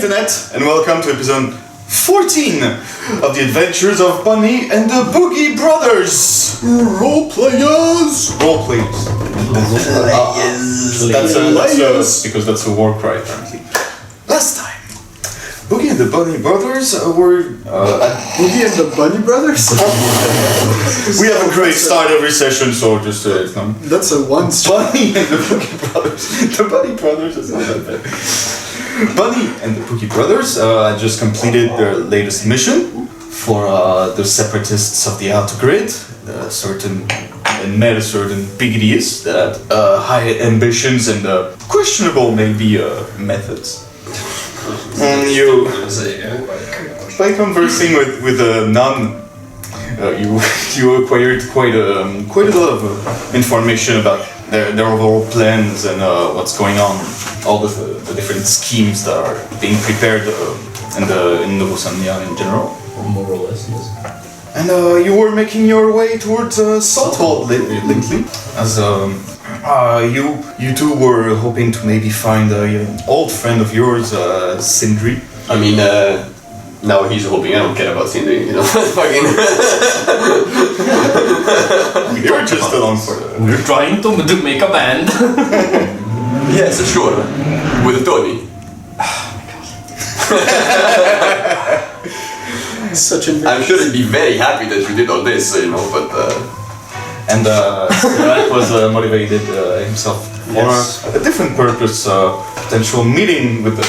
Internet, and welcome to episode 14 of the adventures of Bunny and the Boogie Brothers. Role players. That's because that's a war cry apparently. Last time, Boogie and the Bunny Brothers were Boogie and the Bunny Brothers? we have a great start every session, so just That's a one star. Bunny and the Boogie Brothers. The Bunny Brothers is not that bad. Bunny and the Boogie Brothers just completed their latest mission for the separatists of the outer grid, and met a certain bigoties that had high ambitions and questionable maybe methods. And you, by conversing with a nun, you acquired quite a lot of information about their overall plans and what's going on, all the different schemes that are being prepared in Novosania in general. More or less, yes. And you were making your way towards Salthold lately, as you two were hoping to maybe find an old friend of yours, Sindri. I mean, now he's hoping. I don't care about Cindy, you know. Fucking. You were just along for the... We're trying to make a band. Yes, sure. With Tony. Such a I'm sure he'd be very happy that you did all this, you know, but... And Sirat was motivated himself for a different purpose, potential meeting with the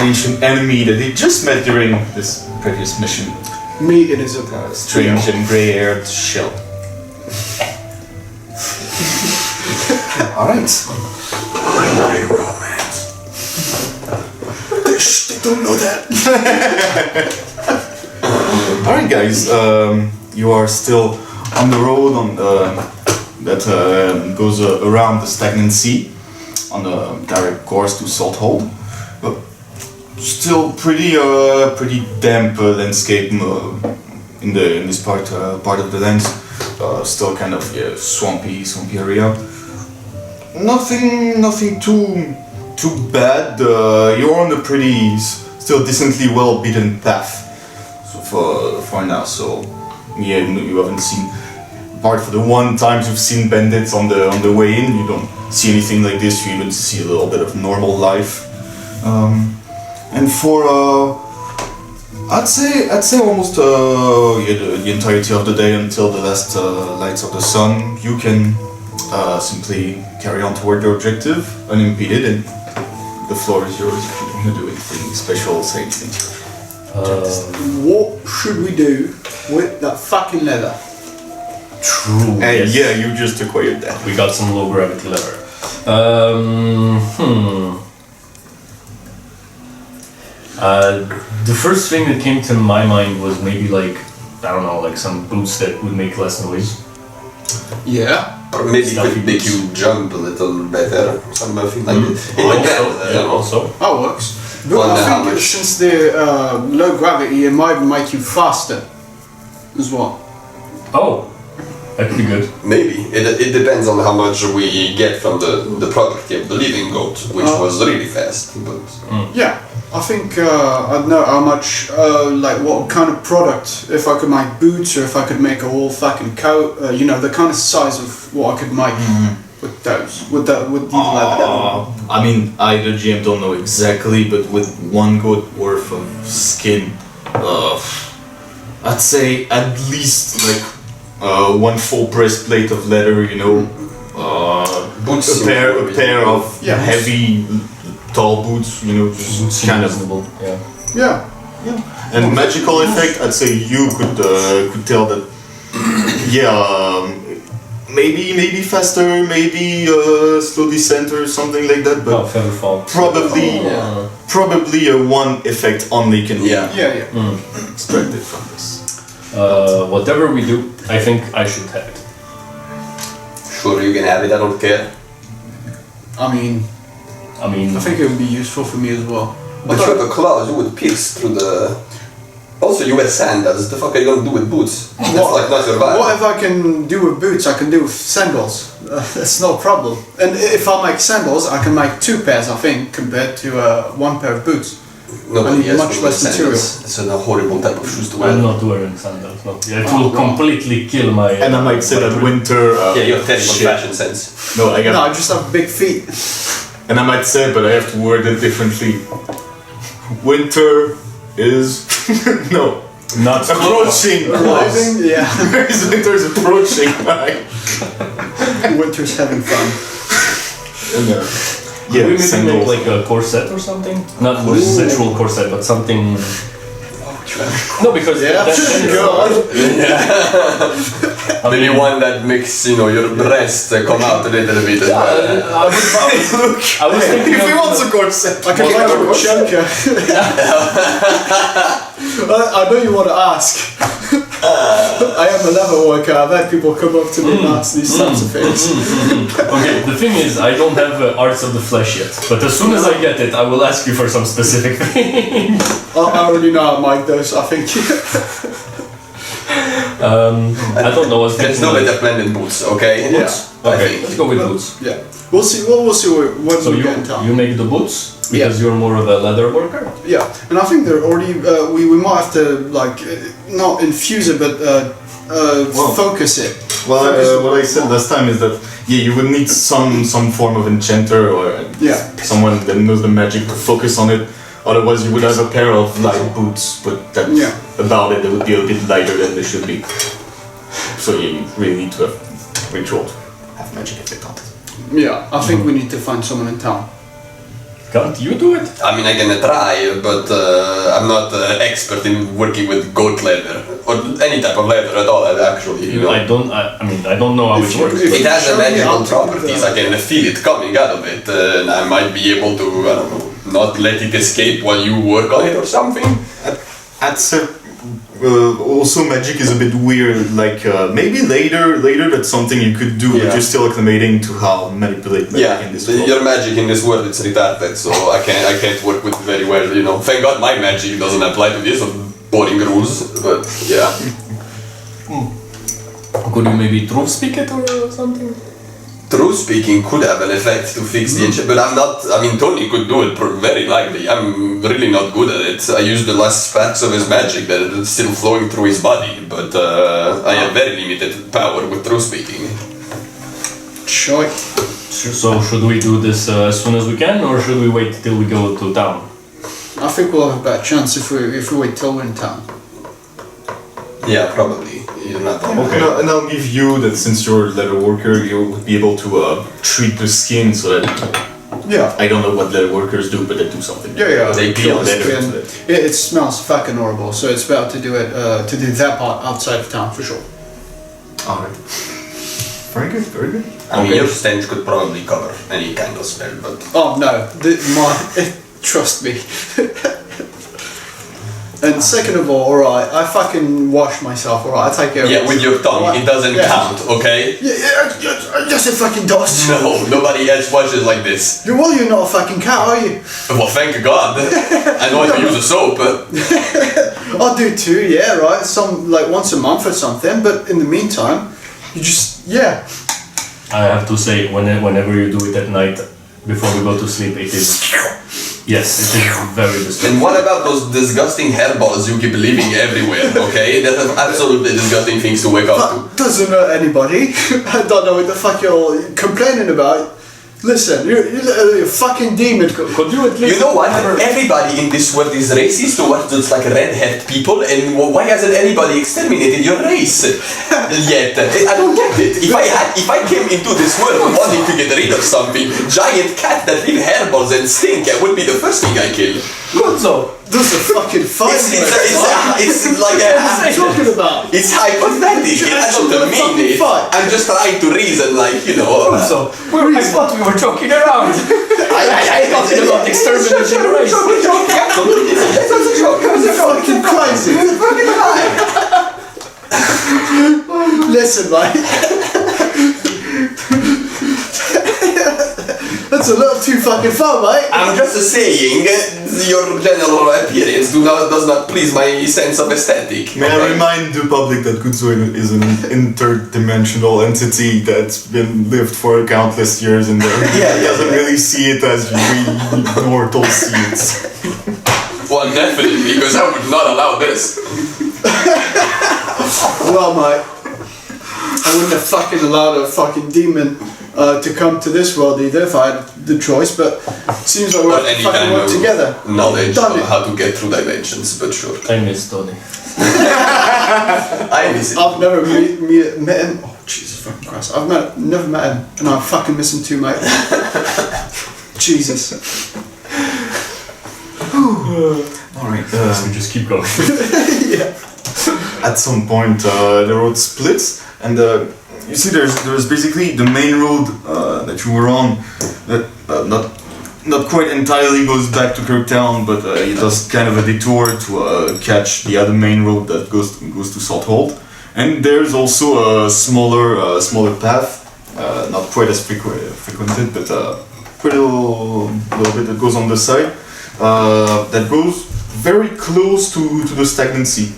ancient enemy that he just met during this previous mission. Me, it is a Strange and grey-haired shell. Alright. My romance. They don't know that. Alright guys, you are still on the road that goes around the stagnant sea on the direct course to Salthold, but still pretty damp landscape in this part of the land. Still kind of swampy area. Nothing too bad. You're on a pretty still decently well beaten path. So for now, so yeah, you haven't seen, apart from the one times you've seen bandits on the way in, you don't see anything like this. You even see a little bit of normal life, and for I'd say almost the entirety of the day until the last lights of the sun, you can simply carry on toward your objective unimpeded, and the floor is yours if you want to do anything special, say anything. What should we do with that fucking leather? True. And yeah, you just acquired that. We got some low gravity leather. The first thing that came to my mind was maybe like, I don't know, like some boots that would make less noise. Yeah. or maybe it could make you jump a little better, or something like that. Also. That works. But I think since the low gravity, it might make you faster as well. Oh, that could be good. Maybe. It depends on how much we get from the property of the living goat, which was really fast. But yeah, I think I'd know how much, like what kind of product, if I could make boots or if I could make a whole fucking coat, you know, the kind of size of what I could make with those, with the leather. I mean, I the GM don't know exactly, but with one goat worth of skin, I'd say at least like one full breastplate of leather, you know, boots, a pair of heavy, tall boots, you know, just kind of. Yeah. And magical effect, I'd say you could tell that. Maybe faster, maybe slow descent or something like that, but feather fall. probably a one effect only can be extracted from this. Whatever we do, I think I should have it. sure, you can have it. I don't care. I mean, I I think it would be useful for me as well. But you have a claws. You would pierce through the. Also, you wear sandals. The fuck are you gonna do with boots? That's like not your vibe. What if I can do with boots? I can do with sandals. That's no problem. And if I make sandals, I can make 2 pairs, I think, compared to 1 pair of boots. Nobody I need has much less material. It's a horrible type of shoes to wear. I'm not wearing sandals, no. Yeah, it will completely kill my... And I might say that winter. Yeah, you have terrible shit. fashion sense. No, I got. No, I just have big feet. And I might say, but I have to word it differently. Winter is no Not approaching. Arriving? Yeah. Winter is approaching. Right? Winter's having fun. And, Yeah, we maybe sandals. make like a corset or something? Not a sexual corset, but something... No, because... Yeah, God. Maybe one that makes, your breasts come out a little bit as well. I was thinking If he of... wants a corset, I can make a choker. I know you want to ask. I am a leather worker. I've had people come up to me and ask these types of things. Okay, the thing is, I don't have arts of the flesh yet, but as soon as I get it, I will ask you for some specific things. I already know how Mike does, I think. I don't know. I was There's thinking no like- better plan than boots, okay? Yeah. Boots, I Okay, think. let's go with boots. Yeah. We'll see when So we get in town. you make the boots because you're more of a leather worker. Yeah, and I think they're already. We might have to like not infuse it, but focus it. well, Focus it what I said last time is that you would need some form of enchanter or Yeah. someone that knows the magic to focus on it. Otherwise, you would have a pair of light boots, but that's Yeah. about it. They would be a bit lighter than they should be. So you really need to have ritual to have magic effect on it. Yeah, I think we need to find someone in town. Can't you do it? I mean, I can try, but I'm not expert in working with goat leather or any type of leather at all. Actually, I don't. I mean, I don't know how it works. It has Show a me magical how to do properties. that. I can feel it coming out of it, and I might be able to, I don't know, not let it escape while you work on it or something. That's also magic is a bit weird. Like maybe later that's something you could do, but Yeah. you're still acclimating to how manipulate magic Yeah, in this world. your magic in this world it's retarded, so I can't work with it very well. Thank God my magic doesn't apply to this boring rules, but yeah. Could you maybe truth speak it or something? True speaking could have an effect to fix the enchant, but I'm not. I mean, Tony could do it very likely. I'm really not good at it. I use the last sparks of his magic that is still flowing through his body, but I have very limited power with true speaking. Sure. So should we do this as soon as we can, or should we wait till we go to town? I think we'll have a better chance if we wait till we're in town. Yeah, probably. You're not wrong. Okay. And I'll give you that since you're a leather worker, you would be able to treat the skin so that Yeah. I don't know what leather workers do, but they do something. Yeah. They peel the Skin. skin. It smells fucking horrible, so it's better to do it to do that part outside of town for sure. Alright. Very good, very good. I mean, your stench could probably cover any kind of smell, but Oh no, trust me. And second of all, alright, I fucking wash myself, alright, I take care of yeah, it. with your tongue, Alright, it doesn't yeah. count, okay? Yes, it fucking does. No, nobody else washes like this. Well, you're not a fucking cat, are you? Well, thank God. I know how to use a soap. I do too, yeah, right? Some, like, once a month or something, but in the meantime, you just, yeah. I have to say, whenever you do it at night before we go to sleep, it is. Yes, it is very disgusting. And what about those disgusting hairballs you keep leaving everywhere, okay? That are absolutely disgusting things to wake up to. That doesn't hurt anybody. I don't know what the fuck you're complaining about. Listen, you're a fucking demon. Could you at least? You know what? Everybody in this world is racist towards those like red-haired people, and why hasn't anybody exterminated your race yet? I don't get it. If I came into this world wanting to get rid of something, giant cat that leave hairballs and stink, it would be the first thing I kill. Good so. This is a fucking fight. It's like What are you talking about? it's hypothetical. I don't mean it. I'm just trying to reason, like So I thought we were joking around. I thought it about exterminating the race. Fucking crazy. Listen, mate. That's a little too fucking fun, mate. I'm just saying your general appearance does not please my sense of aesthetic. May I remind the public that Kuzo is an interdimensional entity that's been lived for countless years and doesn't really see it as we mortals see it. Well, definitely, because I would not allow this. Well, mate, I wouldn't have fucking allowed a fucking demon to come to this world either if I had the choice, but it seems like we're fucking work together. Knowledge Done of it. how to get through dimensions, but sure. I miss Tony. I miss it. I've never met him. Oh, Jesus fucking Christ. Never met him, and I fucking miss him too, mate. Jesus. Alright, So we just keep going. at some point the road splits and you see there's basically the main road that you were on that not quite entirely goes back to Kirktown, but it does kind of a detour to catch the other main road that goes to Salthold. And there's also a smaller path, not quite as frequented, but quite a little bit that goes on the side, that goes very close to the stagnancy.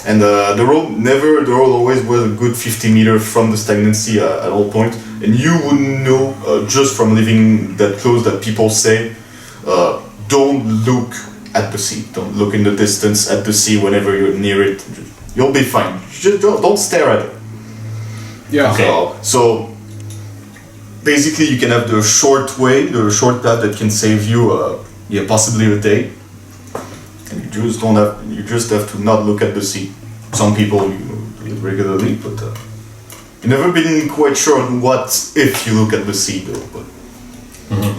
And the road always was a good 50 meters from the stagnancy at all point. And you wouldn't know just from living that close that people say, don't look at the sea. Don't look in the distance at the sea whenever you're near it. You'll be fine. Just don't stare at it. Yeah. Okay. So basically you can have the short path that can save you possibly a day. And you just have to not look at the sea. Some people do it regularly, but you've never been quite sure on what if you look at the sea though. But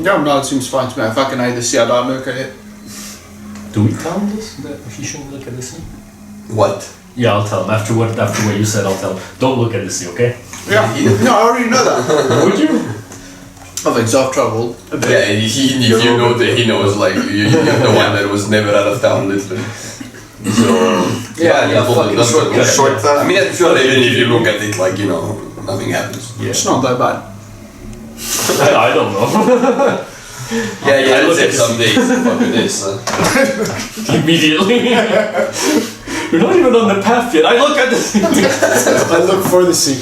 No, it seems fine to me. If I can either see, I don't look at it. Do we tell him this? That he shouldn't look at the sea? What? Yeah, I'll tell him. After what you said, I'll tell him. Don't look at the sea, okay? Yeah. No, I already know that. Would you? I think so. I've travelled a bit. Yeah, if you know that he knows, like, you're the one that was never out of town, literally. So, Yeah, fucking fucking short- look at short it. path. I mean, I'm sure that even if you look at it, like, you know, nothing happens. Yeah. It's not that bad. I don't know. Yeah, I look let's at have the some days. Fucking this. Immediately. You're not even on the path yet. I look at the sea. I look for the sea.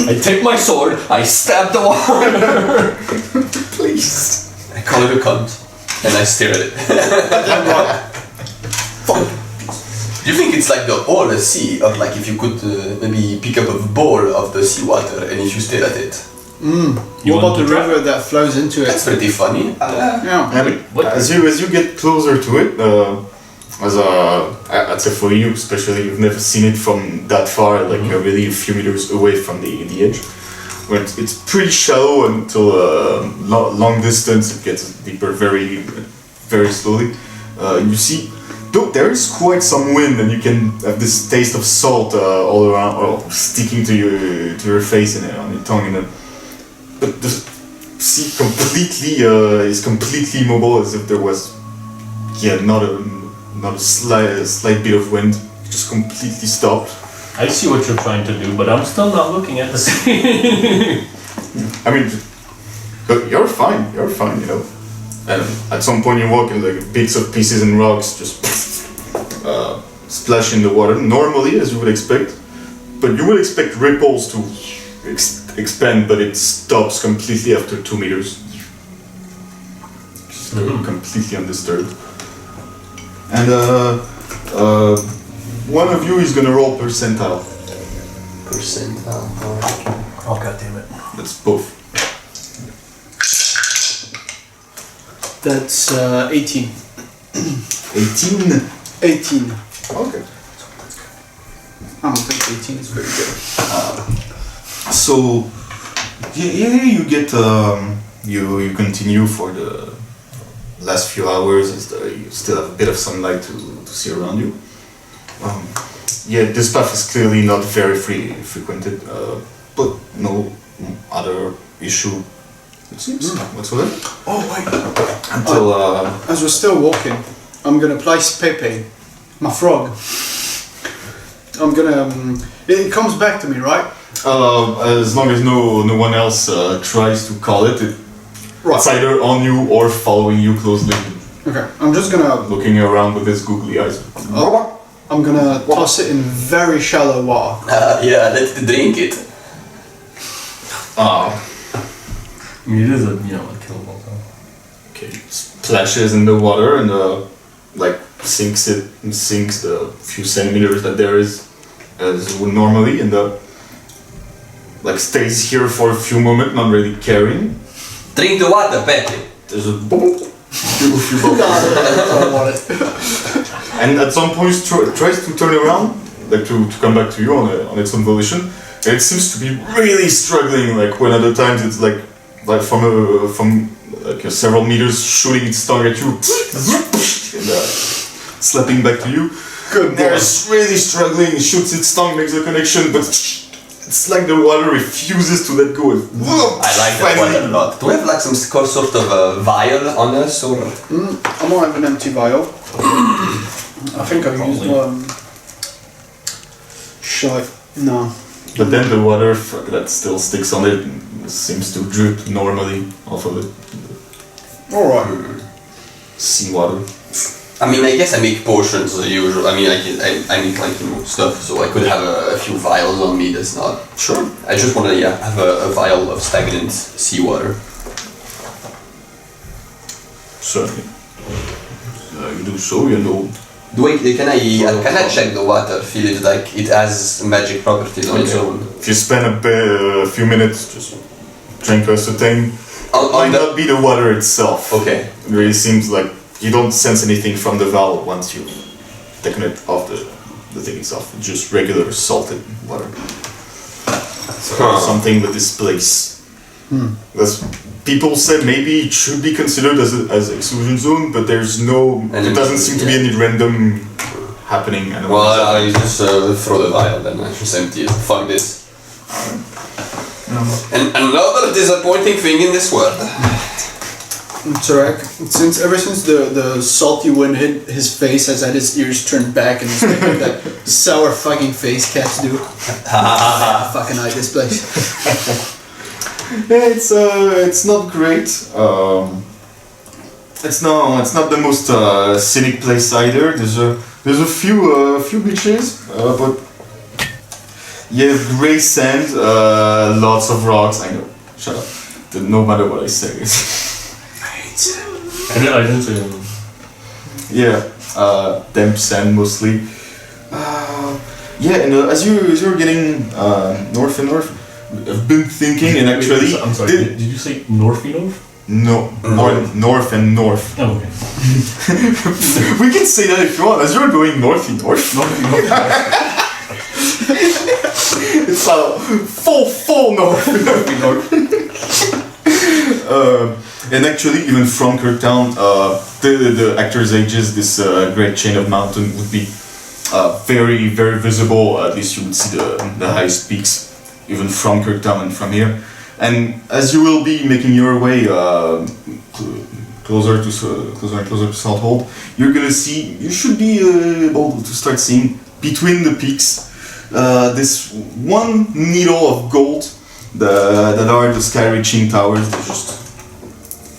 I take my sword, I stab the water. please. I call it a cunt, and I stare at it. Do you think it's like the whole sea, or like if you could maybe pick up a bowl of the seawater and if you stare at it? You What want about the to try? river that flows into That's it? pretty funny. Yeah. And What? as you get closer to it, I'd say for you especially, you've never seen it from that far, like really a few meters away from the edge. When it's pretty shallow until long distance, it gets deeper very, very slowly. You see, though there is quite some wind, and you can have this taste of salt all around, or sticking to your face and on your tongue, but the sea is completely immobile, as if there was not a slight bit of wind, just completely stopped. I see what you're trying to do, but I'm still not looking at the sea. I mean, but you're fine, you know. And at some point you walk and like bits of pieces and rocks just splash in the water, normally as you would expect. But you would expect ripples to expand, but it stops completely after 2 meters. Just completely undisturbed. And one of you is gonna roll percentile. Percentile. Oh, god damn it. That's both. That's 18. 18. 18. Okay. I don't think 18 is very good. So, you get you continue for the last few hours as you still have a bit of sunlight to see around you. This path is clearly not very frequented, but no other issue, it seems, whatsoever. Oh, wait. Until As we're still walking, I'm gonna place Pepe, my frog. I'm gonna. It comes back to me, right? as long as no one else tries to call it, it's either on you or following you closely. Okay, I'm just gonna looking around with his googly eyes. I'm gonna toss it in very shallow water. Yeah, let's drink it. Ah, I mean, it is a killable. So. okay. Splashes in the water and like sinks the few centimeters that there is as would normally, and like stays here for a few moments, not really caring. Drink the water, Pepe. There's a bubble. few bubbles. And at some point tries to turn around, like to come back to you on its own volition. And it seems to be really struggling. Like when other times it's like from several meters shooting its tongue at you, and slapping back to you. Good boy. It's really struggling. It shoots its tongue, makes a connection, but it's like the water refuses to let go. I like that one a lot. Do we have like some sort of vial on us or? I might have an empty vial. I think I've used one. Shite. No. But then the water that still sticks on it seems to drip normally off of it. Alright. Seawater. I mean, I guess I make potions as usual. I mean, I make like stuff, so I could have a few vials on me. That's not Sure. I just want to have a vial of stagnant seawater. Certainly. You do so, you know. Can I check the water? Feel it like it has magic properties on its own. If you spend a few minutes just trying to ascertain, it might not be the water itself. Okay. It really seems like you don't sense anything from the valve once you've taken it off the thing itself. It's just regular salted water. Something with this place. Because people said maybe it should be considered as exclusion zone, but there doesn't seem to be any random happening. Well, I just throw the vial then. I just empty it. Fuck this. And another disappointing thing in this world. Tarek, ever since the salty wind hit his face, has had his ears turned back and he's making that sour fucking face cats do. I fucking hate this place. Yeah, it's not great. It's not the most scenic place either. There's a few beaches, but yeah, gray sand, lots of rocks. I know. Shut up. No matter what I say. I didn't say anything. Yeah, damp sand mostly. Yeah, and as you're getting north and north, I've been thinking, and actually, I'm sorry. Did you say northy north? No, north and north. Oh, okay. We can say that if you want. As you're going northy north. It's a full northy north. And actually, even from Kirktown, the actor's ages, this great chain of mountain would be very, very visible. At least you would see the highest peaks, even from Kirktown and from here. And as you will be making your way closer to Salthold, you should be able to start seeing between the peaks this one needle of gold that are the sky-reaching towers. There's just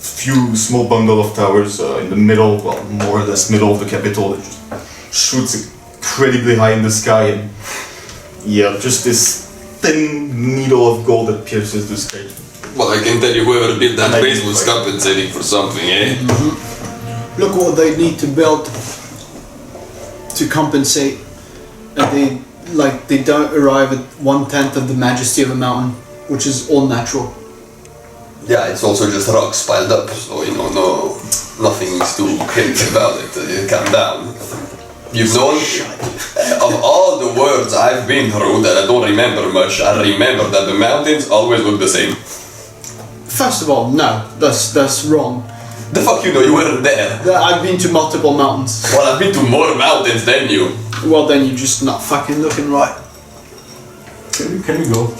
few small bundle of towers in the middle, well, more or less middle of the capital that just shoots incredibly high in the sky, and yeah, just this thin needle of gold that pierces the sky. Well, I can tell you whoever built that base was compensating for something, eh? Mm-hmm. Look what they need to build to compensate. And they don't arrive at 1/10 of the majesty of a mountain, which is all natural. Yeah, it's also just rocks piled up, so nothing is too crazy about it. Calm down. You've known, of all the worlds I've been through that I don't remember much, I remember that the mountains always look the same. First of all, no, that's wrong. The fuck you know, you weren't there. I've been to multiple mountains. Well, I've been to more mountains than you. Well, then you're just not fucking looking right. Can we go?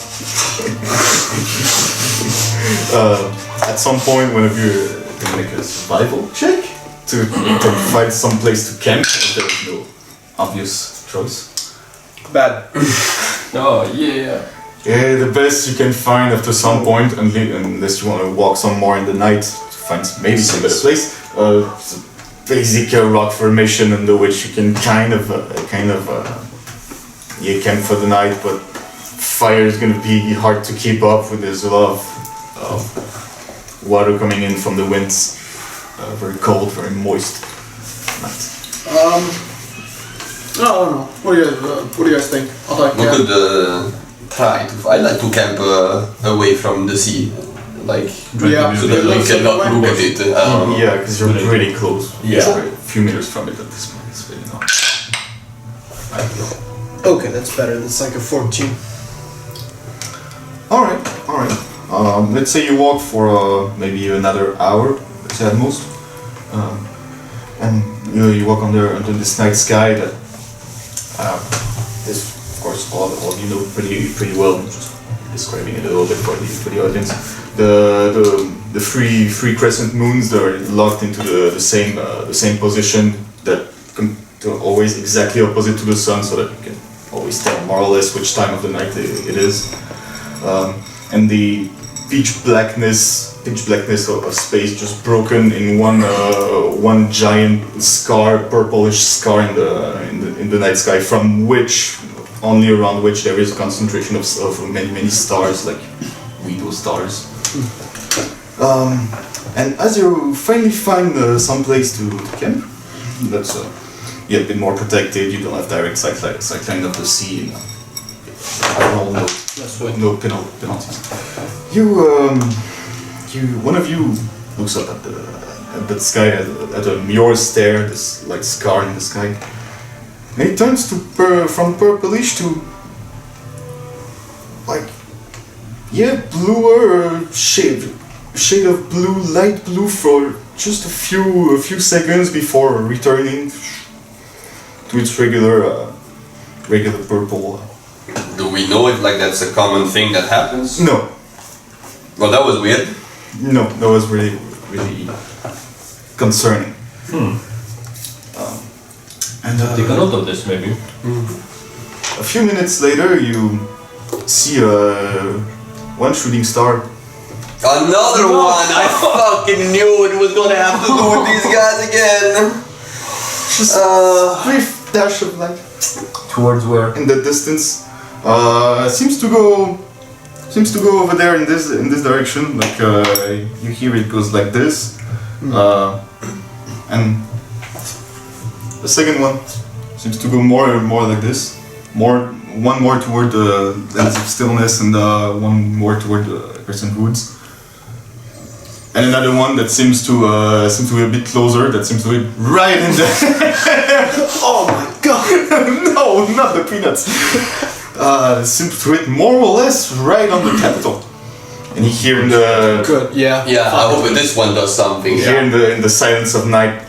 At some point, one of you can make a survival check to find some place to camp. There is no obvious choice. Bad. Oh, yeah. Yeah, the best you can find after some point, unless you want to walk some more in the night to find maybe some better place. basic rock formation under which you can you camp for the night, but fire is gonna be hard to keep up with. There's a lot of water coming in from the winds. Very cold, very moist night. I don't know. What do you guys think? We could try to. I like to camp away from the sea, like Yeah. so that we cannot look at it. Yeah, because you're pretty close. Yeah. You're a few meters from it at this point. It's really not ideal. Okay, that's better. That's like a 14. Alright. Let's say you walk for maybe another hour, let's say at most. And you walk under this night sky that this, of course, all you know pretty well. I'm just describing it a little bit for the audience. The three crescent moons, they're locked into the same position that always exactly opposite to the sun, so that you can always tell more or less which time of the night it is. And the pitch blackness of space just broken in one giant scar, purplish scar in the night sky, from which only around which there is a concentration of many stars, like widow stars. And as you finally find some place to camp, that's a bit more protected. You don't have direct sight-line of the sea. No penalties. One of you looks up at the sky, at a mirror stare, this like scar in the sky, and it turns to from purplish to like bluer shade of blue, light blue for just a few seconds before returning to its regular purple. Do we know if like that's a common thing that happens? No. Well, that was weird. No, that was really concerning. And Take a note of this, maybe. a few minutes later, you see one shooting star. Another one! I fucking knew it was gonna have to do with these guys again! Just brief dash of light Towards where? in the distance. Seems to go over there in this direction. Like you hear it goes like this, and the second one seems to go more and more like this. One more toward the Lands of Stillness, and one more toward the Crescent Woods. And another one that seems to be a bit closer. That seems to be right in the. Oh my god! No, not the peanuts. Seems to hit more or less right on the capital. And you hear in the Good, yeah. Yeah, I hope this one does something. here in the silence of night.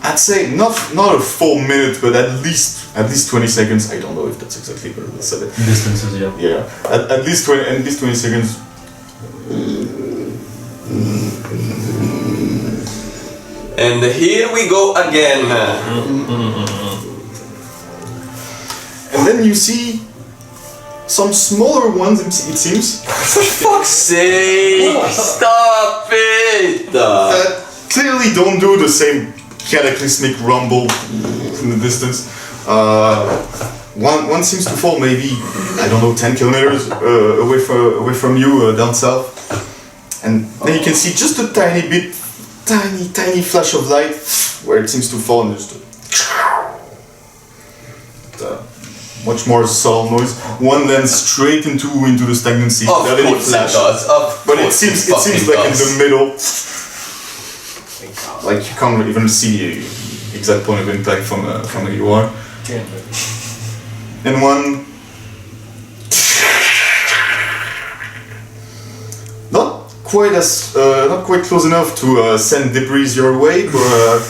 I'd say not a full minute, but at least 20 seconds. I don't know if that's exactly what I said. Distances, yeah. Yeah, at least 20 seconds. And here we go again. And then you see some smaller ones, it seems, For fuck's sake! Stop it! that clearly don't do the same cataclysmic rumble in the distance. One seems to fall maybe, I don't know, 10 kilometers away from you down south. And then you can see just a tiny flash of light where it seems to fall, and just much more subtle noise. One lands straight into the stagnant sea. Of That little course flash. it does. Of But it course seems fucking like does. in the middle. Like you can't even see the exact point of impact from where you are. And one not quite close enough to send debris your way, but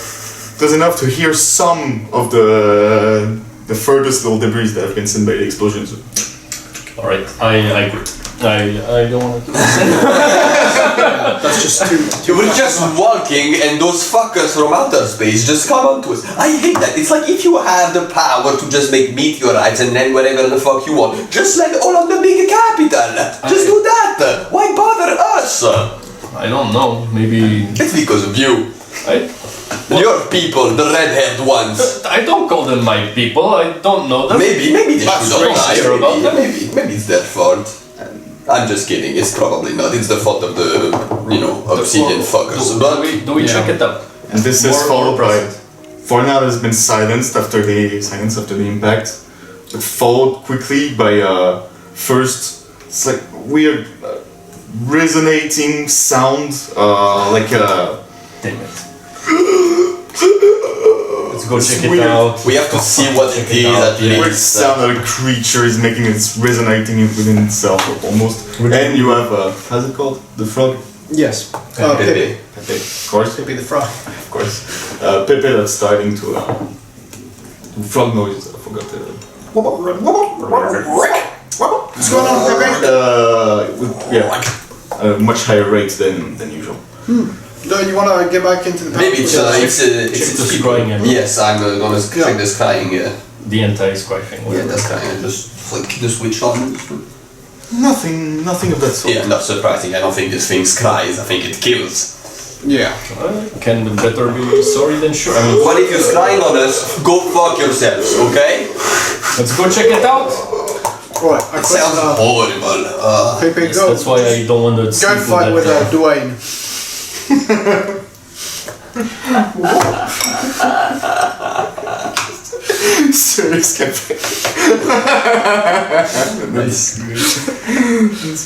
close enough to hear some of the furthest little debris that have been sent by the explosions. Alright, I quit. I don't want to do this. That's just too You were just walking and those fuckers from outer space just come onto us. I hate that. It's like if you have the power to just make meteorites and then whatever the fuck you want, just let all of the big capital. Just do that. Why bother us? I don't know, maybe... It's because of you. Your people, the red-haired ones. I don't call them my people. I don't know them. Maybe they That's should racist die. about them. Maybe it's their fault. I'm just kidding. It's probably not. It's the fault of the obsidian fuckers. But Do we check it out? And this is More followed by. present. For now, has been silenced after the impact, but followed quickly by first. It's like weird resonating sound, like a. Damn it. Let's go check it weird. out. we have to see what it is at Weird least. sound that a creature is making. It's resonating within itself almost. And you have how's it called? The frog. Yes. Pepe. Pepe. Pepe, of course. Pepe the frog. Of course. Pepe that's starting to frog noises. I forgot the. What's going on, Pepe? A much higher rate than usual. Don't you want to get back into the Maybe it's Check the the scrying and Yes, I'm gonna check the scrying. the anti-scry thing. Yeah, the scrying. Just flick the switch on. Nothing of that sort. Yeah, not surprising. I don't think this thing scries. I think it kills. Yeah. Can better be sorry than sure. I mean, But if you're scrying on us, go fuck yourselves, okay? let's go check it out. Right. I It sounds quit. horrible. Pepe, Yes, go. that's why I don't want to Go sleep fight with that guy. Dwayne. Serious cafe. That's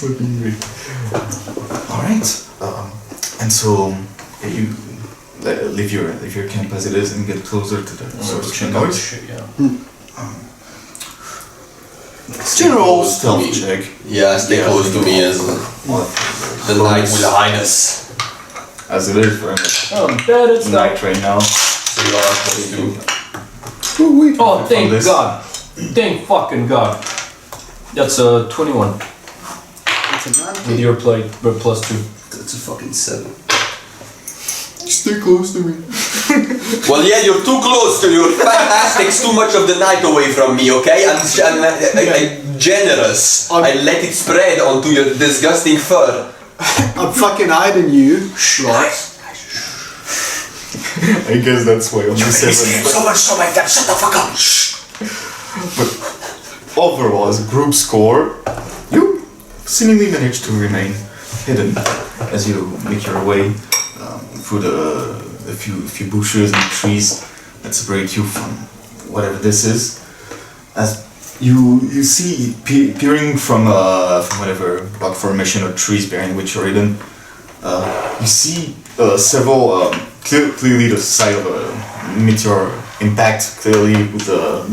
fucking great. Alright. And so you leave your camp as it is and get closer to the source of the noise. Shit, yeah. General stealth check. Yeah, stay close to me as the night will hide us. As it is very much Oh, that is night right now. So you are close to. Oh, thank this. God. Thank fucking God. That's a 21 It's a man. with your play +2. That's a fucking 7. Stay close to me. Well, yeah, you're too close to your fat ass takes too much of the night away from me, okay? I'm generous. I let it spread onto your disgusting fur. I'm fucking hiding you, schloss. I guess that's why only 7. So much so like that. Shut the fuck up. But overall, as a group score, you seemingly managed to remain hidden as you make your way through the few bushes and trees that separate you from whatever this is. As you see peering from whatever rock formation or trees behind which you're hidden, you see several clearly the site of a meteor impact, clearly with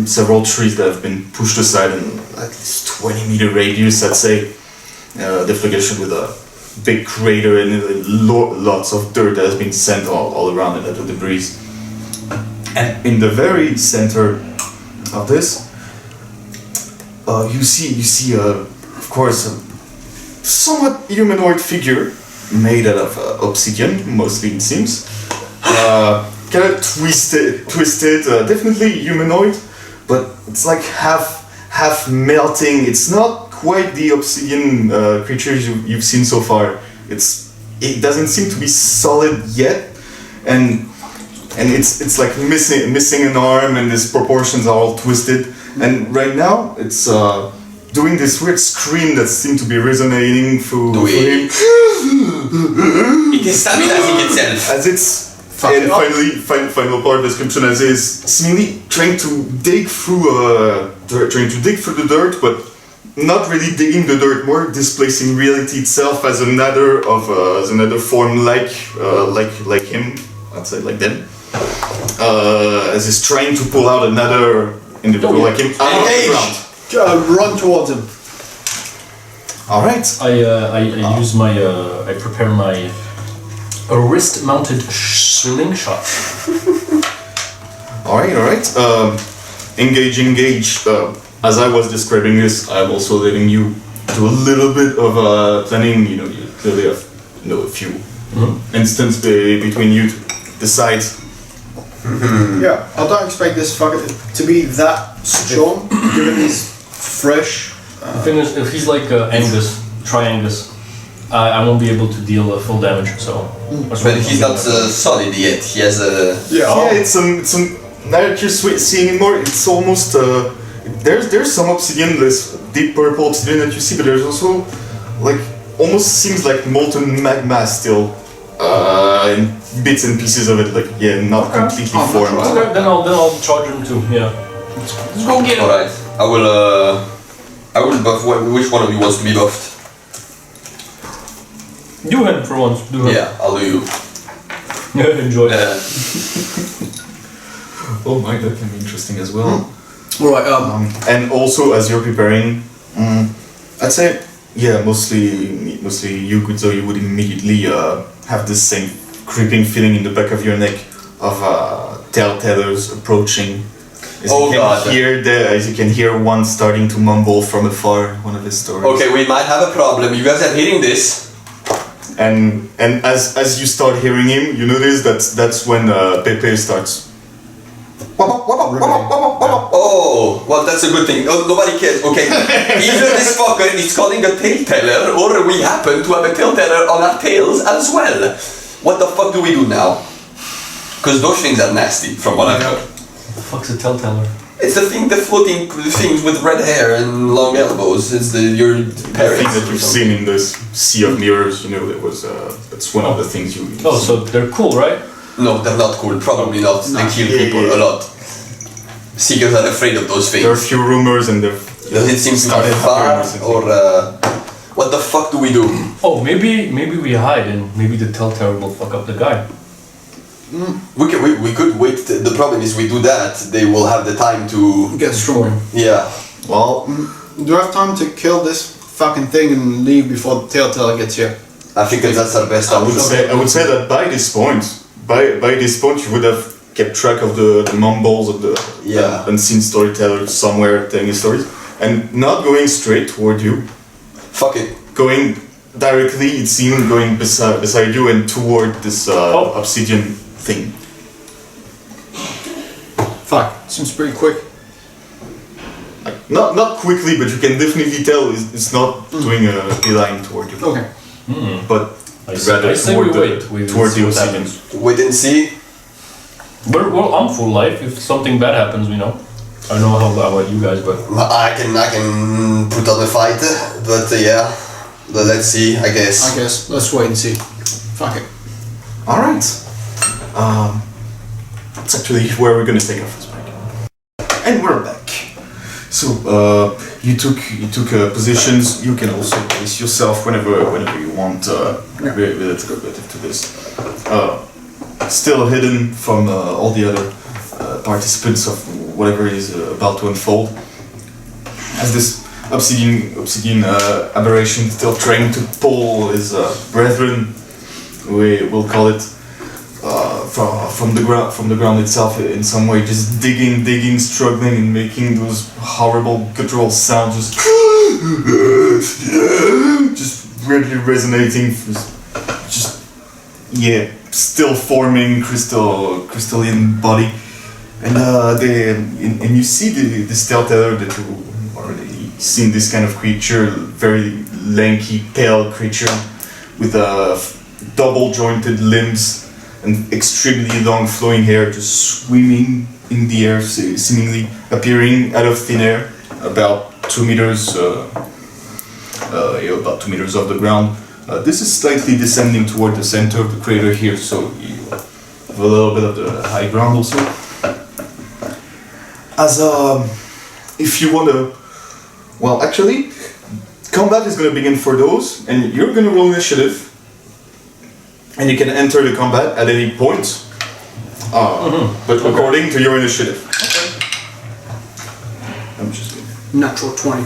several trees that have been pushed aside in at least 20-meter radius, I'd say. Deflagration with a big crater and lots of dirt that has been sent all around it, the debris. And in the very center of this, you see of course a somewhat humanoid figure made out of obsidian, mostly it seems. Kind of twisted, definitely humanoid, but it's like half melting. It's not quite the obsidian creatures you've seen so far. It doesn't seem to be solid yet, and it's like missing an arm, and its proportions are all twisted. And right now it's doing this weird scream that seems to be resonating through him. It is stabilizing itself. As it's final part of the description as is seemingly trying to dig through the dirt, but not really digging the dirt, more displacing reality itself as another form like him, I'd say like them. As he's trying to pull out another individual like him out of the ground. Run towards him. All right. I use my I prepare my wrist-mounted slingshot. All right. Engage. As I was describing this, I'm also letting you do a little bit of planning. You clearly have a few instances between you to decide. Yeah, I don't expect this fucker to be that strong, given he's fresh. The thing is, if he's like Angus, try Angus. I won't be able to deal full damage. So. But he's not solid yet. He has a. Yeah, it's some. Now that you're seeing it more, it's almost there's some obsidian, this deep purple obsidian that you see, but there's also like almost seems like molten magma still, in bits and pieces of it, like not completely formed. Okay, then I'll charge him too. Yeah. Let's go get him. All right. I will buff. Which one of you wants to be buffed? Do him for once. Do him. Yeah, I'll do you. Enjoy. Oh my, that can be interesting as well. Right. And also, as you're preparing, I'd say, mostly you could, so you would immediately have this same creeping feeling in the back of your neck of telltellers approaching. As you can hear one starting to mumble from afar, one of his stories. Okay, we might have a problem. You guys are hearing this? And as you start hearing him, you notice that's when Pepe starts. Oh, well, that's a good thing. Nobody cares. Okay, either this fucker is calling a tale-teller, or we happen to have a tale-teller on our tails as well. What the fuck do we do now? Because those things are nasty, from what I've heard. What the fuck's a tellteller? It's the floating things with red hair and long elbows. It's your parents. The thing that you've seen in this sea of mirrors, that was that's one of the things you. Oh, so they're cool, right? No, they're not cool. Probably not. They kill people a lot. Seekers are afraid of those things. There are a few rumors and they've. Does it seem to be far or what the fuck do we do? Oh, maybe we hide and maybe the telltale will fuck up the guy. We could wait. The problem is we do that, they will have the time to Get stronger. Yeah. Well, Do I have time to kill this fucking thing and leave before the telltale gets here? I think that's our best I option. would say that by this point you would have kept track of the mumbles of the unseen storyteller somewhere telling his stories, and not going straight toward you. Fuck it. Going directly, it seemed, going beside you and toward this obsidian thing. Fuck, seems pretty quick. Not quickly, but you can definitely tell it's not doing a beeline toward you. Okay. But I rather say we toward wait. We toward see the what obsidian. happens. Wait and see. Well, I'm full life. If something bad happens, I don't know how about you guys, but I can put on a fight, but but let's see. I guess. Let's wait and see. Fuck it. All right. That's actually where we're gonna take our first break. And we're back. So you took positions. You can also place yourself whenever you want. Let's go to this. Still hidden from all the other participants of whatever is about to unfold. As this obsidian aberration still trying to pull his brethren, we will call it, from the ground itself in some way, just digging, struggling, and making those horrible guttural sounds, just weirdly resonating, still forming crystalline body, and you see this telltale that you already seen, this kind of creature, very lanky, pale creature with double jointed limbs and extremely long flowing hair, just swimming in the air, seemingly appearing out of thin air, about 2 meters, about 2 meters off the ground. This is slightly descending toward the center of the crater here, so you have a little bit of the high ground also. As if you want to, well, actually, combat is going to begin for those, and you're going to roll initiative. And you can enter the combat at any point, but according to your initiative. Okay. I'm just kidding. Natural 20.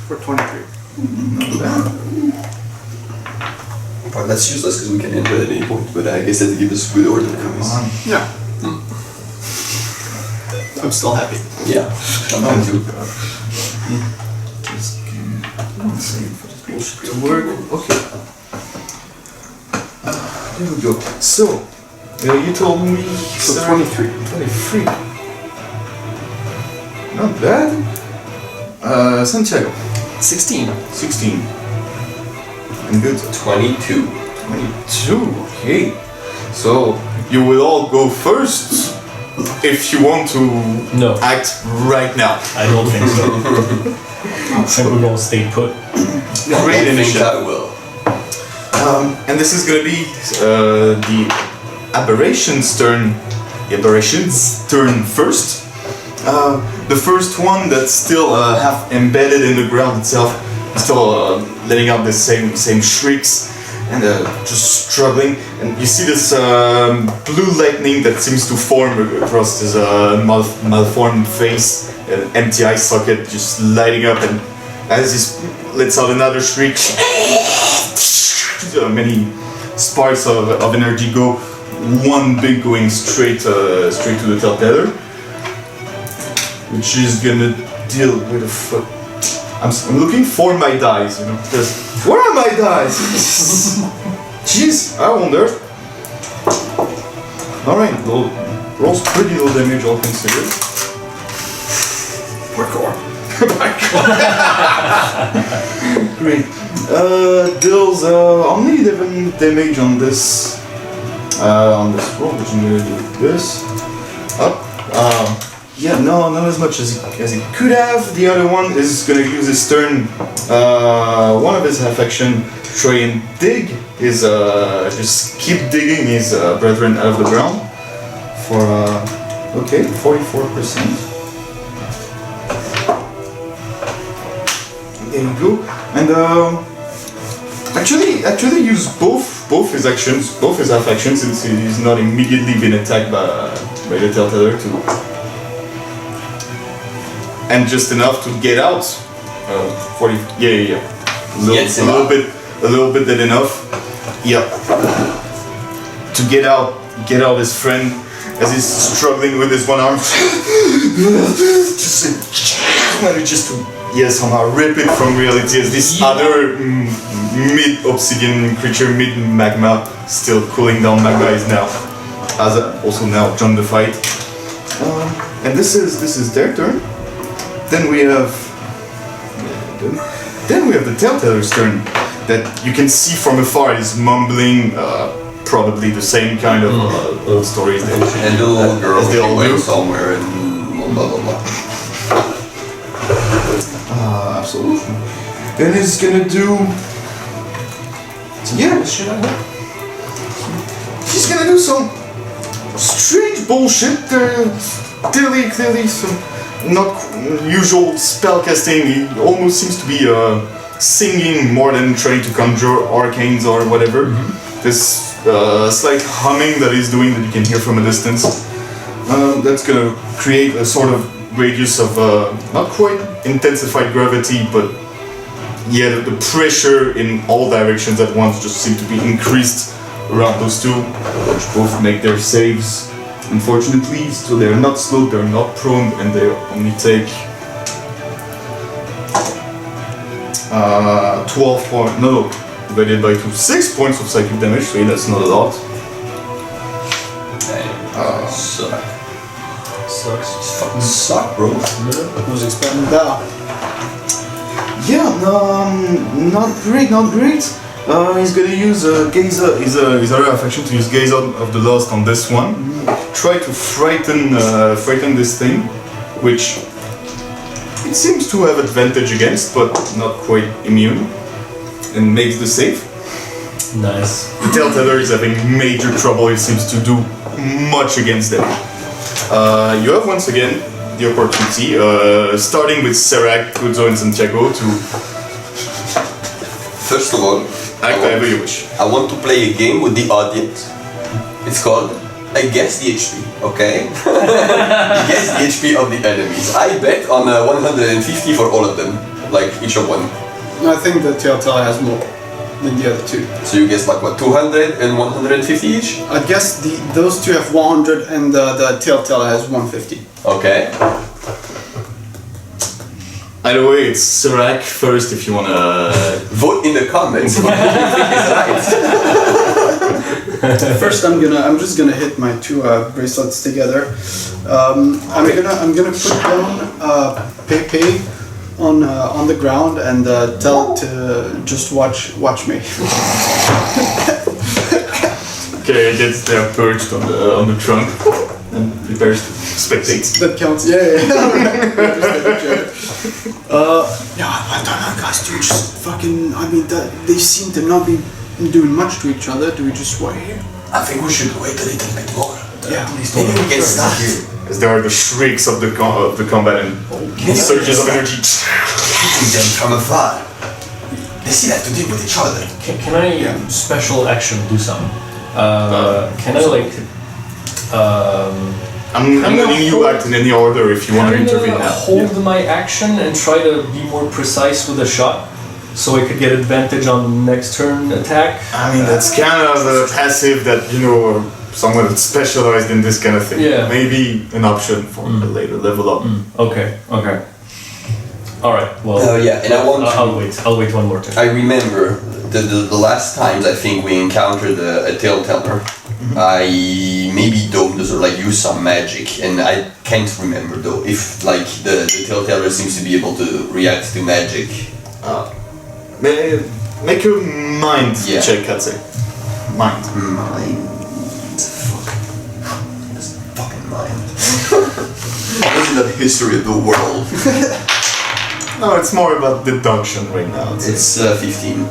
For 23. Well, that's useless because we can enter at any point, but I guess that gives us good order. Yeah. I'm still happy. Yeah. I'm happy too. Just give me 1 second for this bullshit to work. Okay. There we go. So, you told me... So 23. 23. Not bad. Santiago. 16. 16. looking good. 22. 22, okay. So, you will all go first if you want to No, act right now. I don't think so. I think we're gonna stay put. Great I think initiative. I will. And this is gonna be the aberration's turn. The aberration's turn first. The first one that's still half embedded in the ground itself, still letting out the same shrieks and just struggling. And you see this blue lightning that seems to form across his malformed face, an empty eye socket just lighting up, and as he lets out another shriek, many sparks of energy go. One big going straight to the Telltale, which is gonna deal with a foot. I'm looking for my dice, you know. Just, where are my dice? Jeez, I wonder. All right, rolls pretty low damage, all considered. Parkour. Great. Deals only 11 damage on this roll, which I'm gonna do this. Up. Yeah, no, not as much as he could have. The other one is gonna use his turn. One of his half action, try and dig. Is just keep digging his brethren out of the ground for 44%. There you go. And actually use both his actions, both his half actions, since he's not immediately been attacked by the Telltale too. And just enough to get out. 40. Yeah. A little bit that enough. Yeah. To get out his friend as he's struggling with his one arm. just to somehow rip it from reality as this other mid-obsidian creature, mid-magma, still cooling down magma is now has also now joined the fight. And this is their turn. Then we have the Telltale's turn that you can see from afar is mumbling probably the same kind of stories that And the little girl as they all went do. somewhere and blah blah blah. Absolutely. Then he's gonna do. Yeah, shit I know. He's gonna do some strange bullshit. Clearly some not usual spell casting. He almost seems to be singing more than trying to conjure arcanes or whatever. This slight humming that he's doing that you can hear from a distance. That's gonna create a sort of radius of not quite intensified gravity, but yeah, the pressure in all directions at once just seem to be increased around those two, which both make their saves. Unfortunately, still they're not slowed, they're not prone, and they only take 12 points. No, divided by 2, 6 points of psychic damage. So yeah, that's not a lot. Suck. Sucks. Fucking suck, bro. Was expecting that. Yeah, not great. He's gonna use Gaze Out, his other affection to use Gaze Out of the Lost on this one. Try to frighten this thing, which it seems to have advantage against, but not quite immune, and makes the save. Nice. Telltale is having major trouble, it seems to do much against them. You have once again the opportunity, starting with Serac, Kuzo, and Santiago to First of all, act however you wish. I want to play a game with the audience. It's called I Guess the HP, okay? Guess the HP of the enemies. I bet on 150 for all of them, like each of one. I think the Telltale has more than the other two. So you guess like what, 200 and 150 each? I guess those two have 100 and the Telltale has 150. Okay. Either way, it's Serac first if you wanna. Vote in the comments what you think is right. First, I'm just gonna hit my two bracelets together. I'm gonna put down Pepe on the ground and tell it to just watch me. Okay, gets there perched on the trunk and prepares to spectate. That counts. Yeah. I don't know, guys. Do we just fucking? I mean, they seem to not be doing much to each other. Do we just wait here? I think we should wait a little bit more. Yeah. Maybe we can start here. As there are the shrieks of the combat and surges of energy. Hitting them from afar. They see that to deal with each other. Can I special action do something? Can I like? I'm letting you act in any order if you want to intervene now. Hold my action and try to be more precise with a shot, so I could get advantage on the next turn attack. I mean, that's kind of a passive that, someone that's specialized in this kind of thing. Yeah. Maybe an option for a later level up. Okay. Alright, well... and I want I'll wait one more turn. I remember the last times I think we encountered a tellteller. I maybe domed or like used some magic, and I can't remember though if like the tellteller seems to be able to react to magic. Make a mind check, I'd say. Mind. Fucking mind. Isn't that history of the world? No, it's more about deduction right now. It's 15.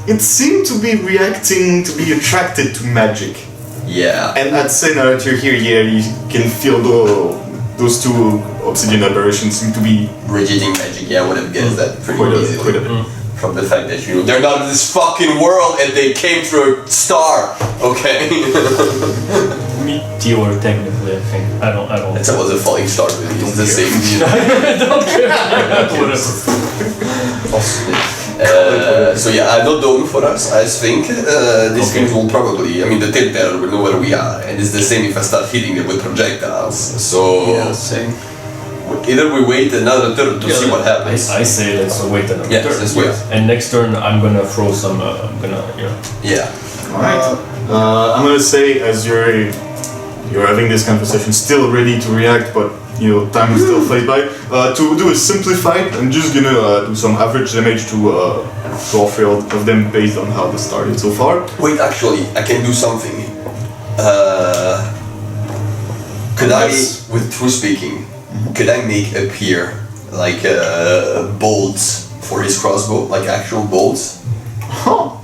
It seemed to be reacting, to be attracted to magic. Yeah. And I'd say now that you're here, you can feel those two obsidian aberrations seem to be radiating magic. Yeah, I would have guessed that pretty easily. quite a bit. From the fact that they're not in this fucking world and they came through a star. Okay. Meteor, technically, I think. I don't. That was a falling star. Really. It's the same. I don't care. So yeah, no dome for us. I think these things will probably. I mean, the telltale will know where we are, and it's the same if I start hitting them with projectiles. So Same. either we wait another turn to see what happens. I say let's wait another turn. Let's wait. And next turn I'm gonna throw some. Yeah. Alright. I'm gonna say as you're having this conversation, still ready to react, but time is still flies by. To do a simplified, I'm just gonna do some average damage to all three of them based on how they started so far. Wait, actually, I can do something. Could with true speaking, could I make appear like bolts for his crossbow, like actual bolts? Huh.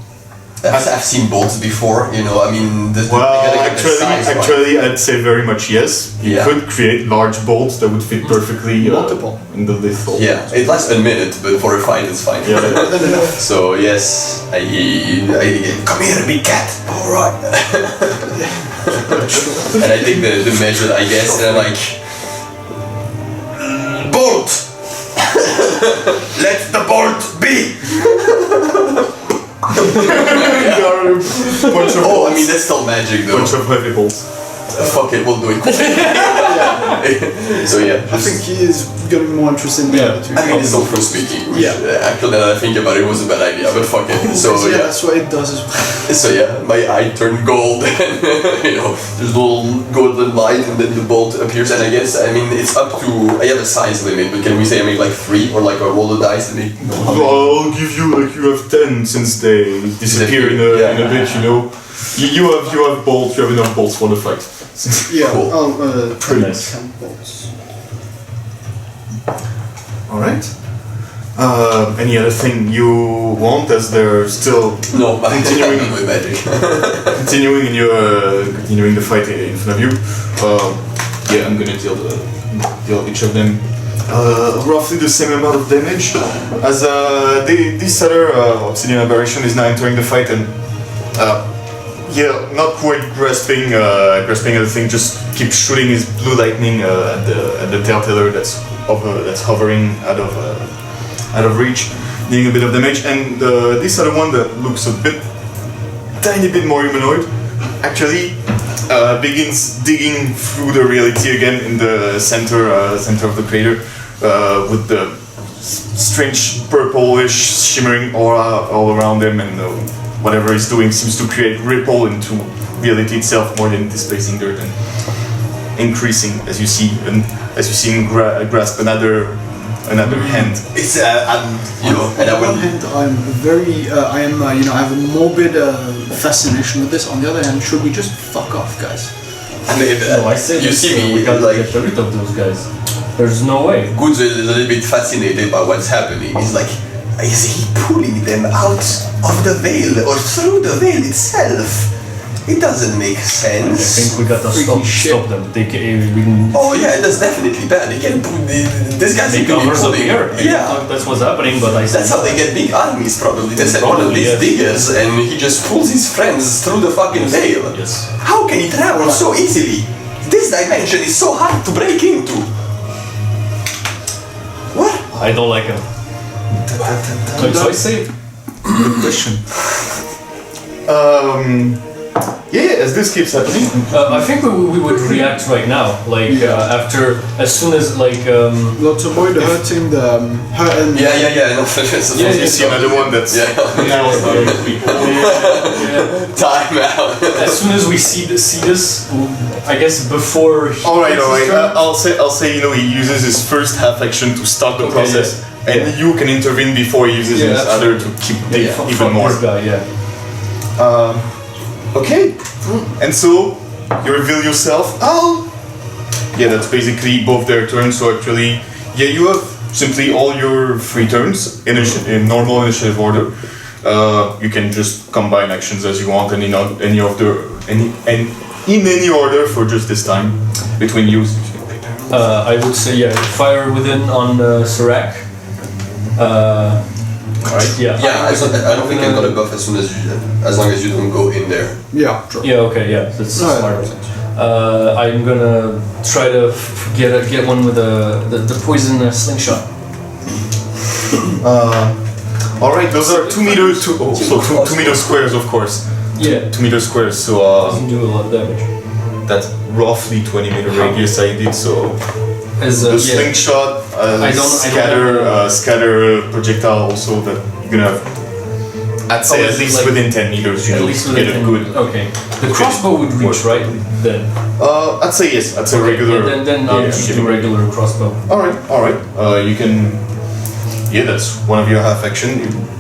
I've seen bolts before, I mean... Actually, I'd say very much yes. You could create large bolts that would fit perfectly multiple in the lethal. Yeah, it lasts a minute, but for a fight it's fine. Yeah. So yes, I come here, big cat. All right. And I take the measure, I guess, and I'm like, bolt. Let the bolt be. Bunch of I mean that's still magic though. bunch of heavy bolts. Fuck it, we'll do it. So yeah, I think he is getting more interested in the other two. I mean it's not for speaking. Which, actually, now that I think about it, was a bad idea, but fuck it. So yeah, that's what it does as well. So yeah, my eye turned gold, and there's a little golden light, and then the bolt appears. And I guess it's up to I have a size limit, but can we say I make like 3 or like a roll the dice and I'll give you you have 10 since they disappear in a bit. You have bolts. You have enough bolts for the fight. Yeah. Cool. I'll Pretty nice. 10 bolts. All right. Any other thing you want as they're still no, continuing with magic. continuing the fight in front of you? I'm gonna deal each of them roughly the same amount of damage as this other obsidian aberration is now entering the fight and not quite grasping at the thing, just keeps shooting his blue lightning at the tellteller that's hovering out of reach, dealing a bit of damage, and this other one that looks a tiny bit more humanoid, actually begins digging through the reality again in the center of the crater with the strange purplish shimmering aura all around him, and whatever he's doing seems to create ripple into reality itself more than displacing dirt and increasing as you see him grasp another another hand. It's You know, On and I the one will. hand, I'm very, I have a morbid fascination with this. On the other hand, should we just fuck off, guys? And No, I say you this, see me we gotta like. get rid of those guys. There's no way. Goods is a little bit fascinated by what's happening. He's like, is he pulling them out of the veil or through the veil itself? It doesn't make I sense. think we gotta stop them. They can, we can Oh yeah, that's definitely bad. They can put this guy's make really covers of pulling. the air. Yeah. That's what's happening, but I That's how they get big armies probably. They send one of Probably, these yes. diggers and he just pulls his friends through the fucking veil. Yes. How can he travel so easily? This dimension is so hard to break into. What? I don't like him. So I say, good question. Yeah, as this keeps happening. I think we would react right now, like after, as soon as like. Well, to avoid hurting the her and Yeah. No, Yeah, You see another one that's Time out. As soon as we see this, I guess before. All right. I'll say he uses his first half action to start the Okay, process, yeah. and you can intervene before he uses Yeah, his other absolutely. to keep dig Fuck even more. This guy, Okay, and so you reveal yourself. Yeah, that's basically both their turns. So actually, yeah, you have simply all your free turns in normal initiative order. You can just combine actions as you want, and in any order for just this time between you. I would say fire within on Serac. Alright. Yeah. Yeah, I don't think I'm gonna buff as long as you don't go in there. yeah, sure. Yeah. Okay. Yeah. That's No, smart. I'm gonna try to get one with the poison slingshot. All right, those are 2 meters. 2 meter squares, of course. Yeah. 2 meter squares. So Doesn't do a lot of damage. that's roughly 20 meter radius. I did so. As The slingshot, scatter projectile also that you're gonna have. I'd say Oh, at least like- within 10 meters, you At know, least to with get a good. Okay. The crossbow would reach, right? Then. I'd say yes. I'd say regular. Then I'll just do regular crossbow. All right. You can. Yeah, that's one of your half action.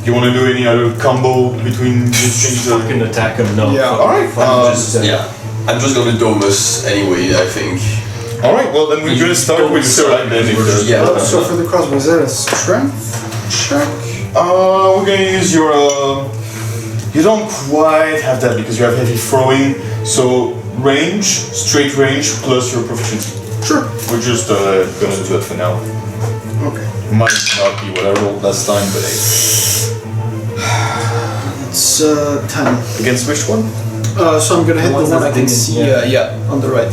You want to do any other combo between these things? Fucking attack him. No. Yeah. Fuck- Alright, fucking just, I'm just gonna Domus anyway, I think. All right. Well, then we're gonna start with Serac then. If there's- Yeah. So for the crossbow, is that a strength check? We're gonna use your. You don't quite have that because you have heavy throwing. So range, straight range plus your proficiency. Sure. We're just gonna do it for now. Okay. Might not be what I rolled last time, but hey. It's 10. Against which one? So I'm gonna hit the ones one I that's can digging, see. yeah. On the right.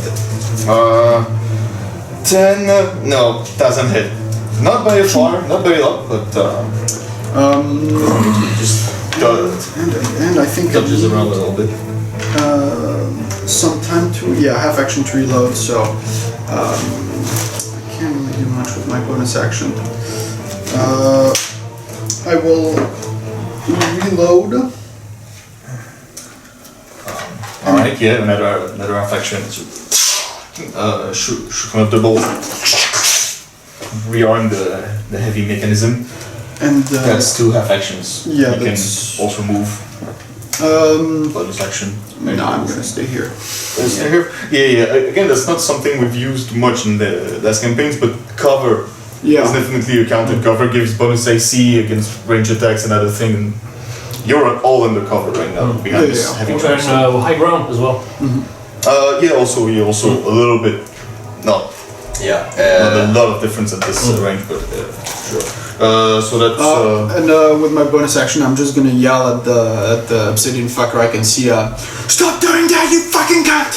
10. No, doesn't hit. Not by a far, not by a lot, but just And I think dodges around a little bit. some time to half action to reload. So I can't really do much with my bonus action. I will reload. All right, yeah, another half action. Shoot one of the bolts. Rearm the heavy mechanism. And That's 2 half actions. yeah, you can that's- also move. Bonus action. no, I'm gonna stay here. Yeah. Again, that's not something we've used much in the last campaigns, but cover Yeah. is definitely a counter. Cover gives bonus AC against range attacks and other thing. And you're all under cover right now behind this Yeah. heavy And trap. So. high ground as well. Also a little bit. Not a lot of difference at this range, but sure. So that's. And with my bonus action, I'm just gonna yell at the obsidian fucker I can see. Stop doing that, you fucking cunt!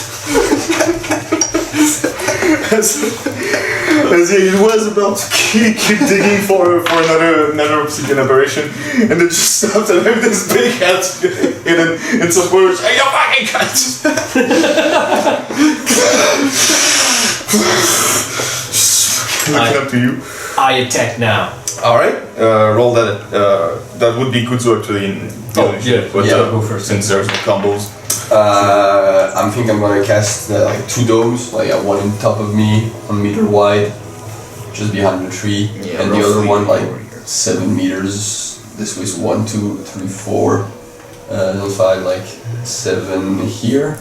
As he was about to keep digging for another obsidian aberration, and then just stopped and heard this big hat in some words. Hey, you fucking cunt! Looking up to you. I attack now. All right, roll that. That would be good to actually. But go first. Since there's no combos. I think I'm gonna cast 2 domes, like one on top of me, 1 meter wide. just behind the tree, Yeah, and the other roughly one like over here. 7 meters. This way is 1, 2, 3, 4. Those 5 like 7 here.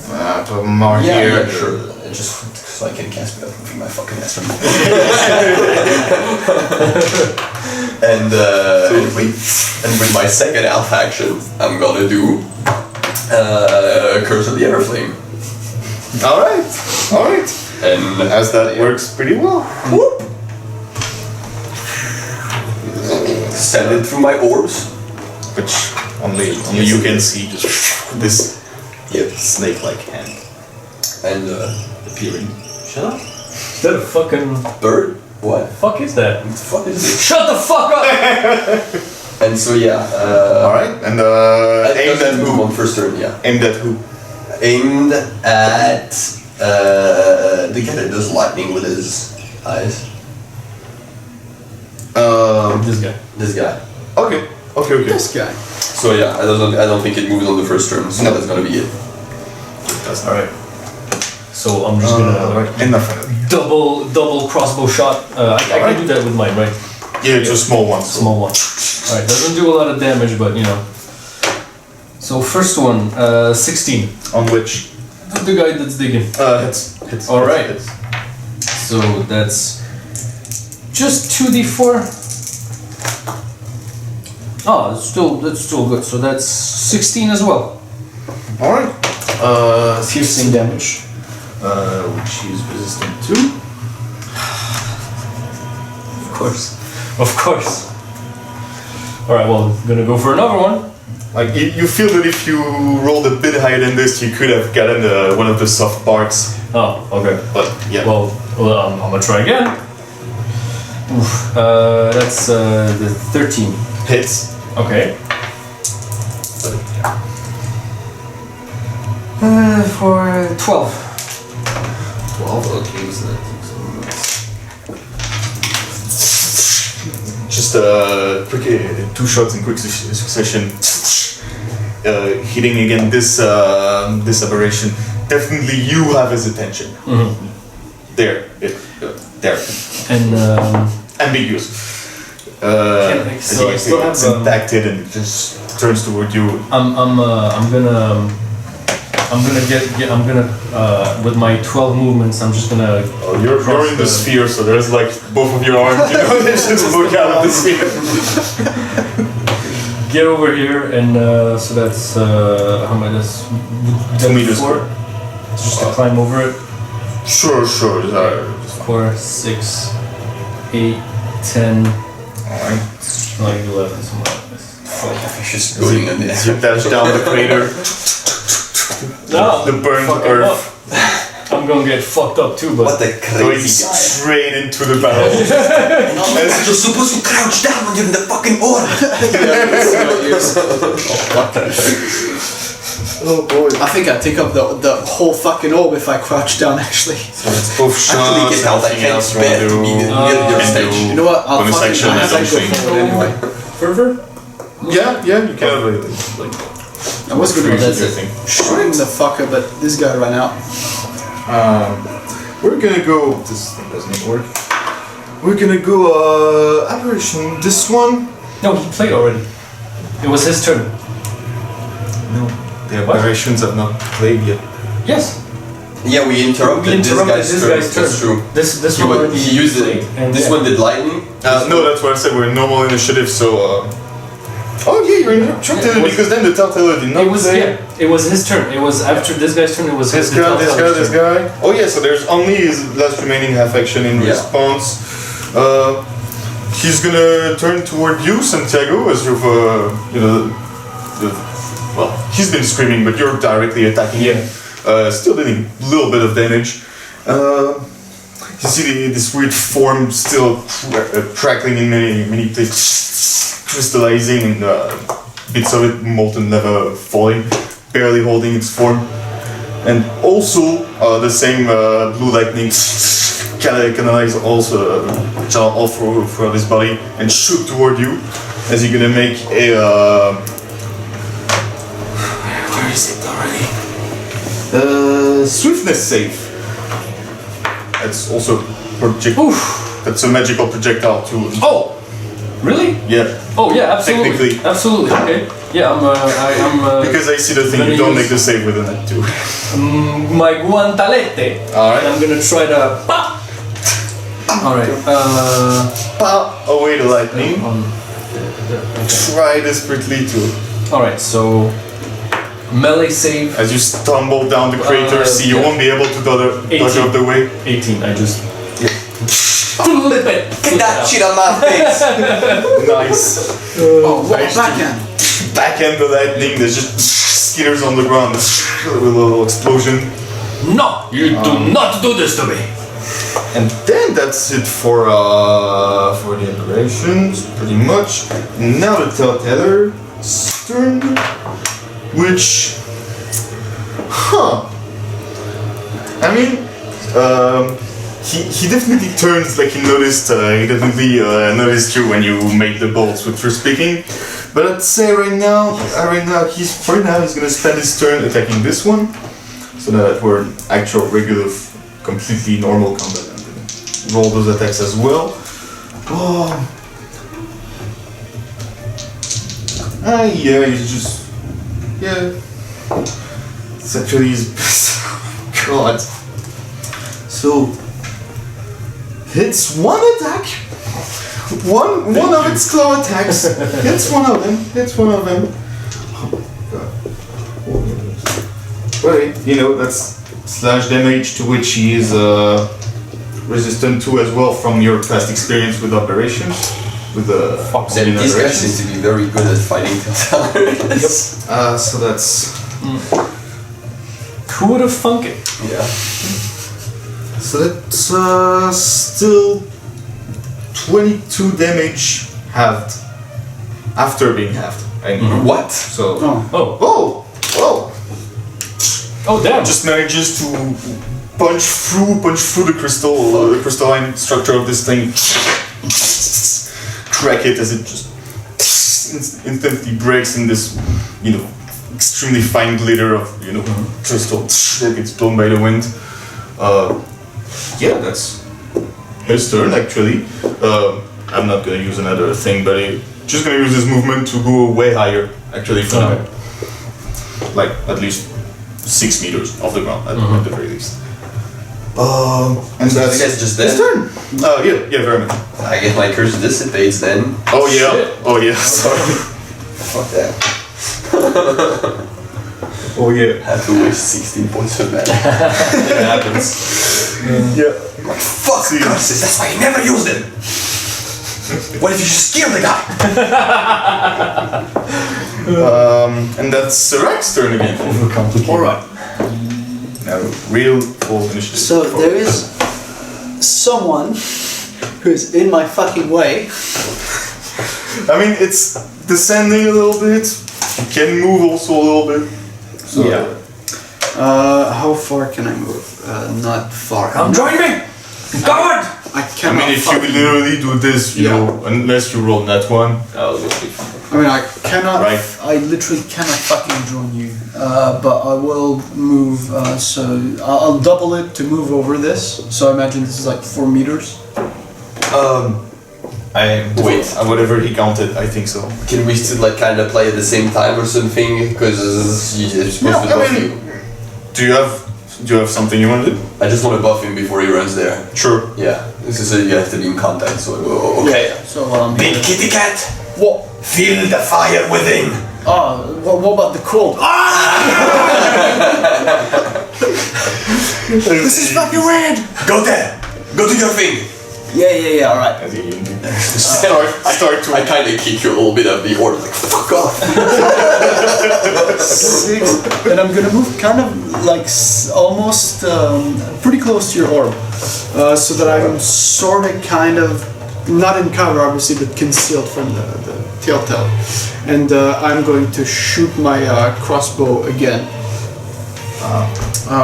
More here. Yeah, sure. Just so I can cast without moving my fucking ass from and with my second alpha action, I'm gonna do Curse of the Everflame. Alright. And As that works pretty well. whoop, send it through my orbs. Which only you can see just this Yep. snake-like hand And appearing. Shut up. Is that a fucking... bird. What? fuck is that? What the fuck is this? Shut the fuck up! And so yeah. Alright, and aimed at move who? on first turn. Yeah. Aimed at who? Aimed at the guy that does lightning with his eyes. This guy. This guy. Okay. This guy. So yeah, I don't think it moves on the first turn. So No. that's gonna be it. Alright. So I'm just gonna Enough. double crossbow shot. I can do that with mine, right? Yeah, it's a small one. So. Small one. Alright, doesn't do a lot of damage, but you know. So first one, 16. On which? The guy that's digging. Hits. Alright. Hits. So that's just 2d4. Oh, that's still good. So that's 16 as well. Alright. Piercing damage. Which is resistant to. Of course. Alright, well, I'm gonna go for another one. Like you feel that if you rolled a bit higher than this, you could have gotten one of the soft parts. Oh, okay. But yeah. Well, I'm gonna try again. Oof. That's the 13. Hits. Okay. For 12. 12. Okay, so that's just quick 2 shots in quick succession. Hitting again this aberration. Definitely you have his attention. Mm-hmm. There. There. And Ambiguous. so As you I can see, still have, it's impacted and it just turns toward you. I'm gonna with my 12 movements, I'm just gonna. Oh, you're in the sphere, so there's like both of your arms, you know, they just poke out of the sphere. Get over here, and so that's how much? That's 2 meters. 4. Just to climb over it. Sure. 4, 6, 8, 10. Alright. Like 11, something like this. Like if it's just going in there. As you dash down the crater, No, the burned fuck earth. up. I'm gonna get fucked up too, What but a going crazy guy. straight into the barrel. You're supposed to crouch down when you're in the fucking orb. Oh boy. I think I'd take up the whole fucking orb if I crouch down, actually. So it's both shots Actually, get out. I everything can't else bear to be near your and stage. do You know what? I'll bonus fucking action I'll and go everything. forward anyway. fervor. Yeah, you can have like I was gonna Oh, that's be it. thing. shooting the fucker, but this guy ran out. We're gonna go. This thing doesn't work. We're gonna go apparition. This one. No, he played already. It was his turn. No, the apparitions have not played yet. Yes. Yeah, we interrupted, this guy's turn. That's true. This He, one already he used played, it. and This yeah. one did lightning. No, that's what I said. We're in normal initiative, so. Oh yeah, you're interrupted It was- because then the Tartella did not It was play. yeah. It was his turn. It was after this guy's turn. It was This his guy, turn. this guy. Oh yeah, so there's only his last remaining half action in Yeah. response. He's gonna turn toward you, Santiago, as you've, well, he's been screaming, but you're directly attacking him. Still doing a little bit of damage. You see this weird form still crackling in many places, crystallizing, and bits of it molten lava falling, barely holding its form. And also the same blue lightning canalize also all throughout his body and shoot toward you as you're gonna make a where is it already? Swiftness save. That's also project. Oof. That's a magical projectile too. Oh! Really? Yeah. Oh yeah, absolutely. Technically. Absolutely. Okay. Yeah, I'm Because I see the thing, you don't make the save within it too. my guantalete. Alright. I'm gonna try to pop. Alright. Pop away the lightning. Try desperately to. Alright, so melee save As you stumble down the crater, see you yeah. won't be able to dodge 18. out the way. 18. I just flip it. Get that shit on my face! Nice. Oh, what a backhand! Backhand the lightning, there's just skitters on the ground with a little explosion. No, you do not do this to me. And then that's it for the operations, pretty much. Now the Telltaler turn, which, I mean, he definitely turns like he noticed. He definitely noticed you when you make the bolts with first picking. But I'd say right now he's gonna spend his turn attacking this one, so that we're in actual regular, completely normal combat. Roll those attacks as well. Yeah, he's just... Yeah. It's actually his best. God. So... Hits one attack. One of its claw attacks. Hits one of them. Oh, God. But, you know, that's slash damage to which he is... resistant to as well from your past experience with operations, with the Then this guy seems to be very good at fighting Telltalers. Yep. So that's Who would have thunk it? Yeah. so that's still 22 damage halved after being halved. I mean, What? So Oh. oh, Oh damn. just manages to punch through the crystalline structure of this thing, crack it as it just instantly breaks in this, you know, extremely fine glitter of, you know, crystal that gets blown by the wind. Yeah, that's his turn actually. I'm not gonna use another thing, but I'm just gonna use his movement to go way higher actually for now. Like at least 6 meters off the ground at the very least. And that's That's just his that. turn. Yeah, very much. I guess my curse dissipates then. Oh yeah, Shit. oh yeah, sorry. Fuck that. Oh yeah. I have to waste 16 points of mana. It happens. Yeah. Fuck See. curses, that's why I never use them! What if you just kill the guy? And that's Sirac's turn again. Alright. Now, real full initiative. So there is someone who is in my fucking way. I mean, it's descending a little bit. You can move also a little bit. So, Yeah. How far can I move? Not far. Come join me! Coward! I I cannot. mean, if you fucking- literally do this, you Yeah. know, unless you roll that one, that'll just be fine. I mean, I cannot. Right. I literally cannot fucking join you. But I will move. So I'll double it to move over this. So I imagine this is like 4 meters. Wait. Whatever he counted, I think so. Can we still like kind of play at the same time or something? Because you're supposed to Yeah, I buff mean- you. Do you have something you want to do? I just want to buff him before he runs there. Sure. Yeah. This is you have to be in contact, so okay. Yeah. So Big kitty cat, what? feel the fire within. What about the cold? This is fucking weird. Go there. Go do your thing. Yeah. All right. As you start to. I kind of kick you a little bit of the order, like fuck off. 6, and I'm gonna move kind of like almost pretty close to your orb, so that I'm sort of kind of not in cover, obviously, but concealed from the telltale. And I'm going to shoot my crossbow again.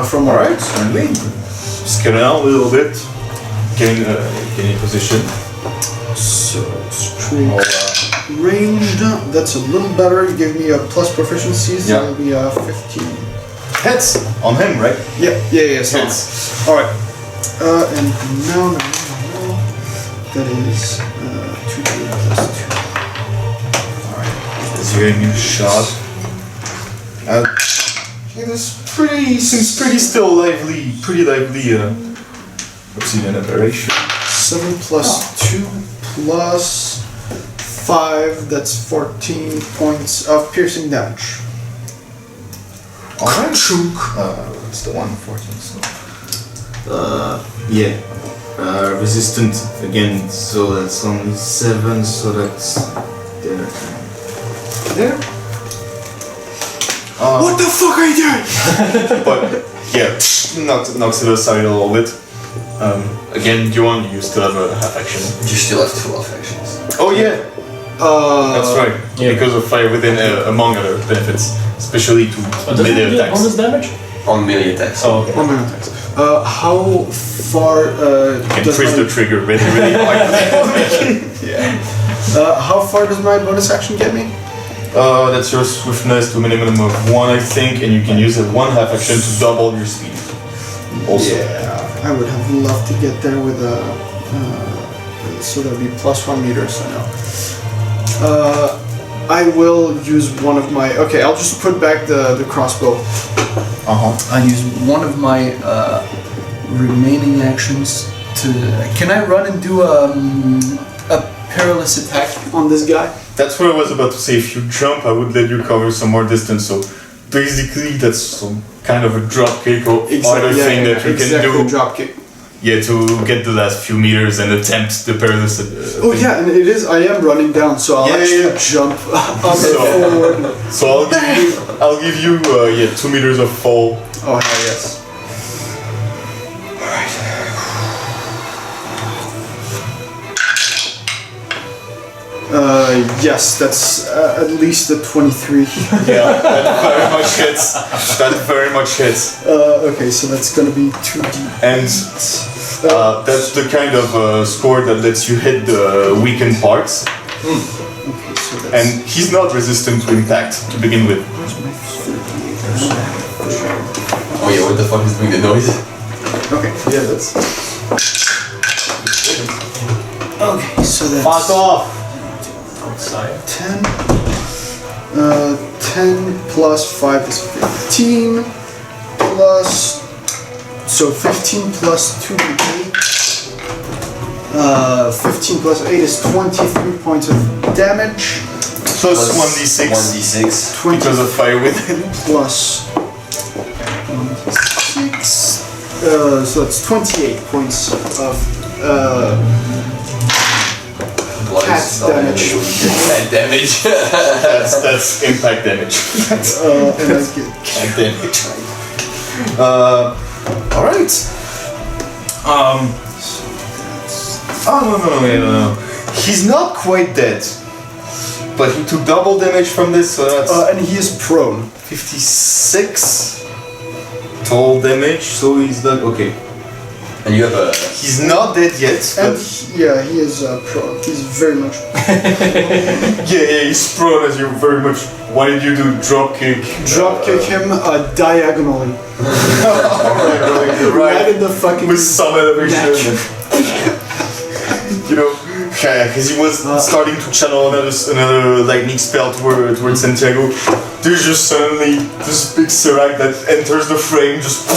From Alright, certainly. Skin out a little bit. Gain position. So straight ranged. That's a little better. You give me a plus proficiency, so Yeah. it'll be 15. Heads on him, right? Yeah. So Hits. all right. And now. That is 2d8 plus 2. Alright. Is your new shot? It is pretty. Seems pretty still lively. Pretty lively. Obsidian aberration. 7 plus 2 plus 5. That's 14 points of piercing damage. Alright. What's the one? 14. So. Yeah. Resistant again. So that's only 7. So that's there. There. What the fuck are you doing? But yeah, knocks it aside a little bit. Again, you still have a half action. You still have 12 actions. Oh yeah, that's right. yeah. Because of fire within, among other benefits, especially to Does it melee do attacks. bonus damage? On melee attacks. Oh, okay. One minute attacks. How far You can does twist my, the trigger really, really hard. Yeah. how far does my bonus action get me? That's your swiftness to a minimum of 1, I think, and you can use it 1 half action to double your speed. Also. Yeah, I would have loved to get there with a. So that would be plus 1 meter, so no. I will use one of my. Okay, I'll just put back the crossbow. I'll use one of my remaining actions to. Can I run and do a perilous attack on this guy? That's what I was about to say. If you jump, I would let you cover some more distance. So basically, that's some kind of a drop kick or other thing that you can do. Drop kick. Yeah, to get the last few meters and attempt the perilous. Oh yeah, and it is. I am running down, so I'll actually jump up and forward. So I'll give you 2 meters of fall. Oh hell yes. Yes, that's at least a 23. Yeah, that very much hits. That very much hits. Okay, so that's gonna be 2d. And that's the kind of score that lets you hit the weakened parts. Okay, so that's. And he's not resistant to impact to begin with. Where's my 38? Oh yeah, what the fuck is doing the noise? Okay, yeah, that's. Okay, so that's. Fuck off! Outside. 10. 10 plus 5 is 15. Plus. So 15 plus 2d8. 15 plus 8 is 23 points of damage. Plus 1d6. 1d6. Because of fire within. Plus 1d6. So that's 28 points of cat damage. Cat damage. That's impact damage. And I get Cat damage. Alright. Oh no. He's not quite dead. But he took double damage from this, so that's and he is prone. 56 total damage, so he's not okay. And you have a. He's not dead yet, And but yeah, he is prone. He's very much. yeah, he's prone as you very much. What did you do? Drop kick. Drop kick him diagonally. Right in the fucking. With some elevation. You know, because he was starting to channel another lightning spell towards Santiago. There's just suddenly this big Serac that enters the frame, just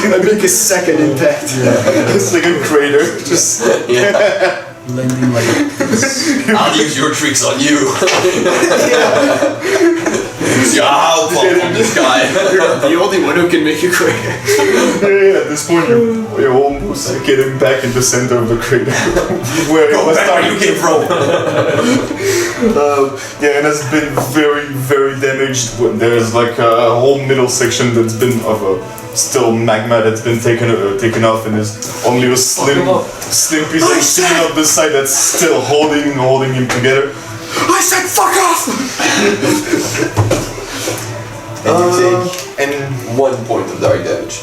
I make a second impact. it's like a crater, just Landing like. I'll use your tricks on you. See how from this guy. You're the only one who can make a crater. at this point you almost get him back in the center of the crater where it was Where you came from. and it's been very, very damaged. There's like a whole middle section that's been of a still magma that's been taken off, and there's only a slim piece of steel on the side that's still holding him together. I said fuck off! And you take 1 point of direct damage.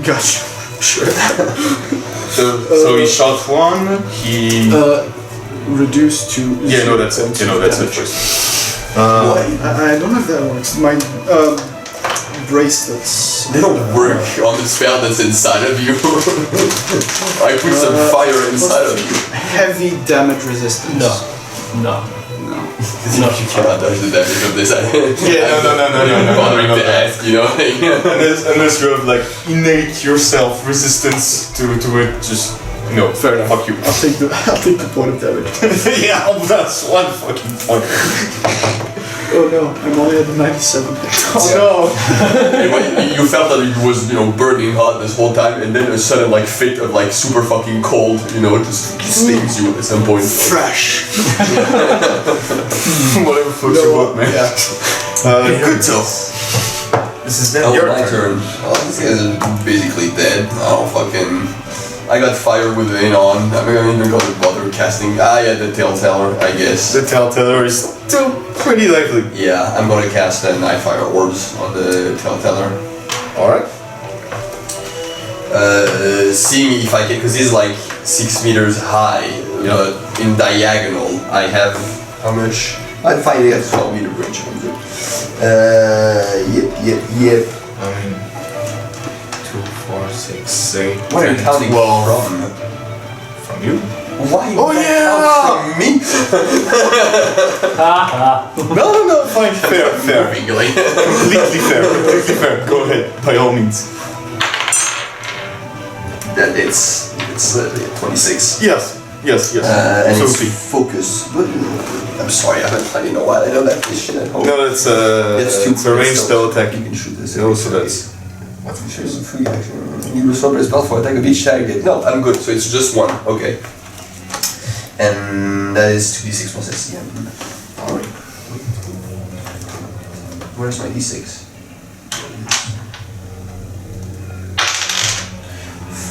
Gotcha. Sure. So he shot one. He Reduced to. that's it. That's it. I don't know if that works. My bracelets. They don't work on the spell that's inside of you. I put some fire inside of you. Heavy damage resistance. No. No. You cannot dodge the damage of this. Yeah, no. Bothering to ask, you know? Unless you have like innate yourself resistance to it, just no. Fair enough. Fuck you. I'll take the point of damage. Yeah, that's one fucking point. Oh no, I'm only at 97. Oh You felt that it was, burning hot this whole time, and then a sudden fit of super fucking cold, it just stings you at some point. Fresh. Whatever floats your boat, man. Yeah. Good so. This is then Oh, your my turn. turn. Oh, this guy's basically dead. Oh, fucking... I got fire within on. I'm gonna even go with water casting. Yeah, the Tellteller, I guess. The Tellteller is still pretty likely. Yeah, I'm gonna cast a Night Fire Orbs on the Tellteller. Alright. Seeing if I can, because he's 6 meters high, but in diagonal, I have how much? I finally have 12 meter range. I'm good. Yep. I mean, 2, 4, 6, 8. What are you counting 12 from? from you? Why? Oh, yeah! From me? No, fine, fair. Completely Completely fair. Go ahead, by all means. That it's 26. Yes. And Absolutely. it's focus. I'm sorry, I haven't played in a while. I don't have this shit at home. No, that's That's a ranged spell attack. You can shoot this. Also, that's. What? Choose a free action. You respond to a spell for attack of each target. No, I'm good. So it's just one. Okay. And that is 2d6 plus SCM. Alright. Where's my d6?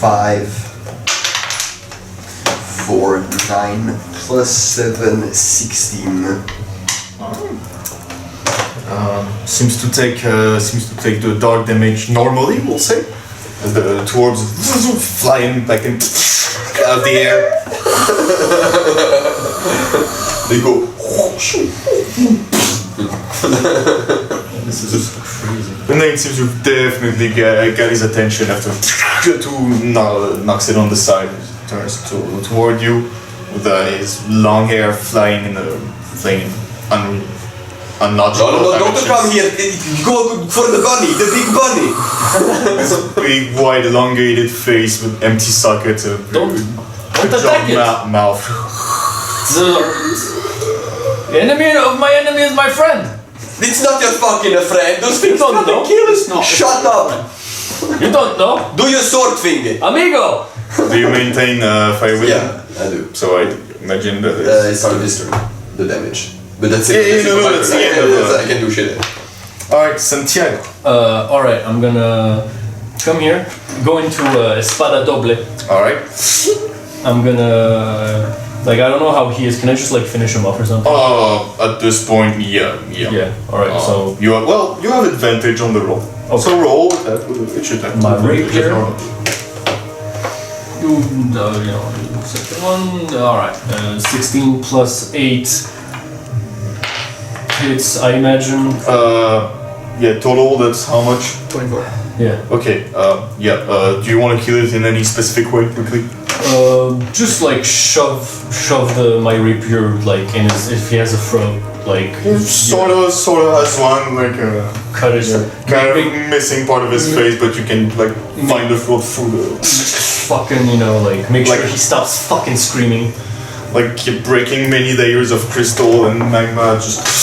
5, 4, 9, plus 7, 16. Seems to take the dark damage normally, we'll say. As the two orbs flying back in out of the air. They go. This is just crazy. The name seems to definitely got his attention after knocks it on the side. Turns toward you with his long hair flying in unlogical No, don't dimensions. come here. Go for the bunny, the big bunny. It's a big, wide, elongated face with empty sockets, a Don't attack it. mouth. The enemy of my enemy is my friend. It's not your fucking friend. Those things don't fucking know. kill us. Shut up. You don't know. Do your sword thing. Amigo. Do you maintain fire with him? Yeah, I do. So I imagine that It's part of his turn. The damage. But that's it. Yeah, that's the end of it. I can do shit. Alright, Santiago. Alright, I'm gonna come here, go into Espada Doble. Alright. I'm gonna... I don't know how he is. Can I just finish him off or something? At this point, yeah. Yeah, alright, so... You have advantage on the roll. Okay. So roll that. It should have My advantage, rapier. normal. Second one. Alright, 16 plus 8 hits, I imagine. Yeah, total, that's how much? 24. Yeah. Okay, do you want to kill it in any specific way, quickly? Just shove my rapier in his, if he has a throat, Sort of has one, cut his kind of missing part of his face, but you can, find the throat through the... fucking, make sure he stops fucking screaming. You're breaking many layers of crystal and magma, just...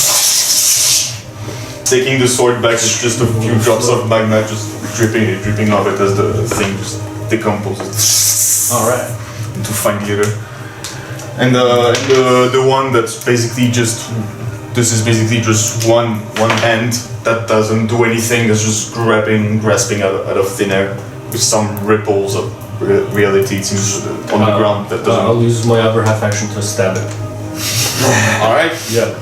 Taking the sword back, it's just a few drops of magma just dripping off it as the thing just decomposes. Alright. Into fine glitter. And the one that's basically just... This is basically just one hand that doesn't do anything, it's just grasping out of thin air with some ripples of reality, it seems, on the ground that doesn't... I'll use my upper half action to stab it. Alright. Yeah.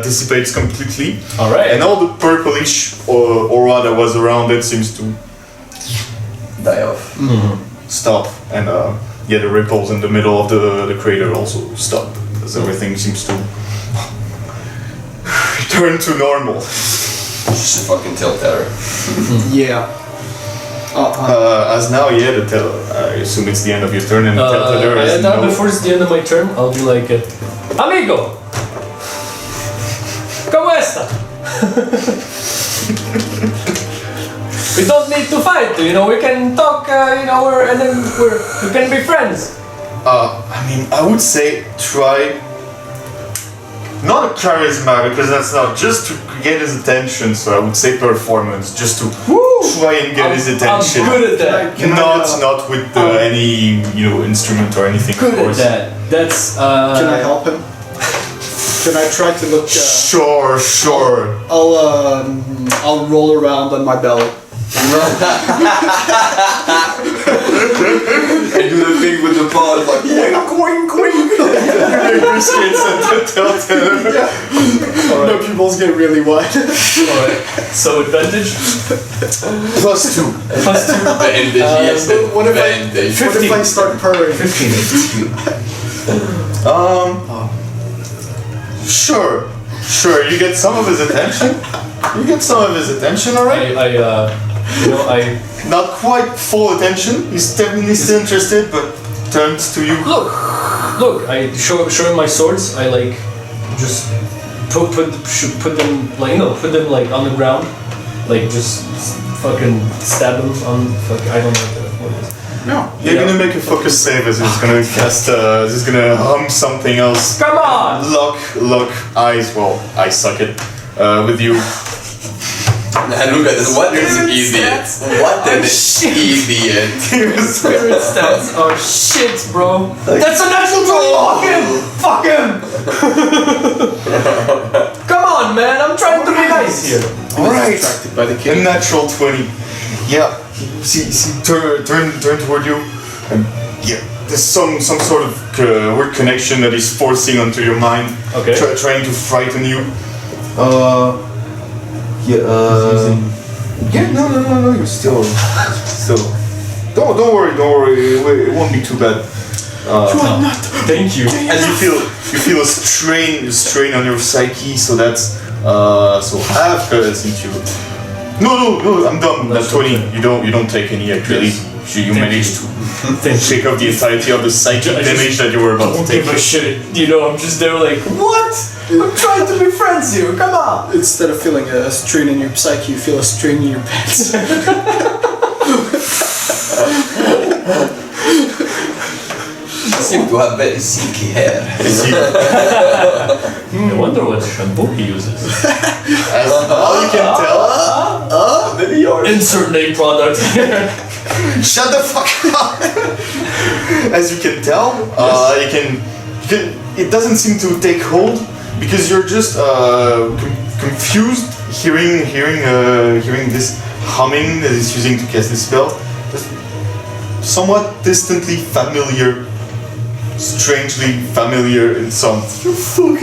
Dissipates completely. Alright. And all the purplish aura that was around it seems to Die off. stop. And the ripples in the middle of the crater also stop. As everything seems to turn to normal. Just fucking telltale. Yeah. As now, yeah, I assume it's the end of your turn, and the telltale is now before it's the end of my turn, I'll be like, amigo, ¿cómo está? We don't need to fight, you know. We can talk, you know, we can be friends. I mean, I would say try. Not a charisma, because that's not just to get his attention. So I would say performance, just to try and get his attention. I'm good at that. Not with any instrument or anything. Good of course. at that. That's. Can I help him? Can I try to look? Sure. I'll roll around on my belly. And do the thing with the ball, like, yeah, coin. No, pupils get really wide. Alright. So advantage? +2. Bandage, yes. What if bandage. I start purring? 15. Sure. You get some of his attention. Alright. I Not quite full attention. He's definitely still interested, but turns to you. Look. I show him my swords. I like just put them like put them like on the ground, like just fucking stab him on. I don't know what it is. No. You're gonna make a focus save as he's gonna cast. He's gonna hum something else. Come on! Lock eyes. Well, I suck it. With you. And look at this. What an idiot. What an idiot. Spirit stats are shit, bro. That's a natural 20. Fuck him! Come on, man. I'm trying to be nice here. Alright. Attracted by the A kid. natural 20. Yeah. See, turn toward you, and yeah, there's some sort of weird connection that is forcing onto your mind. Okay. Trying to frighten you. Yeah, no, you're still. Don't worry, it won't be too bad. Thank you. As you feel a strain on your psyche, so that's so half since you. No, I'm done. That's 20. You don't take any actually. You managed to shake off the entirety of the psychic damage that you were about to Don't take. give a shit. You know, I'm just there like, what? I'm trying to be friends here. Come on. Instead of feeling a strain in your psyche, you feel a strain in your pants. You seem to have very silky hair. I wonder what shampoo he uses. As all you can tell. Maybe yours. Insert name product. Shut the fuck up! As you can tell, you can. It doesn't seem to take hold because you're just confused hearing this humming that is using to cast this spell. Just somewhat distantly familiar, strangely familiar in some deeply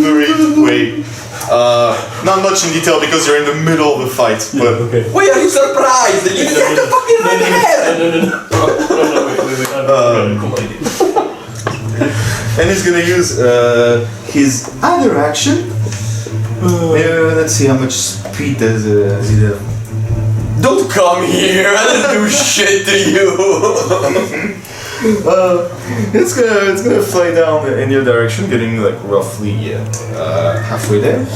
buried way. Not much in detail because you're in the middle of the fight, but Okay. Why are you surprised? You have the fucking red hair! No. Wait. and he's gonna use his other action. Let's see how much speed does he have. Don't come here, I don't do shit to you! It's gonna fly down in your direction, getting like roughly halfway there.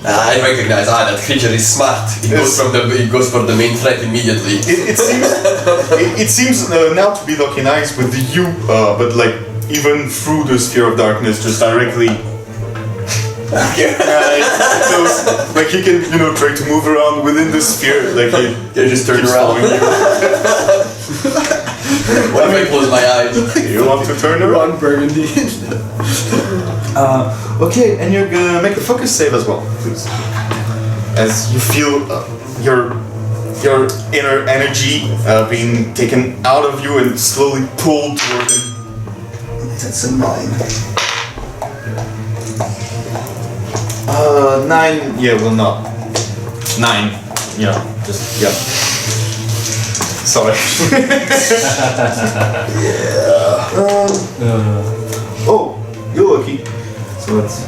I recognize, that creature is smart. It goes for the main threat immediately. It seems now to be locking eyes with you, but like even through the sphere of darkness, just directly. Like he can, try to move around within the sphere. Like he just turn keeps around. following you. What if I close my eyes? You want to turn around? Ron Burgundy. Okay, and you're gonna make a focus save as well, please. As you feel your inner energy being taken out of you and slowly pulled toward him. That's a 9. 9, yeah, well not. 9, just, Sorry. Oh, you're lucky. So that's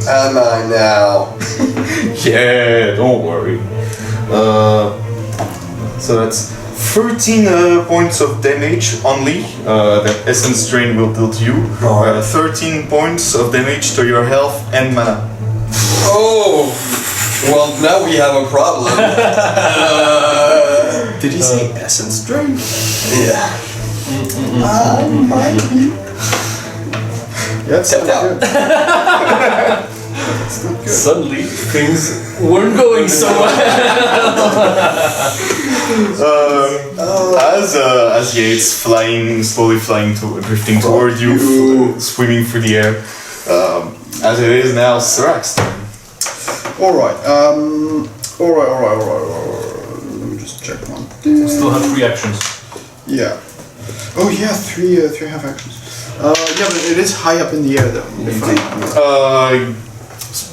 Am I now? Yeah, don't worry. So that's 13 points of damage only that Essence Drain will deal to you. 13 points of damage to your health and mana. Oh! Well, now we have a problem. Did he say essence drain? Yeah. That's Tapped not out. good. That's not good. Suddenly, things weren't going so well. As Yates slowly flying drifting toward you, swimming through the air. As it is now, Sirax. Alright, alright. Let me just check one thing. Still have 3 actions. Yeah. Oh yeah, three half actions. Yeah, but it is high up in the air though.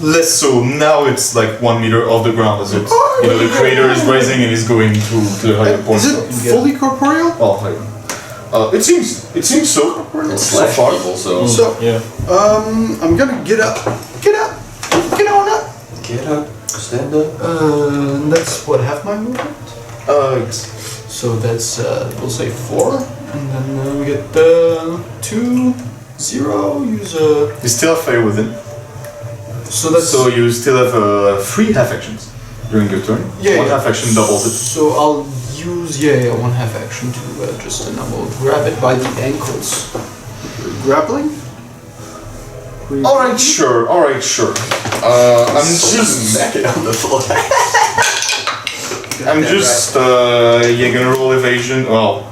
Less so. Now it's like 1 meter off the ground as it. You know, the crater is rising and is going to the higher point. Is it fully corporeal? Oh, higher. It seems so. It's So slash far. people, so. So, Yeah. I'm gonna get up, get on up. Get up, stand up. That's what, half my movement? Yes. So that's, we'll say 4, and then we get 2, 0, use a... You still have fire within. So that's... So you still have 3 half actions during your turn. Yeah, One yeah. half action doubles it. So I'll use, yeah, 1 half action to just, and I will grab it by the ankles. Grappling? Alright, sure. I'm just... Smack it on the floor. You're gonna roll evasion, well,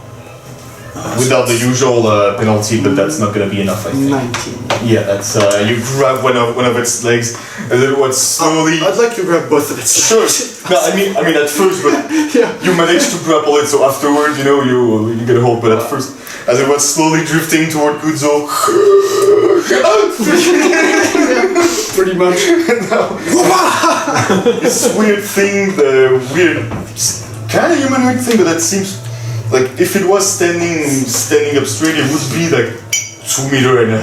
without the usual penalty, but that's not gonna be enough, I think. 19. Yeah, that's, you grab one of its legs, and then what slowly... I'd like to grab both of its Sure. No, I mean at first, but Yeah. you manage to grapple it, so afterwards, you know, you get a hold, but at first, as it was slowly drifting toward Gudzo, Pretty much. this weird thing, kind of humanoid thing, but that seems like if it was standing up straight, it would be like 2.5 meters.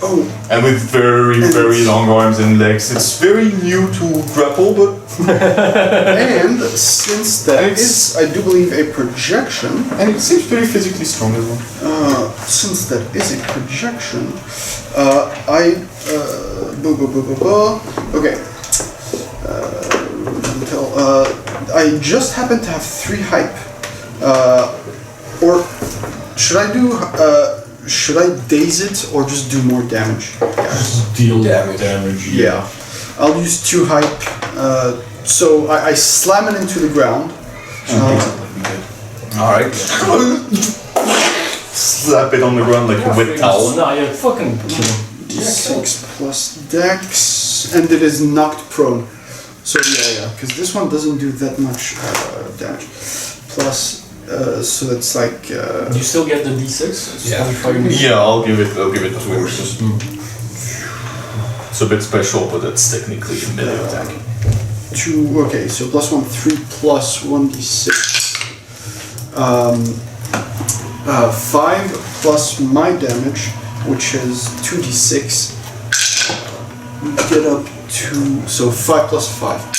Oh. And with very long arms and legs. It's very new to grapple, but And since that is, I do believe, a projection, and it seems very physically strong as well. since that is a projection, okay. I just happen to have 3 hype. Or should I do? Should I daze it or just do more damage? Deal Damage. Yeah. I'll use 2 hype. So I slam it into the ground. Alright. Slap it on the ground like a wet towel. Nah, you're fucking. D6 plus dex, and it is knocked prone. So yeah, because this one doesn't do that much damage. Plus, so that's like. You still get the d6? Yeah. Yeah, I'll give it to him. It's a bit special, but it's technically a melee attack. 2. Okay, so plus 1, 3 plus 1d6. 5 plus my damage, which is 2d6. Get up to, so 5 plus 5.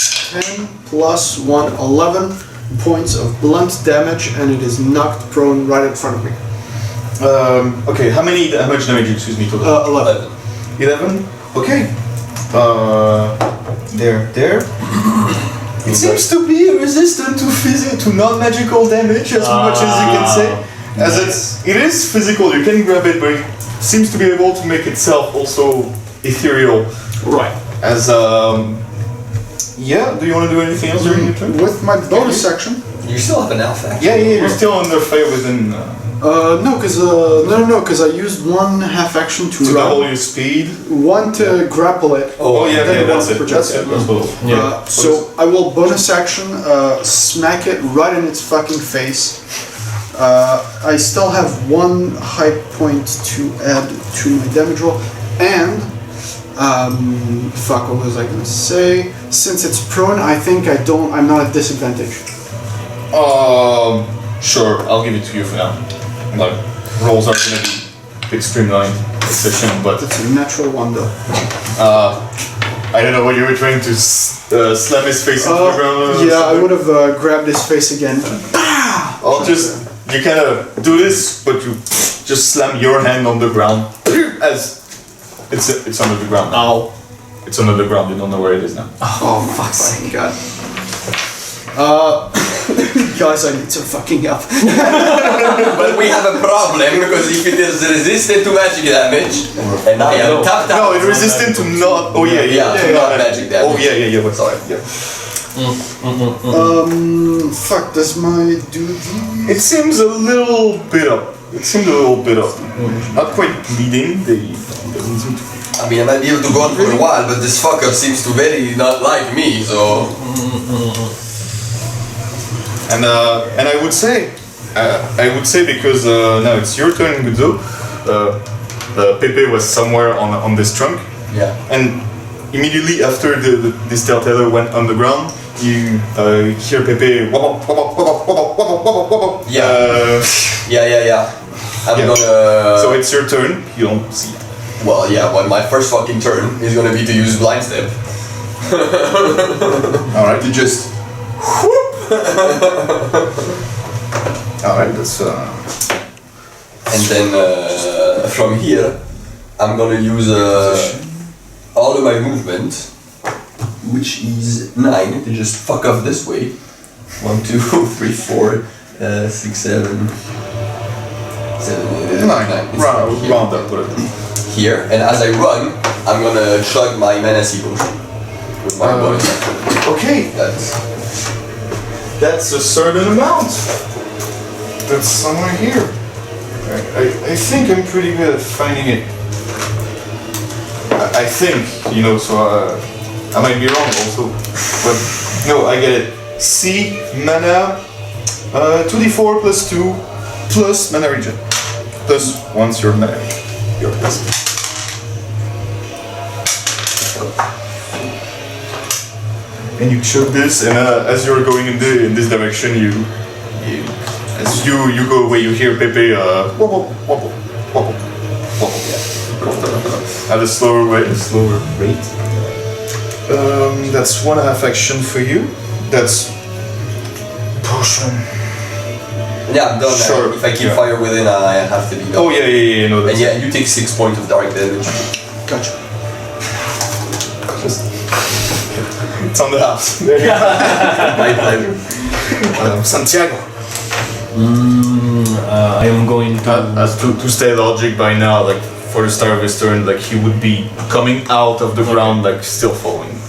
10 plus 1, 11 points of blunt damage, and it is knocked prone right in front of me. Okay, how much damage, excuse me, total? 11. 11? Okay. There. It seems to be resistant to non-magical damage as much as you can say. As it is physical, you can grab it, but it seems to be able to make itself also ethereal. Right. As yeah, do you want to do anything else during your turn? With my bonus action. You still have an alpha action. Yeah, you're still under fire within No, because I used 1 half action to to run. double your speed. 1 to grapple it. Oh yeah, then that's one it. projectile. That's it. That's both. So I will bonus action smack it right in its fucking face. I still have 1 high point to add to my damage roll, and fuck, what was I gonna say? Since it's prone, I think I'm not at disadvantage. Sure, I'll give it to you for now. Like, rolls are gonna be a bit streamlined this session, but That's a natural 1 though. I don't know what you were trying to slam his face into the ground. Yeah, I would have grabbed his face again. I'll just, you kind of do this, but you just slam your hand on the ground as it's under the ground. Ow. It's under the ground, you don't know where it is now. Oh my fucking god. Guys, I need some fucking help. But we have a problem because if it is resistant to magic damage, and I am tapped out. No, it resistant to not. Oh yeah, to not magic damage. Oh yeah. What's Sorry. Yeah. Fuck, does my dude? It seems a little bit up. Not quite bleeding. They doesn't seem to. I mean, I might be able to go on for a while, but this fucker seems to very not like me, so. And I would say because now it's your turn, Gudzo. Pepe was somewhere on this trunk. Yeah. And immediately after this telltale went on the ground, you hear Pepe. Yeah. Yeah. I'm Yeah. gonna. So it's your turn. You don't see it. Well, yeah. Well, my first fucking turn is gonna be to use blind step. All right. To just. All right. That's. And then from here, I'm gonna use all of my movement, which is 9, to just fuck off this way. 1, 2, 3, 4, 6, 7, 7, 9. It's Round up. Whatever. here, and as I run, I'm gonna chug my Menacey potion with my bonus action. Okay. That's a certain amount. That's somewhere here. I think I'm pretty good at finding it. I think, so I might be wrong also. But no, I get it. C, mana, 2d4 plus 2 plus mana regen. Plus once your mana regen. Your plus. And you chug this, and as you're going in this direction, as you go away, you hear Pepe wobble. At a slower rate. That's 1.5 action for you. That's potion. Yeah, I'm done. Sure. If I keep fire within, I have to be done. Oh yeah. No, that's And yeah, you take 6 points of direct damage. Gotcha. It's on the house. My pleasure. Santiago. I am going To stay logic by now, like for the start of his turn, like he would be coming out of the ground, like still falling.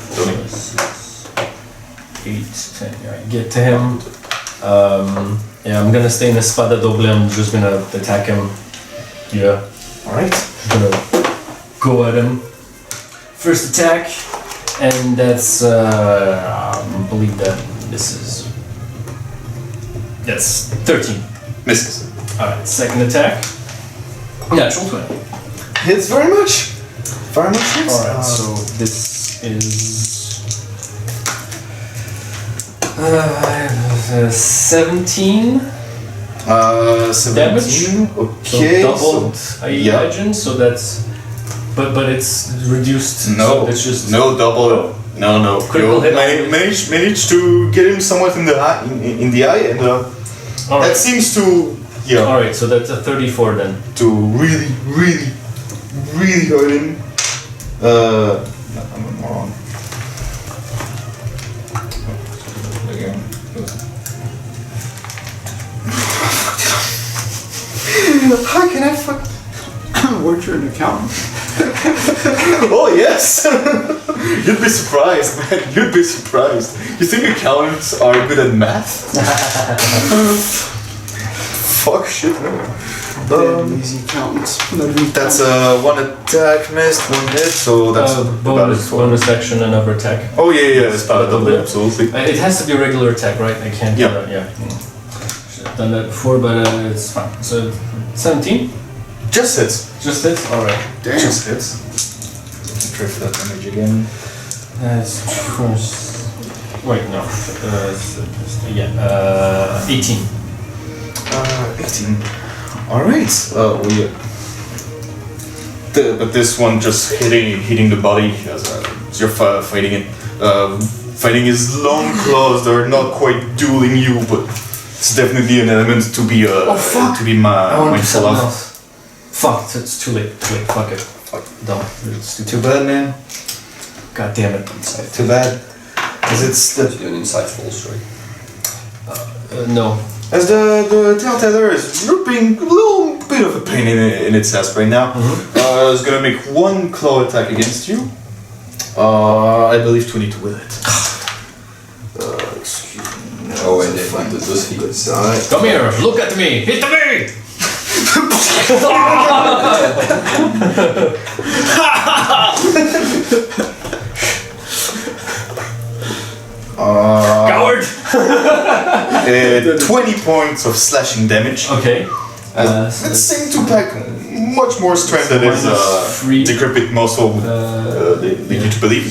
8, 10. Yeah, get to him. Yeah, I'm gonna stay in the spada double. I'm just gonna attack him. Yeah. Alright. Gonna go at him. First attack, and that's I believe that's 13. Misses. Alright, second attack. Natural 20. Hits very much. Very much hits. Alright, so this is 17 17. damage. Okay. So doubled, I yeah. imagine. So that's, but it's reduced. No, so it's just no double. No. Critical hit. Managed to get him somewhat in the eye, in the eye, and that seems to All right, so that's a 34 then. to really hurt him. No, I'm wrong. Again. How can I fuck? Weren't you an accountant? Oh yes! You'd be surprised, man. You'd be surprised. You think accountants are good at math? Fuck shit, no. Easy accountants. That's one attack missed, one hit, so that's about it for bonus action, another attack. Oh yeah, it's about double, absolutely. It has to be a regular attack, right? I can't. Yeah. Should have done that before, but it's fine. So 17. Just hits. Just hits. All right. Damn. Just hits. Try for that damage again. That's first. Wait, no. 18. 18. Alright. But this one just hitting the body as you're fighting it. Fighting his long claws. They're not quite dueling you, but it's definitely an element to be mindful of. Fuck, it's too late. Fuck it. Dumb. It's too bad, man. God damn it. Too bad. As it's the An insightful story. No. as the Telltale is ripping a little bit of a pain in its ass right now. It's gonna make one claw attack against you. I believe 22 with it. Excuse me. Oh, and then does he? Come here, look at me, hit me! Coward! 20 points of slashing damage. Okay. It seemed to pack much more strength than his decrepit muscle would lead you to believe.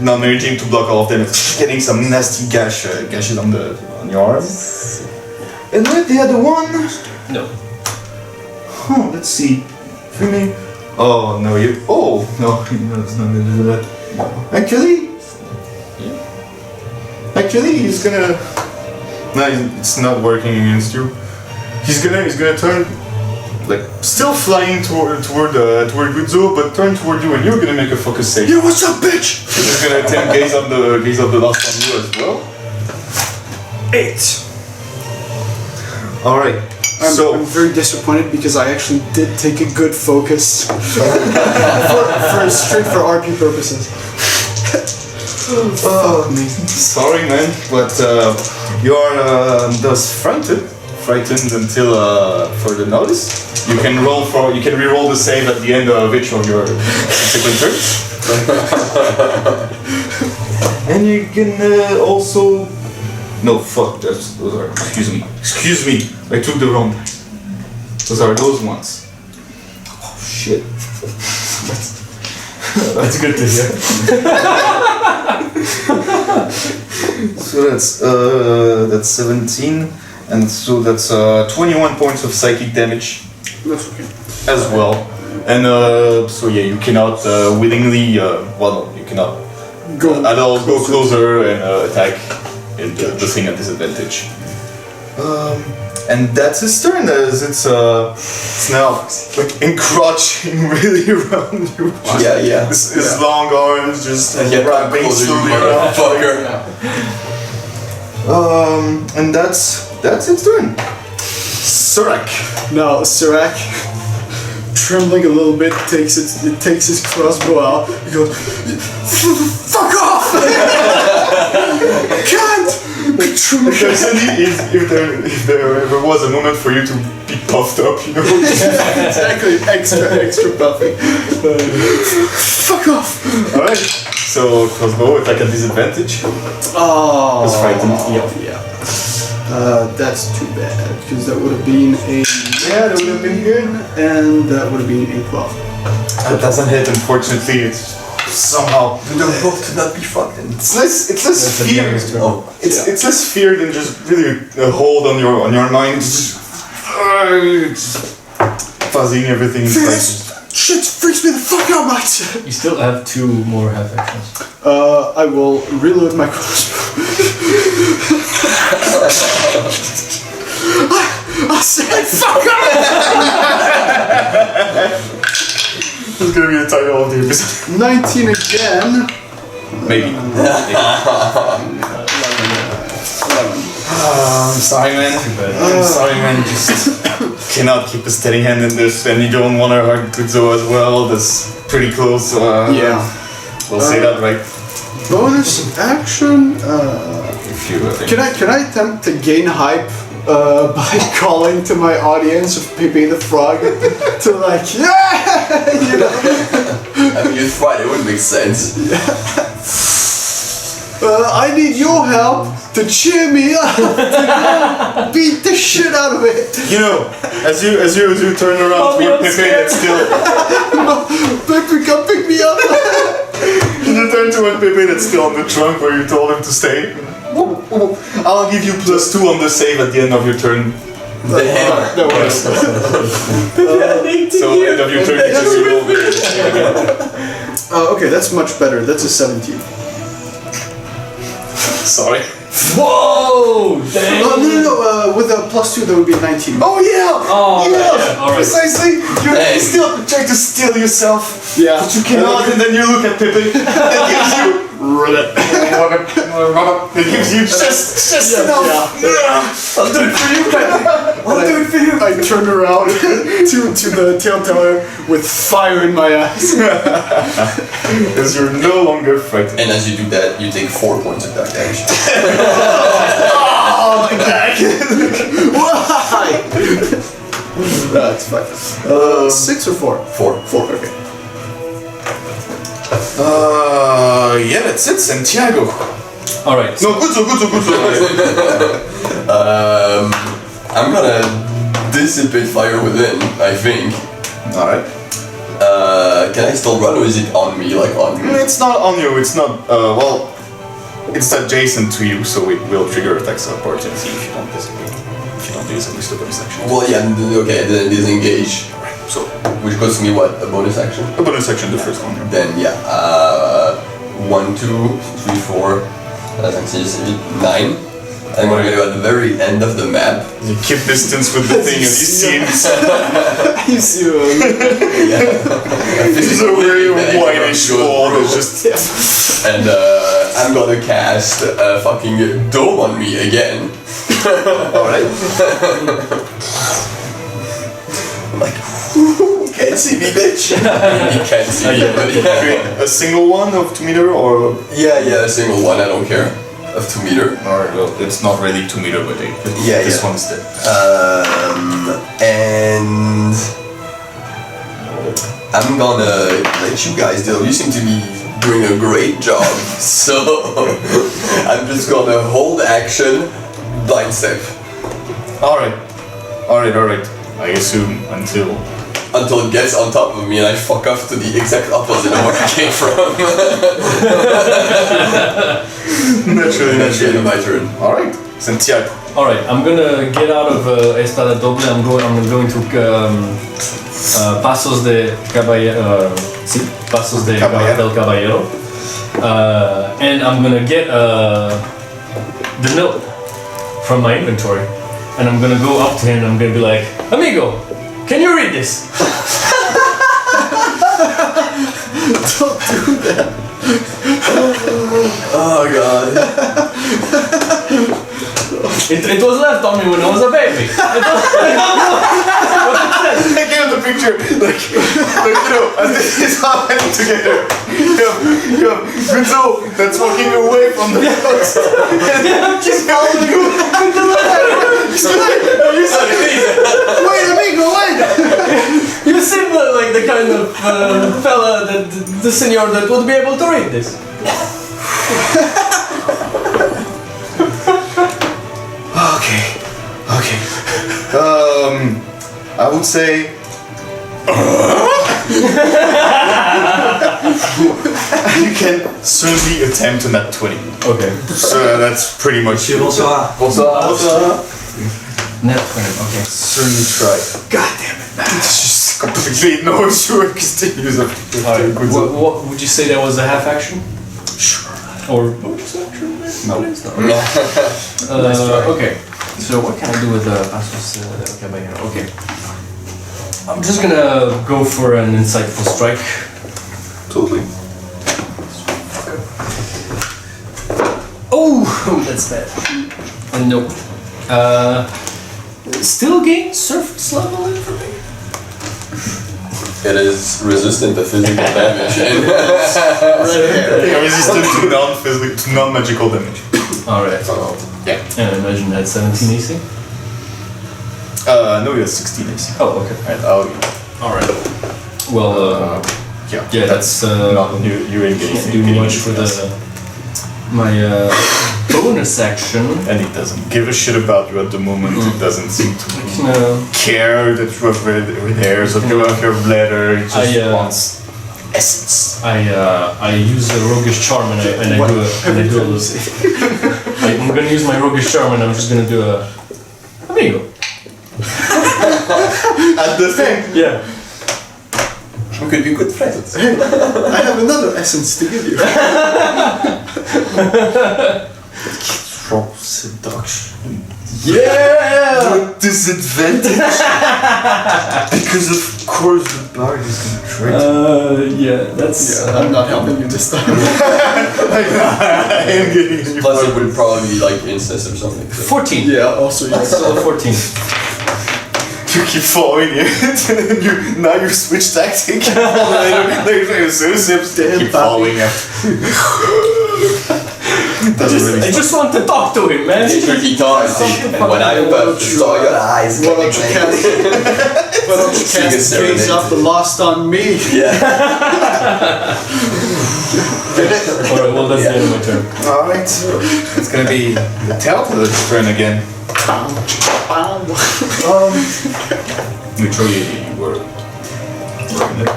Not managing to block all of them, it's getting some nasty gashes on your arm. And with the other one, No. let's see. Oh no, you. Oh no, it's not gonna do that. Actually, he's gonna. No, it's not working against you. He's gonna turn, like still flying toward Guzzo, but turn toward you, and you're gonna make a focus save. Yo, what's up, bitch? He's gonna attempt gaze of the last on you as well. 8. All right. I'm very disappointed because I actually did take a good focus for RP purposes. Sorry, man, but you are thus frightened until further notice. You can re-roll the save at the end of each of your subsequent turns. And you can also. No, fuck. Those are. Excuse me. I took the wrong. Those are those ones. Oh shit. That's good to hear. So that's 17, and so that's 21 points of psychic damage That's okay. as well. And so yeah, you cannot willingly. Well, no, you cannot at all go closer and attack the thing at disadvantage. And that's his turn, as it's now like encroaching really around you. Yeah. His long arms just Yeah, wrapping closer, you slowly around. motherfucker. And that's its turn. Surak. Now, Sirac, trembling a little bit, takes his crossbow out. He goes, "Fuck off! Can't!" If there ever was a moment for you to be puffed up, you know. Exactly, extra puffy. Fuck off! All right. So crossbow attack at disadvantage. Oh, Was frightened. yeah. That's too bad because that would have been a That would have been good. and that would have been a 12. That doesn't hit, unfortunately. It's somehow. They're both to not be fucked. It's less fear. Oh, It's less fear than just really a hold on your mind. It's fuzzing everything inside. This shit freaks me the fuck out, mate. You still have 2 more half actions. I will reload my crossbow. I said fuck off! This is gonna be the title of the episode. 19 again. Maybe. I'm sorry, man. I'm sorry, man. Just cannot keep a steady hand in this, and you don't want to hurt Guzzo as well. That's pretty close. Yeah. We'll say that right. Bonus action. If you Can I attempt to gain hype by calling to my audience of Pepe the Frog to like yeah, you know? I mean, you'd fight, it would make sense. I need your help to cheer me up, to beat the shit out of it. You know, as you turn around toward Pepe, that's still. Pepe, come pick me up. You turn toward Pepe, that's still on the trunk where you told him to stay. I'll give you +2 on the save at the end of your turn. That works. So end of your turn, you just roll the save again. Okay, that's much better. That's a 17. Sorry. Whoa! Dang. No. With a +2, that would be a 19. Oh yeah! Oh, yeah, alright. Precisely! You're Hey. still trying to steal yourself. Yeah. But you cannot, and then you look at Pippin, and gives you... It gives you just enough. I'll do it for you, I'll do it for you. I turn around to the telltale with fire in my eyes. Because you're no longer frightened. And as you do that, you take 4 points of dark damage. Oh my back! Why? That's fine. 6 or 4? 4. 4, okay. Yeah, that's it, Santiago. Alright. No, good. I'm gonna dissipate fire within, I think. Alright. Can I still run or is it on me, like on me? It's not on you, it's not, well, it's adjacent to you, so it will trigger attacks of opportunity if you don't disengage. If you don't use at least a bonus action. Well, yeah, okay, then disengage. So, Which costs me what? A bonus action? a bonus action, the first one. Then, yeah, 1, 2, 3, 4, that's actually 9. I'm gonna go at the very end of the map. You keep distance with the thing and you see him. You see This is a very whitish wall that's just... And I'm gonna cast a fucking dome on me again. Alright. I'm like, can't see me, bitch. You can't see me, but A single one of 2 meter or... yeah, a single one, I don't care. Of 2 meter. Alright, well, it's not really 2 meter, but Yeah, this yeah. one's dead. And I'm gonna let you guys deal. You seem to be doing a great job, so I'm just gonna hold action, blind step. Alright. I assume Until it gets on top of me and I fuck off to the exact opposite of where I came from. Naturally. That's the end of my turn. Alright, Santiago. Alright, I'm gonna get out of Espada Doble. I'm going to Pasos de Caballero. Pasos de Caballero. del Caballero. And I'm gonna get the note from my inventory. And I'm gonna go up to him and I'm gonna be like, Amigo, can you read this? Don't do that. Oh god. It was left on me when I was a baby. I get the picture, like as this is happening together. You have Rizzo that's walking away from the house. And he's following you. Wait, amigo, wait! You seem like the kind of fella that the senior that would be able to read this. Okay. I would say. You can certainly attempt a nat 20. Okay. So that's pretty much. Bonsoir. Net 20, okay. Certainly try. God damn it, man. It's just completely ignores you and continues. Alright, what would you say that was a half action? Sure. Or bonus action? No. Okay. So what can I do with Pasos del Caballero? Okay. I'm just gonna go for an insightful strike. Totally. Oh, that's bad. Nope. Still gain surface level information. It is resistant to physical damage. Resistant to non-magical damage. Alright. Yeah. And I imagine that 17 AC? No, you have 16 AC. Oh, okay. Alright. Well, yeah, that's you engage. can't do much for my bonus action. And it doesn't give a shit about you at the moment. It doesn't seem to No. care that you have red hairs or you have your bladder. It just I, wants essence. I use a roguish charm and I do a little. I'm gonna use my roguish charm and I'm just gonna do a amigo. At the thing. Yeah. could be good friends. Hey, I have another essence to give you. From seduction. Yeah! What disadvantage? Because of course the bard is gonna try to. Yeah, that's. Yeah, I'm not helping you this time. I am getting you. Plus it would probably be like incest or something. So. 14. Yeah, also yes. So 14. You keep following it, and now you switch tactic. Keep following it. I just want to talk to him, man. He talks, and when I saw your eyes, Why don't you cast gaze off the lost on me? Yeah. Alright, well that's the end of my turn. Alright, it's gonna be the Telltale's turn again. Make sure you were working it.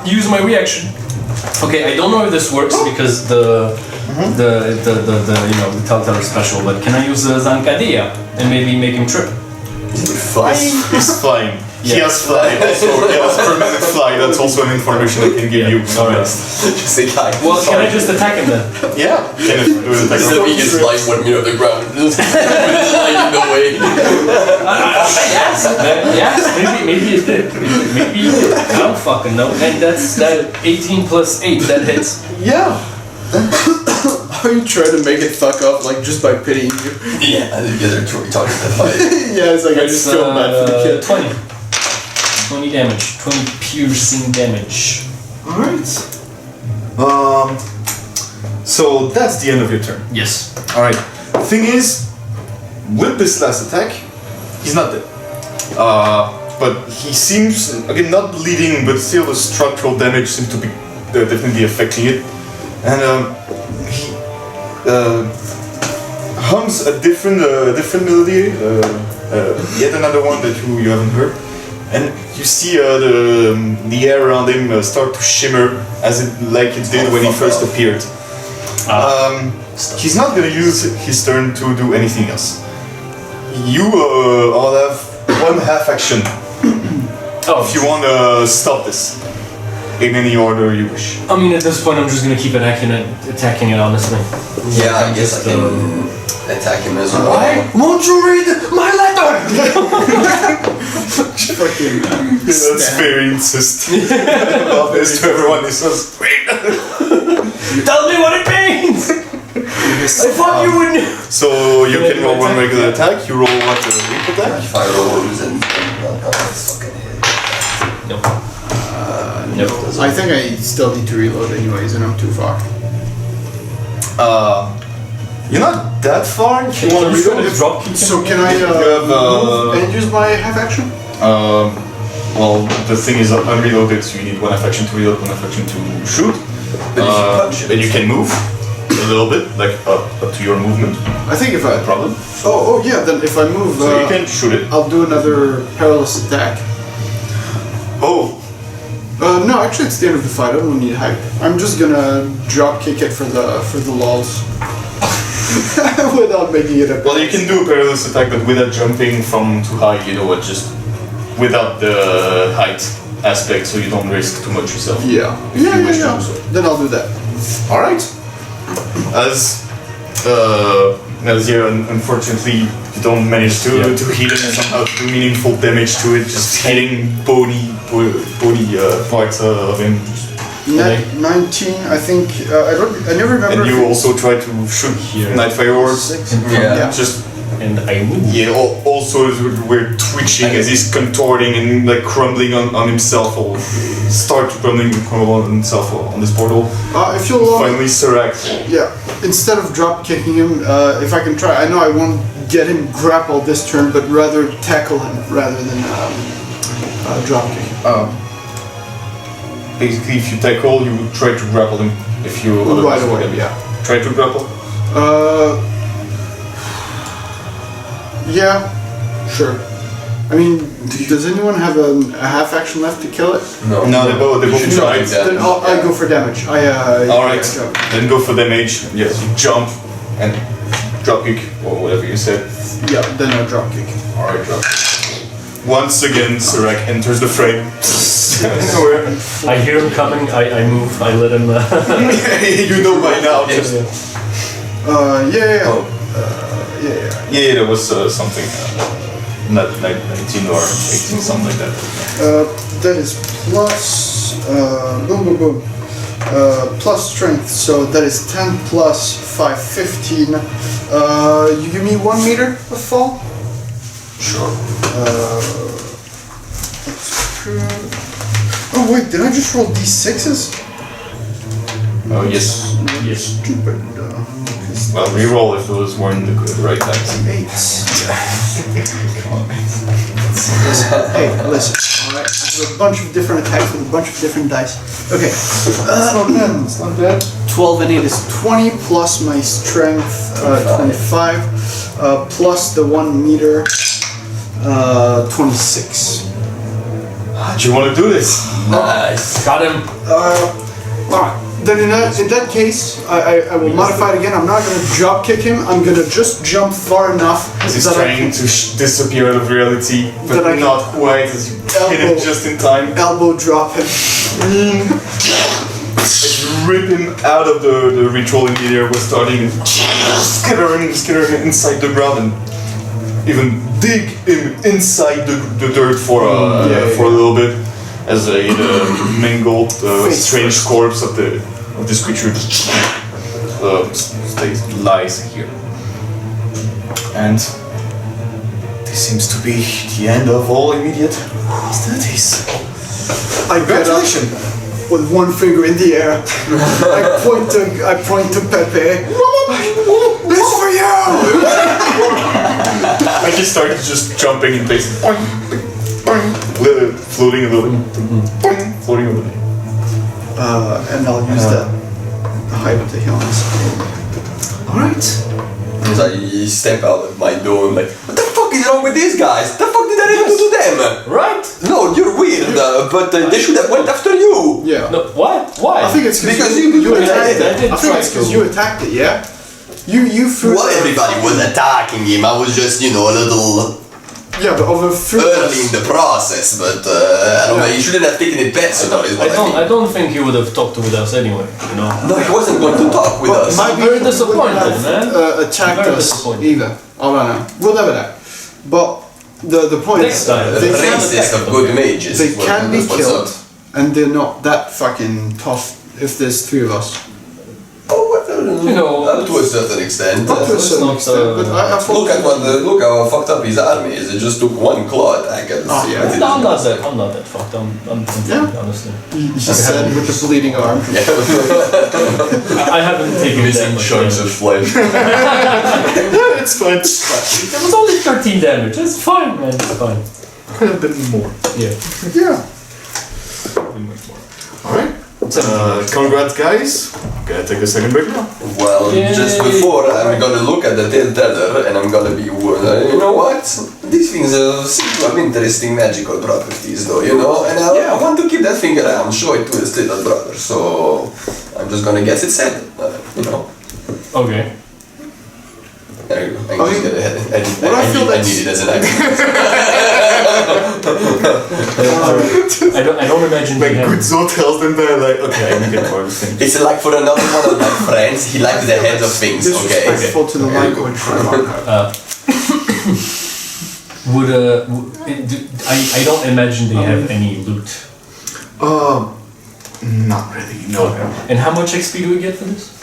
Use my reaction. Okay, I don't know if this works because the the Telltale is special, but can I use the Zancadilla and maybe make him trip? He's flying. He Yeah. has fly also. He has permanent fly. That's also an information I can give you. Alright. Just a guy. Well, can I just attack him then? Yeah. Can it do it Instead of being his life 1 meter off the ground. Just lying in the way. Yes, maybe it did. Maybe it did. I don't fucking know. And that's that 18 plus 8 that hits. Yeah. Are you trying to make it fuck up, like, just by pitying you? Yeah, they're talking to the fight. Yeah, it's like I just feel bad for the kid. 20. 20 damage. 20 piercing damage. Alright. So that's the end of your turn. Yes. Alright. Thing is, with this last attack, he's not dead. But he seems, again, not bleeding, but still the structural damage seems to be definitely affecting it. And he hums a different melody, yet another one that you haven't heard. And you see the air around him start to shimmer as it did when he first appeared. He's not gonna use his turn to do anything else. You all have one half action. If you want to stop this in any order you wish. I mean, at this point, I'm just gonna keep attacking it, honestly. Yeah, I guess I can attack him as well. Won't you read my letter? Fucking. That's very insistent. Obvious to everyone. He says, Tell me what it means! I thought you would know. so you can roll one regular attack. You roll what leap attack. If I roll and that's fucking hit. Nope. Nope. I think I still need to reload anyways, and I'm too far. You're not that far. If you want to Can you reload. drop kick him? So can I have, move and use my half action? Well, the thing is unreloaded, so you need one action to reload, one action to shoot. But if you punch it. Then you can move a little bit, like up to your movement. I think if I. Problem. Oh yeah. Then if I move, So you can shoot it. I'll do another perilous attack. Oh, No, actually, it's the end of the fight. I don't need hype. I'm just gonna drop kick it for the lols. Without making it a. well, you can do a perilous attack, but without jumping from too high. You know what? Just without the height aspect, so you don't risk too much yourself. Yeah. If you wish to do so. Then I'll do that. All right. As unfortunately you don't manage to hit it and somehow do meaningful damage to it, just hitting bony parts of him. 19, I think. I never remember. And if you it's also try to shoot Nightfire orbs. 6. Yeah. Just And I move. also we're twitching as he's contorting and like crumbling on himself, or start to crumble on himself on this portal. If you'll Finally, Serac. yeah. Instead of drop kicking him, if I can try, I know I won't get him grappled this turn, but rather tackle him rather than drop kick him. Basically, if you tackle, you try to grapple him. If you Right away, yeah. Try to grapple. Yeah, sure. I mean, does anyone have a half action left to kill it? No. No, they both should tried. try Then I go for damage. Alright, jump. then go for damage. Yes, you jump and drop kick or whatever you said. Yeah, then I drop kick. Alright, drop. Once again, Serac enters the frame. I hear him coming. I move. I let him. You know by now. Just yeah, there was something. Not 19 or 18, something like that. That is plus boom boom boom. Plus strength, so that is 10 plus 5, 15. You give me 1 meter of fall? Sure. Oh wait, did I just roll d6s? Oh yes. Yes. Stupid. Well, reroll if it was more in the right times. 8. Hey, listen. Alright, I have a bunch of different attacks with a bunch of different dice. Okay. It's not bad. It's not bad. 12 and 8 is 20 plus my strength 25 plus the 1 meter 26. Do you want to do this? Nice. Got him. Alright, then in that case, I will modify it again. I'm not going to drop kick him. I'm going to just jump far enough He's that trying to disappear out of reality, but That I can not quite as you hit him elbow- just in time. elbow drop him. Rip him out of the ritual meteor was starting skittering inside the ground and even dig him inside the dirt for a little bit as the mangled strange corpse of this creature just lies here. And this seems to be the end of all immediate hostilities. I get up with one finger in the air. I point to Pepe. This for you! I just started just jumping in place, boing, boing, floating a little bit, boing, floating a little bit. And I'll use the height of the hills. Alright. As I step out of my door, I'm like, what the fuck is wrong with these guys? The fuck did I do to them? Right. No, you're weird, but they should have went after you. Yeah. No. What? Why? I think it's Because you you attacked I it. did I think try it's because to. you attacked it, yeah? You threw Well, everybody was attacking him. I was just, a little Yeah, but over three early in the process. But I don't know. You shouldn't have taken it personal. Is what I mean. I don't think he would have talked with us anyway. You know. No, he wasn't going to talk with us. Maybe very he disappointed, wouldn't have, man. attacked Very us disappointed. either. I don't know. We'll never know. But the point Next is, time. they can, Racist of good mages. they can be That's what's killed, up. and they're not that fucking tough if there's 3 of us. Oh, You know, to a certain extent. Not to a it's certain not, extent, but I thought... Look how fucked up his army is. It just took 1 claw attack. And Oh, yeah. No, I'm not that fucked. I'm Yeah. honestly. You said with the bleeding arm. I haven't taken it that much chunks of damage. flesh. It's fine. It was only 13 damage. It's fine, man. It's fine. Could have been more. Yeah. Yeah. Alright. Congrats, guys. Gonna take a second break now. Well, Yay. just before, I'm gonna look at the tail tether and I'm gonna be, you know what? These things seem to have interesting magical properties, though, you know? And I want to keep that thing around, show it to his little brother, so I'm just gonna guess it's said, you know? Okay. There you go. I I mean, just what I feel I that's- need it as an action. I don't imagine Like he had- good Zo tells them they're like, okay, I make it for everything. It's like for another one of my friends, he likes the heads of things, okay? Disrespectful to the language. I don't imagine they have any loot. Not really, no. And how much XP do we get for this?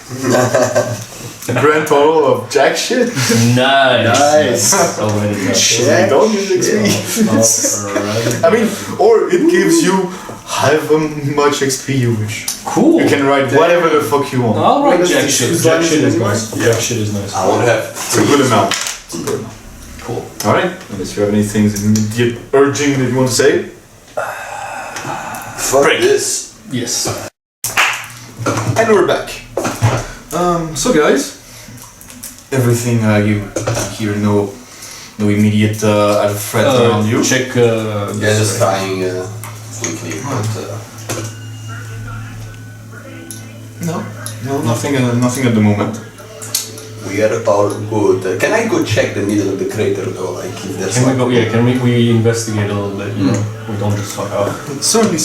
A grand total of jack shit. Nice. Already got Shit. Don't use XP. Alright. I mean, or it gives you however much XP you wish. Cool. You can write whatever the fuck you want. I'll write What is jack this? shit. Whose Jack line shit is is it nice. anyway? Jack shit is nice. I want to have It's a good amount. It's a good amount. Cool. Alright, unless you have any things immediate urging that you want to say. fuck this. Yes. And we're back. So guys, everything you hear, no immediate threat around you. Check. Yeah, just trying quickly, but No, nothing at the moment. We are all good. Can I go check the middle of the crater though? Like if there's Can we like... go? Yeah, can we investigate a little bit? You know, we don't just fuck off. Certainly.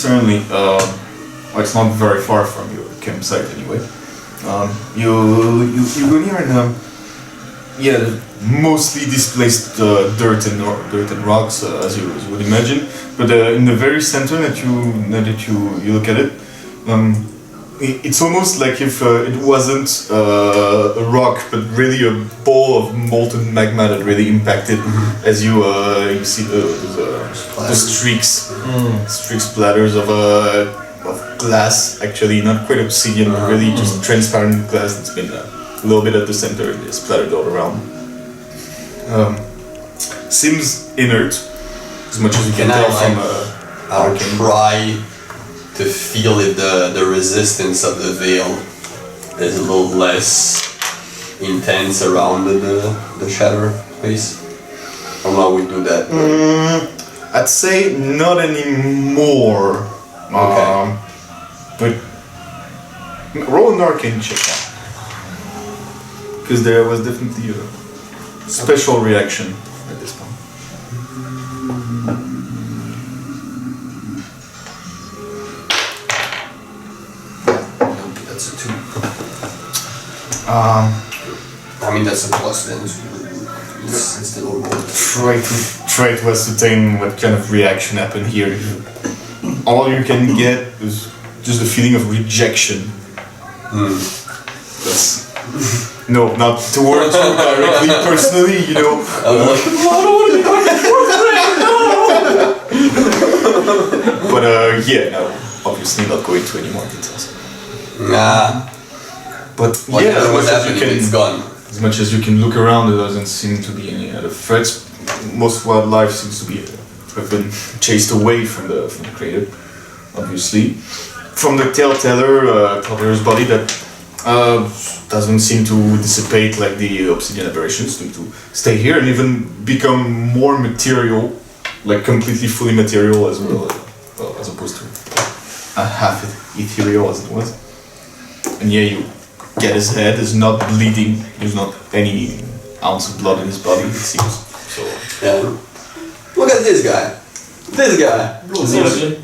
It's not very far from your campsite anyway. You go near and mostly displaced dirt and rocks as you would imagine. But in the very center that you look at it, it's almost like if it wasn't a rock, but really a ball of molten magma that really impacted. As you see the streaks splatters of glass, actually not quite obsidian, but really just transparent glass that's been a little bit at the center and is splattered all around. Seems inert, as much as you can tell from I'll try to feel if the resistance of the veil is a little less intense around the shatter space. Or not we do that? I'd say not anymore. Okay. But roll an arcane check now. Because there was definitely a special reaction at this point. That's a 2. I mean that's a plus then. It's still a roll. Try to ascertain what kind of reaction happened here. All you can get is just the feeling of rejection. That's, no, not towards you directly, personally, you know. I was like, I don't want to be But no, obviously not going to any more details. Nah. But It's gone. As much as you can look around, there doesn't seem to be any other threats. Most wildlife seems to be have been chased away from the crater, obviously. From the telltale's body that doesn't seem to dissipate like the obsidian aberrations, seem to stay here and even become more material, like completely fully material as well, as opposed to half ethereal as it was. And you get his head is not bleeding. There's not any ounce of blood in his body, it seems. So yeah. Look at this guy. This guy. Is he ugly?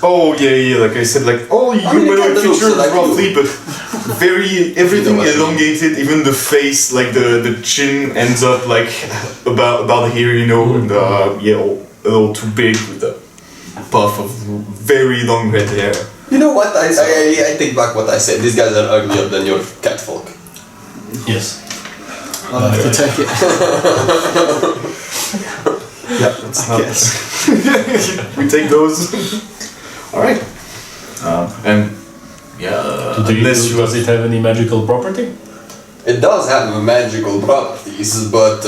oh yeah, like I said, like all humanoid features roughly, but everything elongated. Even the face, like the chin ends up like about here, you know, and a little too big with a puff of very long red hair. You know what? I take back what I said. These guys are uglier than your catfolk. Yes. I'll have to take it. Yeah, that's not. We take those. All right. And Does it have any magical property? It does have magical properties, but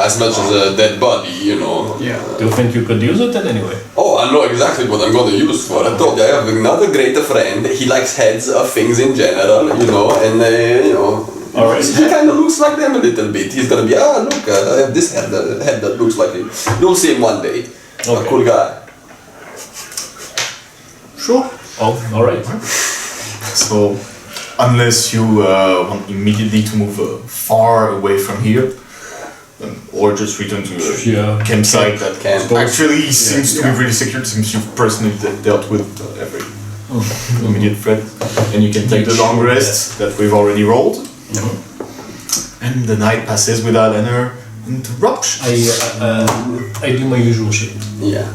as much as a dead body, you know. Yeah. Do you think you could use it in any way? Oh, I know exactly what I'm going to use for. I told you, I have another great friend. He likes heads of things in general, you know, and you know. Alright. He kind of looks like them a little bit. He's gonna be, look, I have this head that looks like him. You'll see him one day. Okay. A cool guy. Sure. Oh, alright. So, unless you want immediately to move far away from here, or just return to your campsite that actually seems to be really secure since you've personally dealt with every immediate threat, and you can take the long rest that we've already rolled. And the night passes without any interruption. I do my usual shit. Yeah.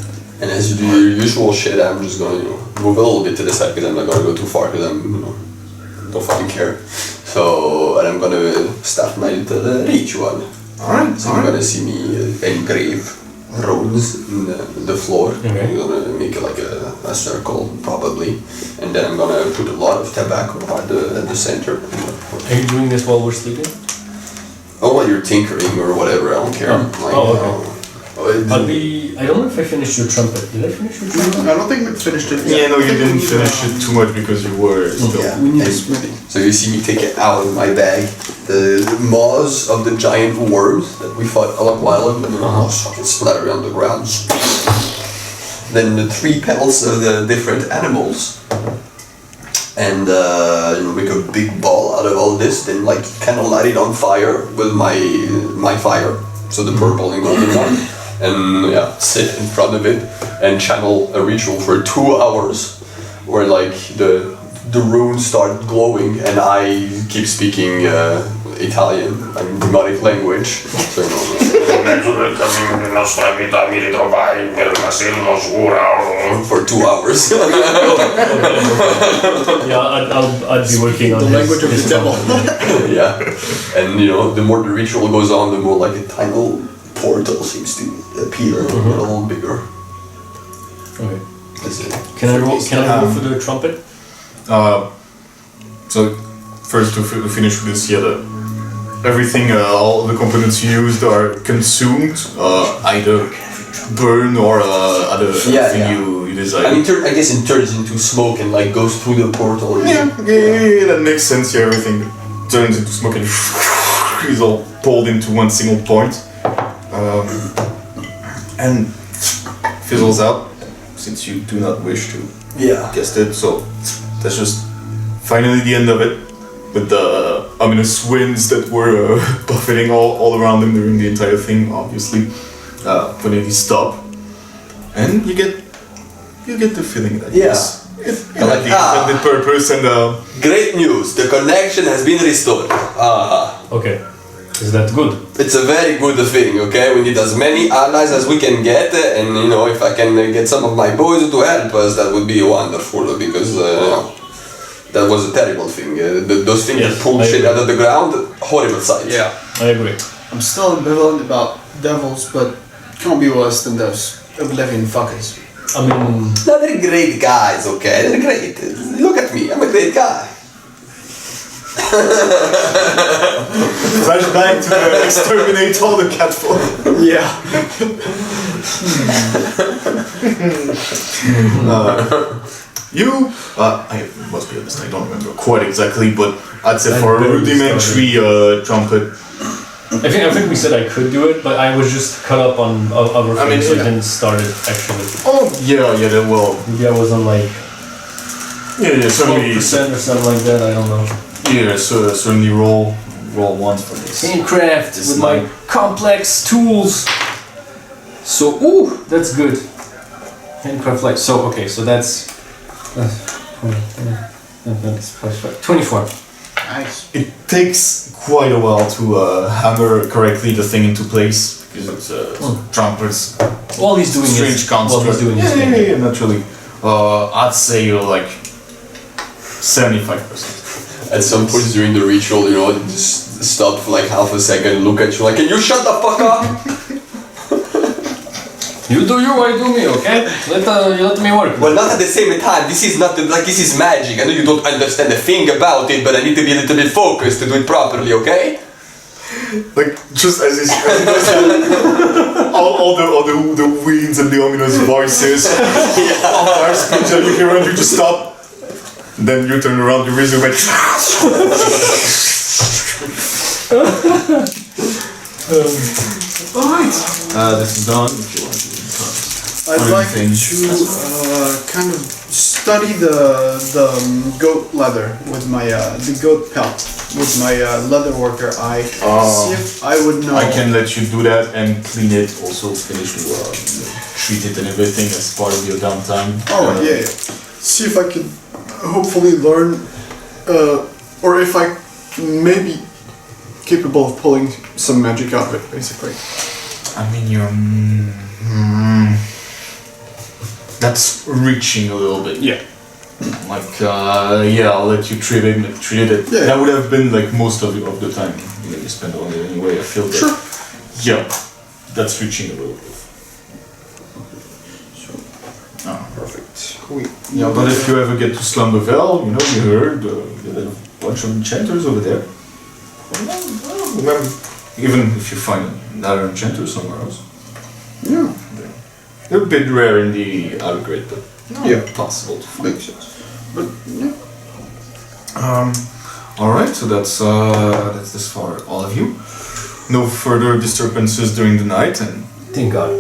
And as you do your usual shit, I'm just gonna move a little bit to the side because I'm not gonna go too far because I'm don't fucking care. So and I'm gonna start my little ritual. Alright. So you're gonna see me engrave runes in the floor. Okay. I'm gonna make like a circle probably, and then I'm gonna put a lot of tobacco at the center. Are you doing this while we're sleeping? Oh, while you're tinkering or whatever, I don't care. Okay. I don't know if I finished your trumpet. Did I finish your trumpet? I don't think we finished it. Yeah, no, you didn't finish it too much because you were still. Yeah. We need a smithy. So you see me take it out of my bag, the maws of the giant worms that we fought a little while ago, fucking splatter on the ground. Then the 3 petals of the different animals, and make a big ball out of all this, then like kind of light it on fire with my fire, so the purple and golden one, and yeah, sit in front of it and channel a ritual for 2 hours, where like the runes start glowing, and I keep speaking Italian, like demonic language. So, for 2 hours. Yeah, I'd be working on The his- language of his the devil. Yeah, and the more the ritual goes on, the more like a tiny portal seems to appear, a little bigger. Okay. That's it. Can I roll for the trumpet? So first to finish with this, everything, all the components used are consumed, either burn or other thing you desire. I mean, I guess it turns into smoke and like goes through the portal. Yeah, that makes sense. Yeah, everything turns into smoke and is all pulled into one single point, and fizzles out. Since you do not wish to guess it, so that's just finally the end of it. With the ominous winds that were buffeting all around them during the entire thing, obviously, finally stop, and you get the feeling that yes, it had the intended purpose and great news! The connection has been restored. Okay. Is that good? It's a very good thing. Okay, we need as many allies as we can get, and if I can get some of my boys to help us, that would be wonderful because. That was a terrible thing. Those things that pull shit out of the ground, horrible sight. Yeah. I agree. I'm still ambivalent about devils, but can't be worse than those oblivion fuckers. I mean, No, they're great guys, okay? They're great. Look at me, I'm a great guy. flashback to exterminate all the catfolk. Yeah. I must be honest, I don't remember quite exactly, but I'd say for a rudimentary trumpet. I think we said I could do it, but I was just caught up on other things, so I didn't start it actually. Oh yeah, well, Maybe I was on like certainly, 12% or something like that. I don't know. certainly roll once for this. Handcraft with my complex tools. So, that's good. Handcraft like so. Okay, so that's 24. Nice. It takes quite a while to hammer correctly the thing into place because it's trumpets. While he's doing Strange his, while he's doing his thing. yeah, naturally. I'd say you're like 75%. At some point during the ritual, just stop for like half a second, look at you like, can you shut the fuck up? You do you, I do me, okay? Let me work. Well, not at the same time. This is not like this is magic. I know you don't understand a thing about it, but I need to be a little bit focused to do it properly, okay? Like just as it goes all the winds and the ominous voices, all the harsh speech that you hear around you, just stop. Then you turn around, you resume it. Alright. This is done. If you want to I'd like to kind of study the goat leather with my the goat pelt with my leather worker eye. See if I would know. I can let you do that and clean it. Also finish to treat it and everything as part of your downtime. Alright, yeah. See if I could hopefully learn, or if I may be capable of pulling some magic out of it, basically. I mean, you're. That's reaching a little bit. Yeah. Like, I'll let you treat it. Yeah. That would have been like most of the time you spend on it anyway. I feel that. Sure. Yeah, that's reaching a little bit. Perfect. Cool. Yeah, but if you ever get to Slumberville, you heard there's a bunch of enchanters over there. Well, even if you find another enchanter somewhere else. Yeah. They're a bit rare in the outer grid, but possible to find. Makes sense. But yeah. Alright, so that's this for all of you. No further disturbances during the night, and Thank God.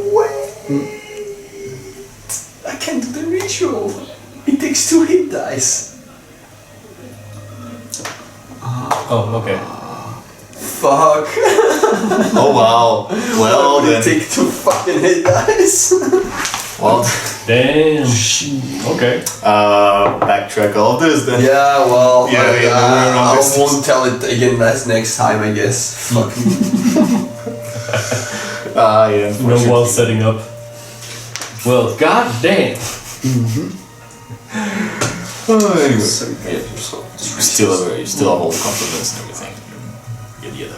I can't do the ritual. It takes 2 hit dice. Oh, okay. Fuck. Oh wow. Well Would it then. take 2 fucking hit dice? Well, Damn. Okay. backtrack all this then. Yeah, well, Yeah, I, yeah, no, we're on I this. won't tell it again next time, I guess. Fuck. Yeah. No wall setting up. Well, god damn. Anyway. So- Yeah, you still have all the confidence and everything. Yada yada.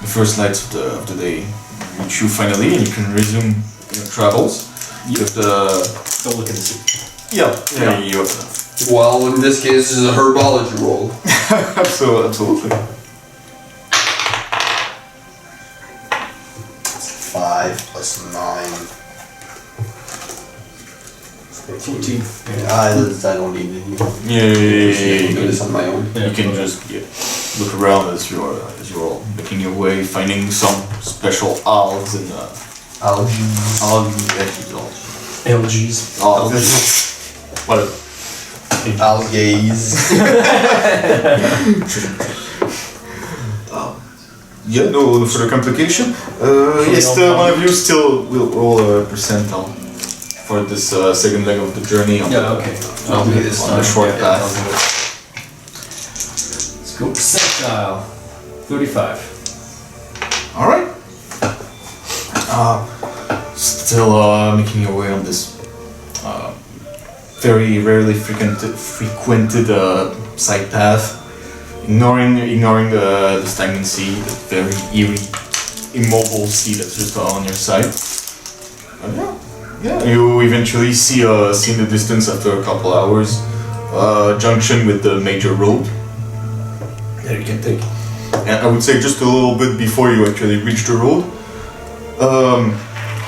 The first night of the day reach you finally, and you can resume your travels. With the Don't look at the soup. yeah. You Well, in this case, this is a herbology roll. absolutely. 5 plus 9. 14. I don't need it. Yeah. Do this on my own. Yeah. You can just look around as you're making your way, finding some special algae and Algae. LGs. Whatever. Algaes. Yeah, no further complication. Yes, one of you still will roll percent for this second leg of the journey on, Yeah, okay. I'll do this on the short Yeah, path. I'll do it. Let's go percentile. 35. All right. Still making your way on this very rarely frequented side path, ignoring the stagnant sea, the very eerie, immobile sea that's just on your side. Yeah. You eventually see in the distance after a couple hours, junction with the major road that you can take. And I would say just a little bit before you actually reach the road,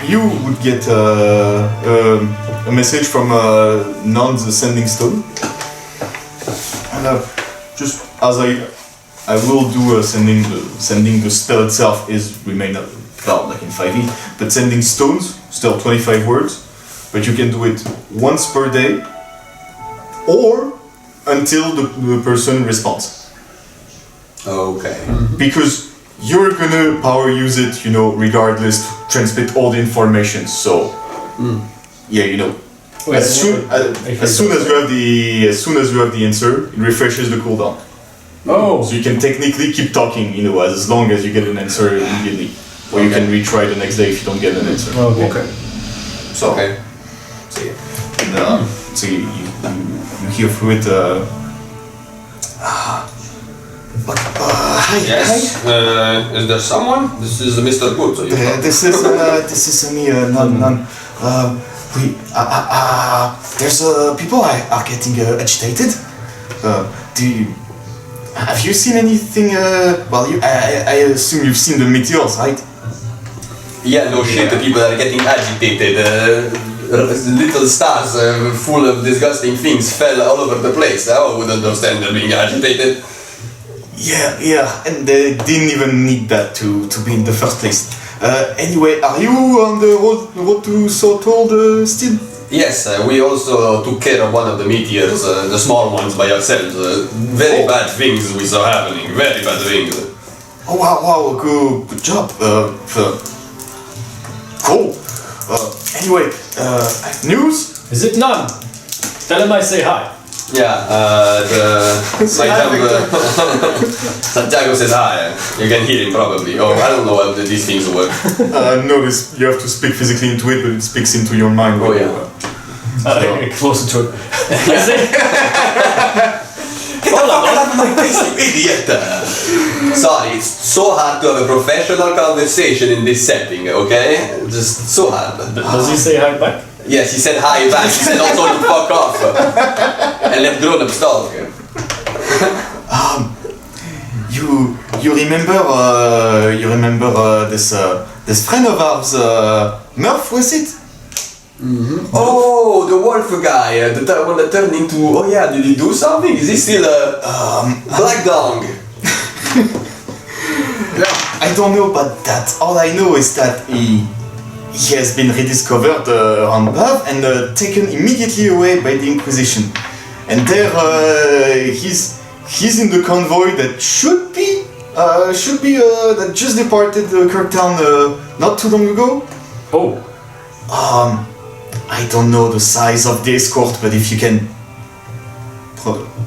you would get a message from Non's Sending Stone. And just as I will do sending the spell itself is remain like in 5e, but sending stones, still 25 words, but you can do it once per day or until the person responds. Okay. Because you're gonna power use it, regardless to transmit all the information. So, yeah, Wait, as soon as you have the answer, it refreshes the cooldown. Oh! So you can technically keep talking, as long as you get an answer immediately, or you can retry the next day if you don't get an answer. Okay. So, Okay. so yeah, and so you hear through it. Hi. Yes. Is there someone? This is Mr. Good. So you This is me, Nan. There's people are getting agitated. Have you seen anything? I assume you've seen the meteors, right? Yeah, no shit. The people are getting agitated. Little stars full of disgusting things fell all over the place. I would understand them being agitated. Yeah, and they didn't even need that to be in the first place. Anyway, are you on the road to Salthold still? Yes, we also took care of one of the meteors, the small ones, by ourselves. Very bad things we saw happening. Very bad things. Oh wow, good job. Cool. Anyway, news? Is it none? Tell him I say hi. Yeah, Santiago says hi. You can hear him probably. Oh, I don't know how these things work. No, you have to speak physically into it, but it speaks into your mind. Oh, yeah. Get closer to it. My face, you idiot! Sorry, it's so hard to have a professional conversation in this setting, okay? Just so hard. Does he say hi back? Yes, he said hi back. He said also to fuck off. And let grown-ups talk. You remember this friend of ours, Murph, was it? Oh, the wolf guy, the one that turned into... Oh yeah, did he do something? Is he still a... Black Dong? I don't know about that. All I know is that he has been rediscovered on Earth and taken immediately away by the Inquisition. And there, he's in the convoy that should be that just departed Kirktown not too long ago. Oh, I don't know the size of the escort, but if you can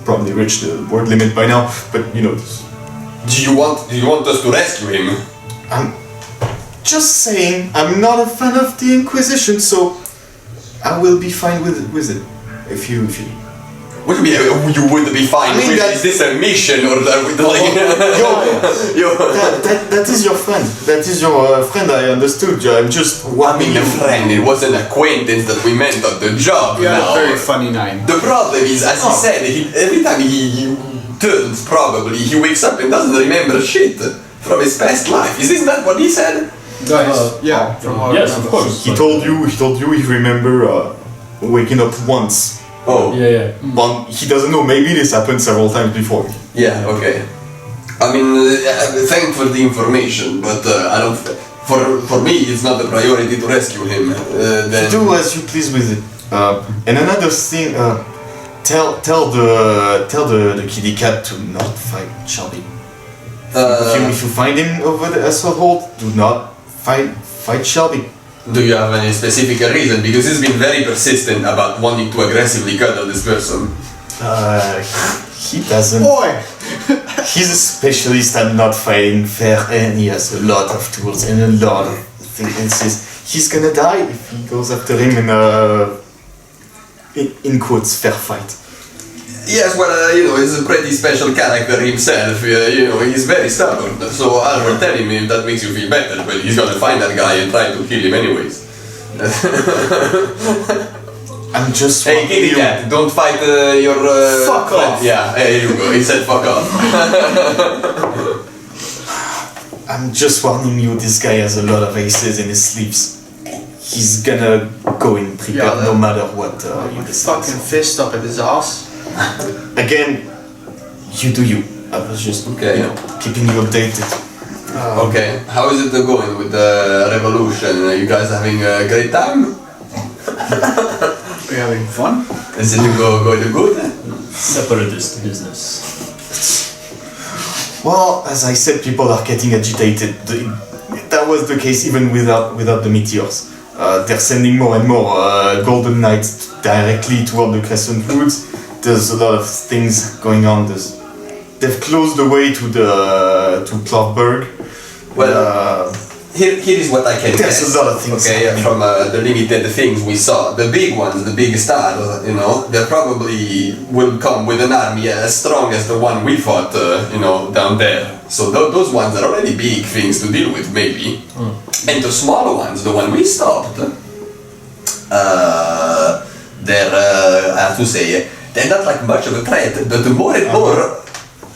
probably reach the word limit by now, but you know. Do you want us to rescue him? I'm just saying, I'm not a fan of the Inquisition, so I will be fine with it. If you What do you mean you would be fine I mean, with? Is this a mission or that is your friend. That is your friend. I understood. I'm just warning a you. friend, it was an acquaintance that we met on the job. You had now. a very funny name. The problem is, as he said, every time he turns, probably, he wakes up and doesn't remember shit from his past life. Is not what he said? Yeah, from what I yes, remember. of course. He told you he remember waking up once. Oh. Yeah. But he doesn't know. Maybe this happened several times before. Yeah, okay. I mean, thanks for the information, but I don't. For me, it's not a priority to rescue him. Then Do as you please with it. And another thing, tell the kitty cat to not fight Shelby. If you find him over the Salthold, do not fight Shelby. Do you have any specific reason? Because he's been very persistent about wanting to aggressively cuddle this person. He doesn't. Boy! He's a specialist at not fighting fair, and he has a lot of tools and a lot of things. He's gonna die if he goes after him in a in quotes fair fight. Yes, well, he's a pretty special character himself. He's very stubborn. So I'll tell him if that makes you feel better, but he's gonna find that guy and try to kill him anyways. I'm just. Hey, kitty cat, don't fight your. Fuck friend. off. Yeah, there you go. He said fuck off. I'm just warning you. This guy has a lot of aces in his sleeves. He's gonna go in prepared no matter what. You decide. Fucking fist up at his ass. Again, you do you. I was just keeping you updated. Okay, how is it going with the revolution? Are you guys having a great time? Are you having fun? Is it going good? Separatist business. Well, as I said, people are getting agitated. That was the case even without the meteors. They're sending more and more golden knights directly toward the Crescent Woods. There's a lot of things going on. They've closed the way to Cloudberg. Well, here is what I can guess. There's a lot of things. Okay, from the limited things we saw, the big ones, the big stars, they probably will come with an army as strong as the one we fought, down there. So those ones are already big things to deal with, maybe. And the smaller ones, the one we stopped, they're, I have to say, they're not like much of a threat. The more and more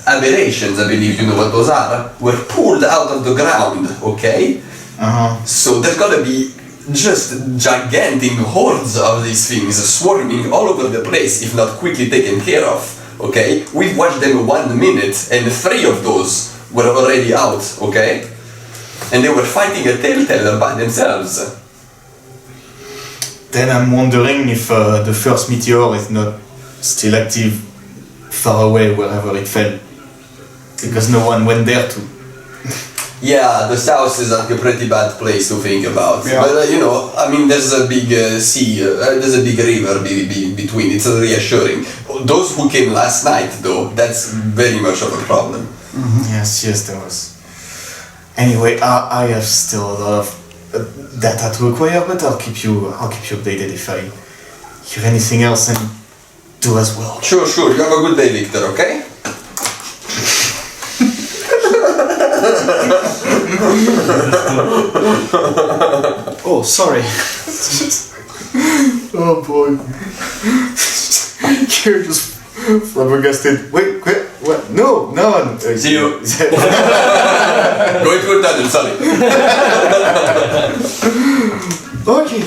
aberrations, I believe you know what those are, were pulled out of the ground, okay? So there's gonna be just gigantic hordes of these things swarming all over the place if not quickly taken care of, okay? We've watched them 1 minute and 3 of those were already out, okay? And they were fighting a telltale by themselves. Then I'm wondering if the first meteor is not still active far away wherever it fell. Because no one went there to. Yeah, the south is like a pretty bad place to think about. Yeah. But there's a big sea, there's a big river between. It's reassuring. Those who came last night, though, that's very much of a problem. Yes, there was. Anyway, I have still a lot of data to acquire, but I'll keep you updated if I hear anything else, and do as well. Sure. You have a good day, Victor, okay? Oh, sorry. Oh boy. You're just flabbergasted. Wait, what? No. See you. Going through a tunnel, sorry. Okay.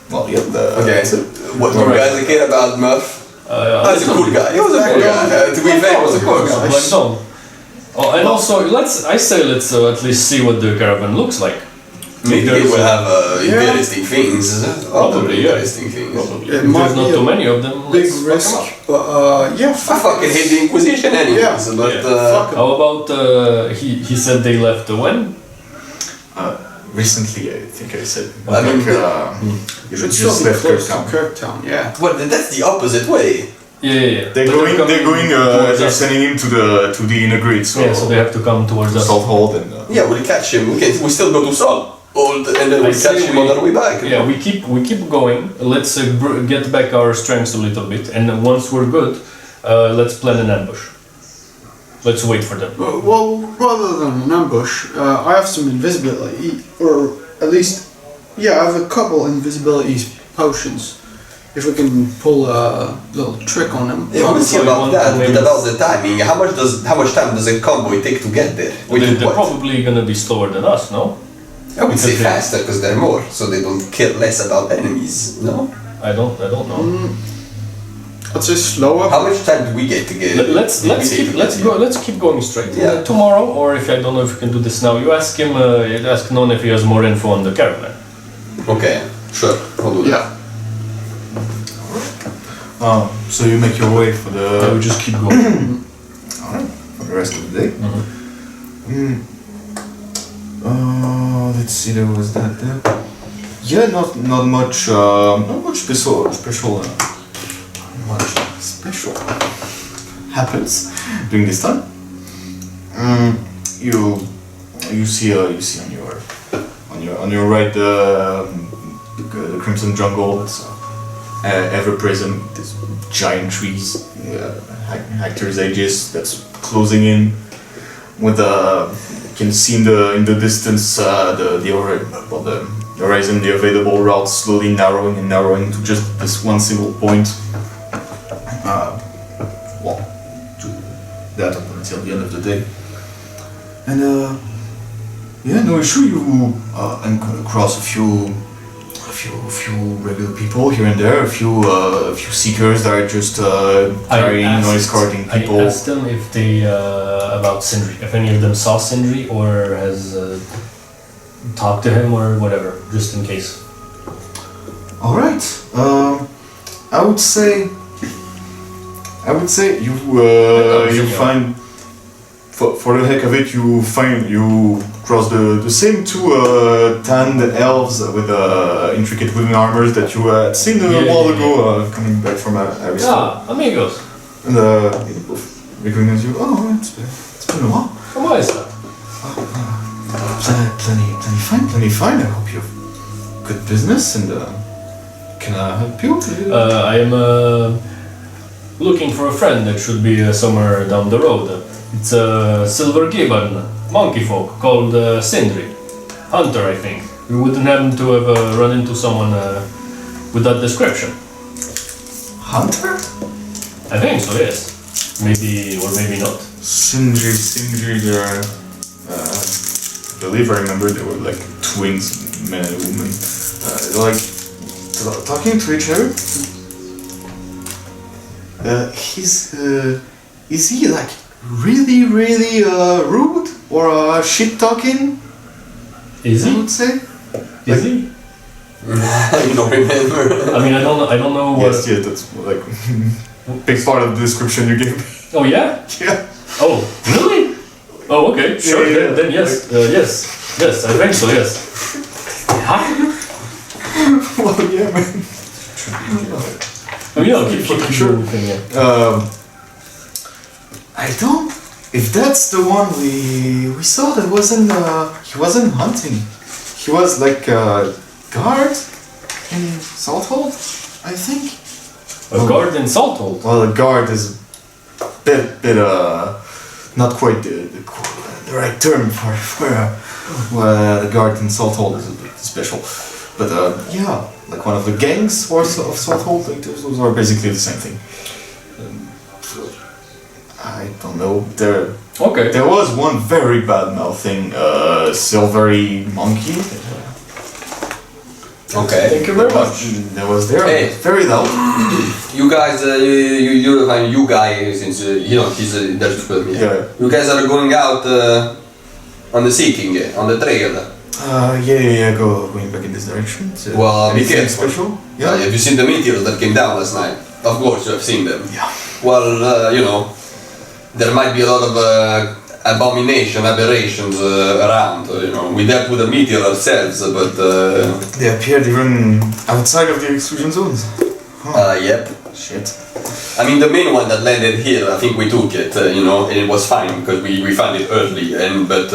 Well, yeah. Okay, so what do you guys care about Murph? He's a cool guy. He was a cool guy. To be fair, he was a cool guy. Like no. Oh, and also let's at least see what the caravan looks like. Maybe they will have interesting things. Probably, yeah. Interesting things. Probably. It If might there's not be too a many of them. big let's fuck risk, 'em up. but yeah, I fucking hate the Inquisition anyways, Yeah. but Fuck it. How about he said they left when? Recently, I think I said. I mean, you should just still be left close to Kirktown. Kirktown, yeah. well, that's the opposite way. Yeah. They're But going. They're going. towards They're us. sending him to the inner grid. So, Yeah, so they have to come towards us. Salthold and. Yeah, we'll catch him. We still go to Salthold, and then I we'll catch say him on our way back. Yeah, we keep going. Let's get back our strengths a little bit, and once we're good, let's plan an ambush. Let's wait for them. Well, rather than an ambush, I have some invisibility, or at least, yeah, I have a couple invisibility potions. If we can pull a little trick on them. Yeah, we'll see about that, but about the timing. How much time does a convoy take to get there? They're probably gonna be slower than us, no? I would say because they- faster because they're more, so they don't care less about enemies. No. I don't know. I'd say slower. How much time do we get to get? Let's keep going straight. Yeah. Tomorrow, or if I don't know if you can do this now, you ask him. You ask Non if he has more info on the caravan. Okay, sure, I'll do that. Yeah. So you make your way for I the will just keep going. for the rest of the day. Let's see. There was that there. Yeah, not much special happens during this time. You see on your right the Crimson Jungle. That's ever present. These giant trees, hectares ages. That's closing in. With you can see in the distance the horizon, the available routes slowly narrowing to just this one single point. That up until the end of the day. And no issue. You come across a few regular people here and there, a few seekers that are just carrying noise carting people. I asked them if they about Sindri, if any of them saw Sindri or has talked to him or whatever, just in case. All right. I would say you find for the heck of it you cross the same two tanned elves with intricate wooden armors that you had seen a while ago coming back from Ariston. Ah, amigos. And they both recognize you. Oh, it's been a while. ¿Cómo está? Plenty fine. I hope you have good business and can I help you? I am looking for a friend that should be somewhere down the road. It's a silver gibbon, monkey folk called Sindri. Hunter, I think. We wouldn't happen to have run into someone with that description. Hunter? I think so, yes. Maybe or maybe not. Sindri, they're I believe I remember they were like twins, man and woman. They're like talking to each other. Is he like really rude or shit talking? Is I he? would say. Is he? You don't remember. I mean, I don't know what. Yes, that's like big part of the description you gave me. Oh yeah. Yeah. Oh really? Oh okay. Sure. Yeah. Then yes. Yes. I think so. Yes. Hi. Well, yeah, man. Oh yeah. Keep Sure. everything. Yeah. I don't. If that's the one we saw, that wasn't. He wasn't hunting. He was like guard in Salthold, I think. A guard in Salthold. Well, a guard is bit not quite the right term for the guard in Salthold is a bit special, but yeah, like one of the gangs of Salthold. Like those are basically the same thing. I don't know. Okay. There was one very bad mouthing silvery monkey. Okay. Thank you very much. That was there. Hey. Very loud. You guys, you guys, since he's there to with me. Yeah. You guys are going out on the seeking, on the trail. Going back in this direction. So Well, be anything careful. special? Have you seen the meteors that came down last night? Of course, you have seen them. Yeah. Well, there might be a lot of aberrations around. We dealt with a meteor ourselves, but They appeared even outside of the exclusion zones. yep. Shit. I mean, the main one that landed here, I think we took it, and it was fine because we found it early. But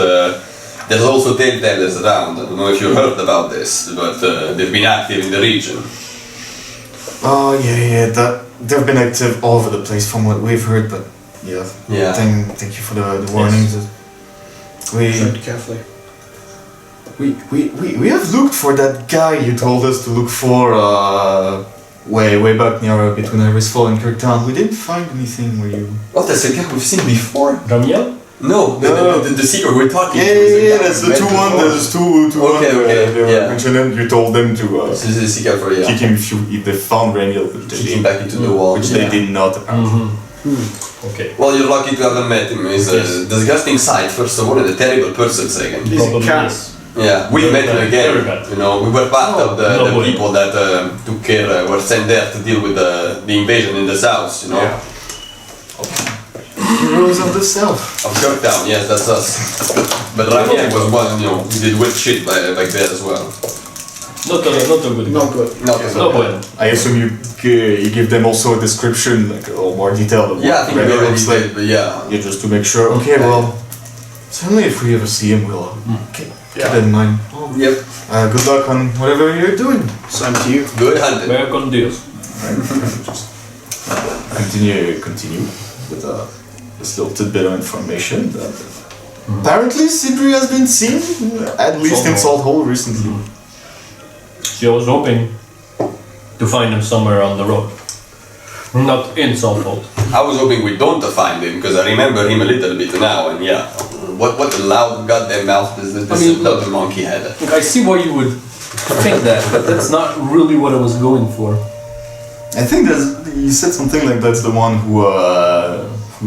there's also telltales around. I don't know if you heard about this, but they've been active in the region. They've been active all over the place from what we've heard, but yeah. Yeah. Thank you for the warnings. Tread carefully. We have looked for that guy you told us to look for way back near between Irisfall and Kirktown. We didn't find anything where you. Oh, that's a guy we've seen before. Ramiel? No, the seeker we're talking to. That's the there's two. Okay, they were yeah. mentioned. You told them to This is the seeker for kick him if they found Ramiel, kick him back into the wall. which they did not apparently. Okay. Well, you're lucky to have met him. He's a disgusting sight, first of all, and a terrible person, second. He's a Probably cat. yes. Yeah, we met him Very again. bad. We were part of the no way. people that took care, were sent there to deal with the invasion in the south, Yeah. Heroes of the South. Of Kirktown, yes, that's us. But Ramiel was one, he did weird shit back there as well. Not a good. Not good. Not No bueno. I assume you give them also a description, like a little more detailed of Yeah, I what think we Ramiel already looks like. did, but yeah. Yeah, just to make sure. Okay, well, certainly if we ever see him, we'll keep that in mind. Yep. Good luck on whatever you're doing. Same to you. Good hunting. We're con Dios. Just continue with this little tidbit of information. That apparently Sidri has been seen, at least in Salthold recently. See, I was hoping to find him somewhere on the road. Not in Salthold. I was hoping we don't find him, because I remember him a little bit now, and yeah. What a loud goddamn mouth is this? I mean, look. The monkey had. Look, I see why you would think that, but that's not really what I was going for. I think you said something like that's the one who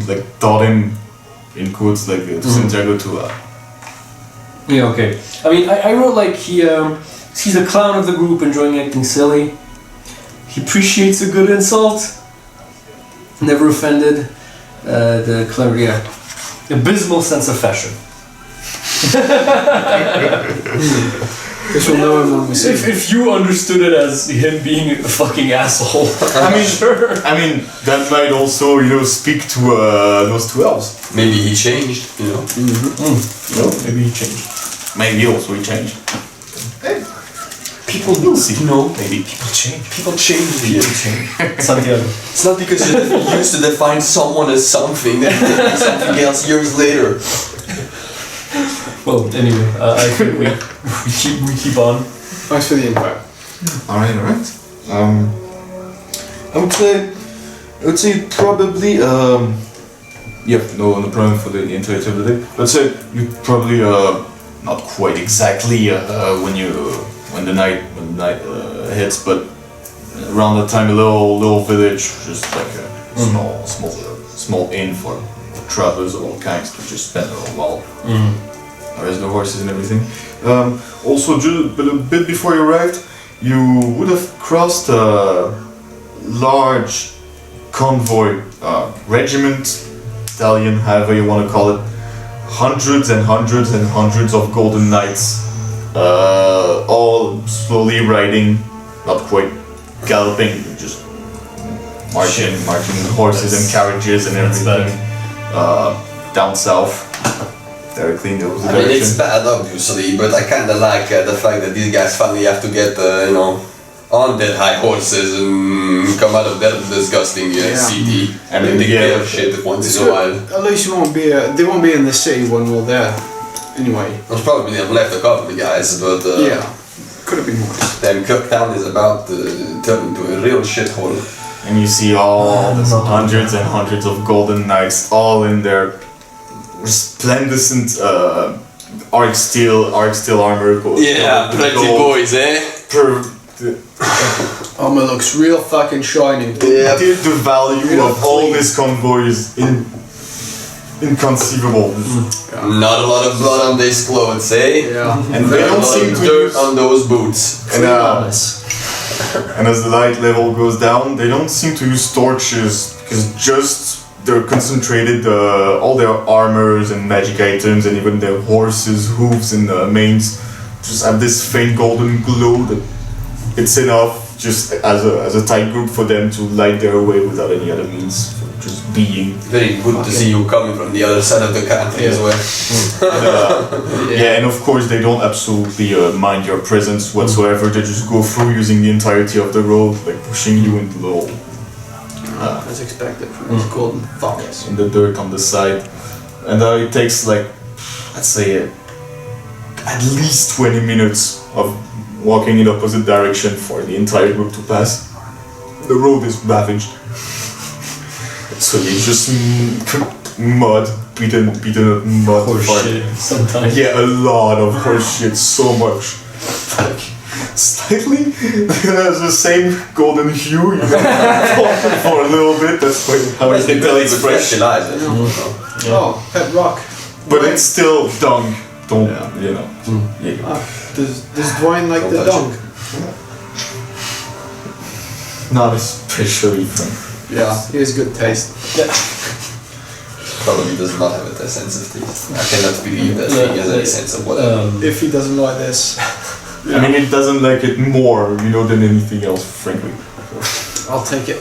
like taught him in quotes like to Santiago to Yeah, okay. I mean, I wrote like he's a clown of the group, enjoying acting silly. He appreciates a good insult. Never offended. The clever, abysmal sense of fashion. Guess we'll know him when we see him. If you understood it as him being a fucking asshole, I mean, sure. I mean that might also speak to those two elves. Maybe he changed, Maybe he changed. Maybe also he changed. Hey, people do see. Maybe people change. People change. Santiago. It's not because you used to define someone as something, then something else years later. Well, anyway, I think we keep on. Thanks for the invite. All right. I would say probably no problem for the entirety of the day. Let's say you probably not quite exactly when the night hits, but around that time a little village, just like a small inn for travelers of all kinds to just spend a little while. There's the horses and everything. Also, but a bit before you arrived, you would have crossed a large convoy, regiment, battalion, however you want to call it. Hundreds and hundreds and hundreds of golden knights, all slowly riding, not quite galloping, just marching horses and carriages and everything down south. Directly in the opposite I mean, direction. it's bad, obviously, but I kind of like the fact that these guys finally have to get, on their high horses and come out of their disgusting city and take care of shit once in a while. At least you won't be. They won't be in the city when we're there. Anyway. There's probably they've left a couple of guys, but could have been worse. then Kirktown is about to turn into a real shithole. And you see all these hundreds and hundreds of golden knights, all in their resplendent arc steel armor. Boys, eh? Armor looks real fucking shiny. The value of all these convoys in inconceivable. Not a lot of blood on these clothes, eh? Yeah. And they don't seem to dirt use, on those boots. and, Flawless. and as the light level goes down, they don't seem to use torches because just they're concentrated all their armors and magic items and even their horses' hooves and manes just have this faint golden glow that it's enough just as a tight group for them to light their way without any other means. Just being. Very good to see you coming from the other side of the country as well. Yeah, and of course they don't absolutely mind your presence whatsoever. They just go through using the entirety of the road, like pushing you into the hole. As expected from these golden fuckers. In the dirt on the side. And it takes like, let's say, at least 20 minutes of walking in opposite direction for the entire group to pass. The road is ravaged. So you just mud, beaten up mud. Horse shit, sometimes. Yeah, a lot of horse shit, so much. Like, slightly, has the same golden hue. You can for a little bit. That's how you can tell it's fresh. Oh, pet rock. But it's still dung. Don't you know? Yeah. Does Dwayne like Don't the touch dog? Not especially from. Yeah, he has good taste. Probably does not have a sense of taste. I cannot believe that he has any sense of whatever. If he doesn't like this, I mean, it doesn't like it more, than anything else, frankly. I'll take it.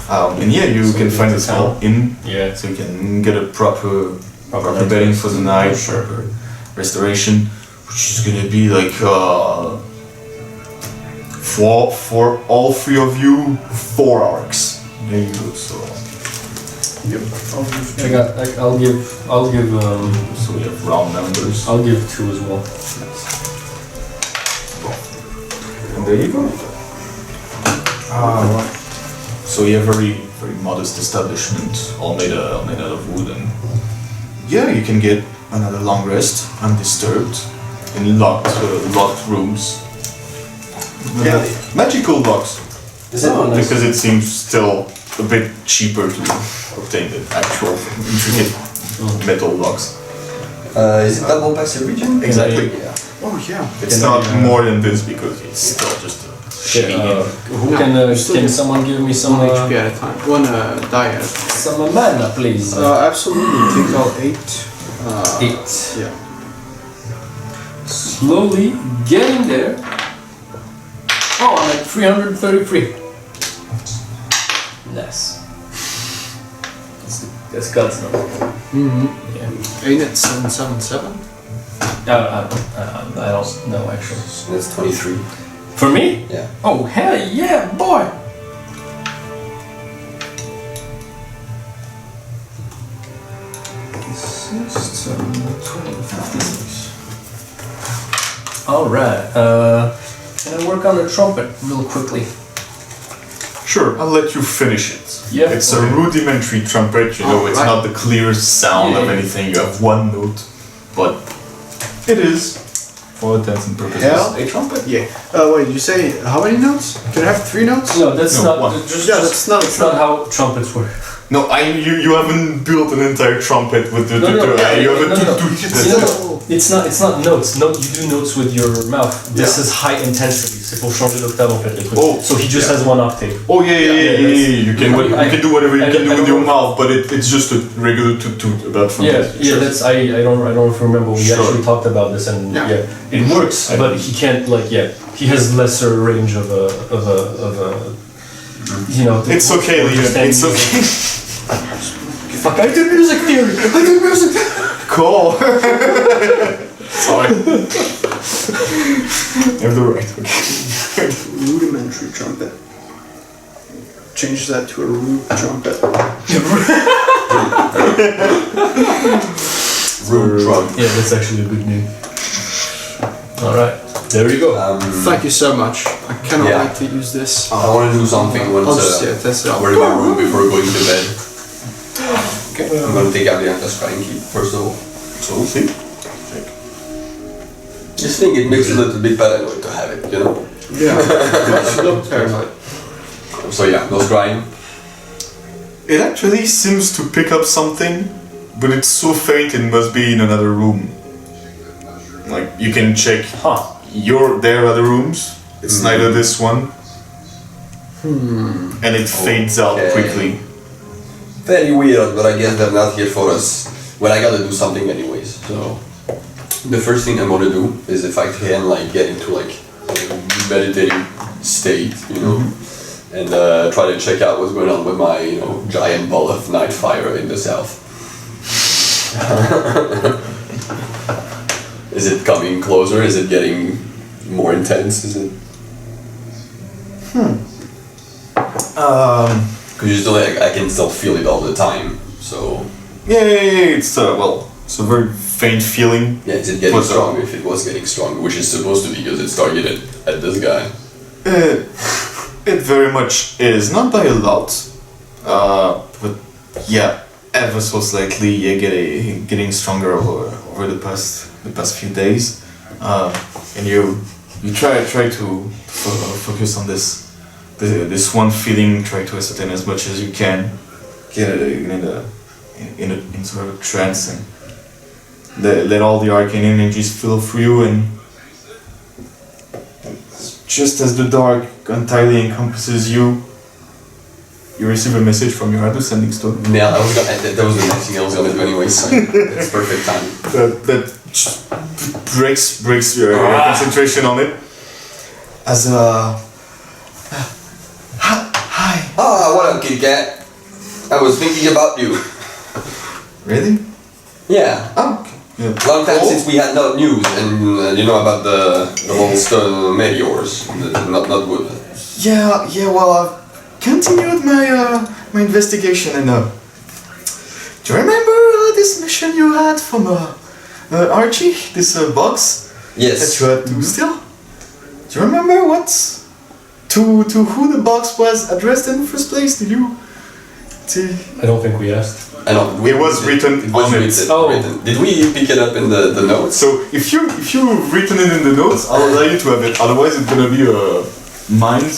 And yeah, you can find a small inn, Yeah. so you can get a proper bedding for the night, proper restoration, which is gonna be like for all three of you, 4 arcs. There you go. So Yep. I'll give so we have round numbers. I'll give 2 as well. And there you go. So you have very modest establishment, all made out of wood, and yeah, you can get another long rest, undisturbed, in locked rooms. Yeah, magical locks. Is it? Oh, nice. Because it seems still a bit cheaper to obtain the actual intricate metal locks. Is it double passive region? Exactly. Yeah. Oh yeah. It's not more than this because it's still just a shitty inn. Who can someone give me some One HP at a time. One die at a time. some mana, please? Absolutely. Take out 8. 8. Yeah. Slowly getting there. Oh, I'm at 333. Nice. That's God's number. Yeah. Ain't it 777? I don't know actually. That's 23. For me? Yeah. Oh hell yeah, boy! Alright, can I work on the trumpet real quickly? Sure, I'll let you finish it. Yeah. It's a rudimentary trumpet, it's Alright. not the clearest sound of Yeah. anything. You have one note, but it is for all intents and purposes Hell? a trumpet. Yeah. Wait, you say how many notes? Can I have 3 notes? No, that's No, not. one. Yeah, that's not a That's not how trumpets work. No, you haven't built an entire trumpet with the No, no, no, you have a no, no, no. toot. No, it's not notes. No, you do notes with your mouth. This is high intensity. C'est pour changer d'octave en fait. Les trucs. Oh, so he just has one octave. Oh yeah. You can I- you can do whatever you I- can do I with your don't- mouth, but it's just a regular toot about from Yeah, this. yeah. Sure. That's I don't remember. We Sure. actually talked about this, and Yeah. yeah, it works, but he can't he has lesser range of a It's okay, Leon. understand It's music. okay. Fuck! I did music theory. I did music. Cool. Sorry. You're the right. Okay. Rudimentary trumpet. Change that to a root trumpet. Room drum. Yeah, that's actually a good name. All right, there you go. Thank you so much. I cannot Yeah. wait to use this. I want to do something I'll once just test it out. we're in my room before going to bed. Okay. I'm going to take out the Anta's key first of all. So we'll see. Just think it makes you a little bit paranoid to have it, you know? Yeah. Look paranoid. So yeah, those grind. It actually seems to pick up something, but it's so faint it must be in another room. Like, you can check their other rooms. It's neither this one. And it fades out quickly. Very weird, but I guess they're not here for us. Well, I gotta do something anyways, so... The first thing I'm gonna do is if I can, like, get into, like, a meditating state, you know? And try to check out what's going on with my, you know, giant ball of night fire in the south. Is it coming closer? Is it getting more intense? Is it? Because usually I can still feel it all the time. So. Yeah. It's it's a very faint feeling. Yeah, is it getting stronger? If it was getting stronger, which is supposed to be because it's targeted at this guy. It very much is, not by a lot, but yeah, ever so slightly, getting stronger over the past few days, and you try to focus on this one feeling, try to ascertain as much as you can, get in a sort of trance, and let all the arcane energies flow through you, and just as the dark entirely encompasses you, you receive a message from your understanding stone. Yeah, that was the next thing I was gonna do anyway, so it's perfect time. That breaks your concentration on it. As hi. Ah, what up, Kit Kat? I was thinking about you. Really? Yeah. Oh. Yeah. Long time since we had no news, and you know about the whole stone meteors, not good. Yeah. Well, I've continued my investigation, and do you remember this mission you had from Archie? This box Yes. that you had to steal. Do you remember to who the box was addressed in the first place? Did you? I don't think we asked. I know. It was written on it. Written. Did we pick it up in the notes? So if you've written it in the notes, I'll allow you to have it. Otherwise, it's gonna be a mind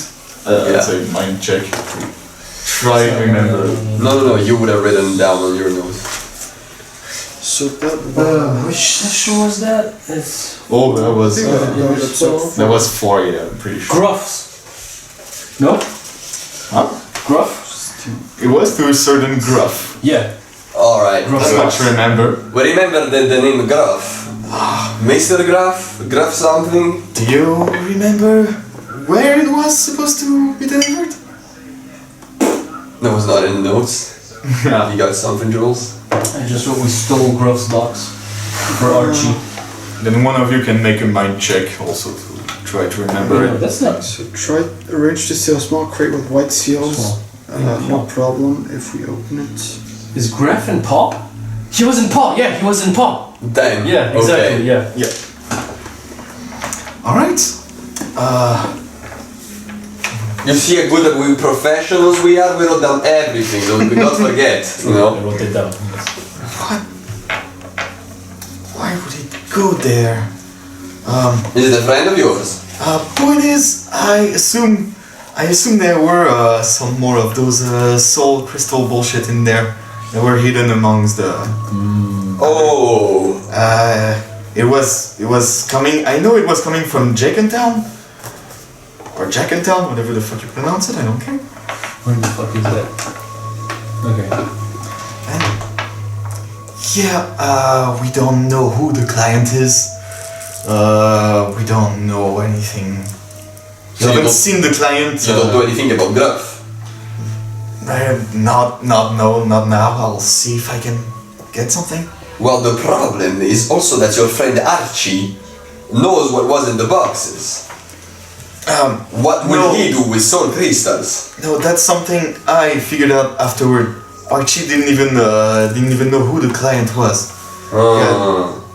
check. Try and remember. No. You would have written down on your notes. So that Which session was that? That was 4. Yeah, I'm pretty sure. Gruffs. No? Huh? Gruff? It was to a certain gruff. Yeah. Alright. That's what you remember. We remember the name Gruff. Mr. Gruff? Gruff something? Do you remember where it was supposed to be delivered? That was not in the notes. You got something, Jules? I just wrote we stole Gruff's box for Archie. Then one of you can make a mind check also to try to remember No, it. that's not. So try arrange to steal a small crate with white seals. No problem if we open it. Is Gruff in Paul? He was in Paul. Yeah, he was in Paul. Damn. Yeah, exactly. Okay. Yeah. All right. You see how good that we professionals we are? We wrote down everything, so we not forget, you I know? wrote it down. What? Why would he go there? Is it a friend of yours? Point is, I assume there were some more of those soul crystal bullshit in there that were hidden amongst the. Oh. It was coming. I know it was coming from Jackentown or Jackentown, whatever the fuck you pronounce it. I don't care. Where the fuck is that? Okay. And yeah, we don't know who the client is. We don't know anything. So We you haven't don't- seen the client. You don't do anything about Gruff? Not now. I'll see if I can get something. Well, the problem is also that your friend Archie knows what was in the boxes. What will no. he do with soul crystals? No, that's something I figured out afterward. Archie didn't even know who the client was.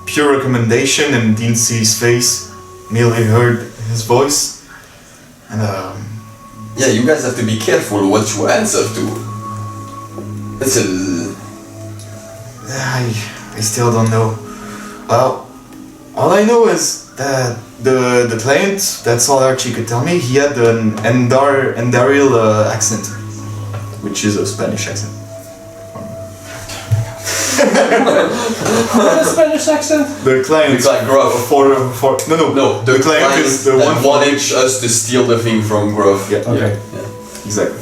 Pure recommendation and didn't see his face. Merely heard his voice. And Yeah, you guys have to be careful what you answer to. It's a... I still don't know. Well, all I know is that the client, that's all Archie could tell me, he had an Andariel accent, which is a Spanish accent. What a Spanish accent? The client. It's like Gruff. For no. The client is the one wanted us to steal the thing from Gruff. Yeah. Okay. Exactly.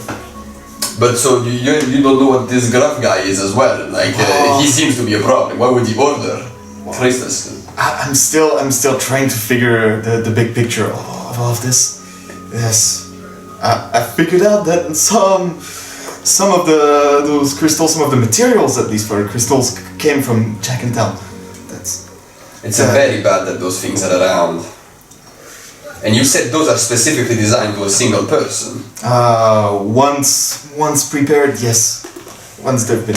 But so you don't know what this Gruff guy is as well. Like he seems to be a problem. Why would he order? Christus. I'm still trying to figure the big picture of all of this. Yes, I figured out that some of those crystals, some of the materials at least for crystals came from Jack and Town. It's very bad that those things are around. And you said those are specifically designed to a single person. Once prepared, yes. Once they've been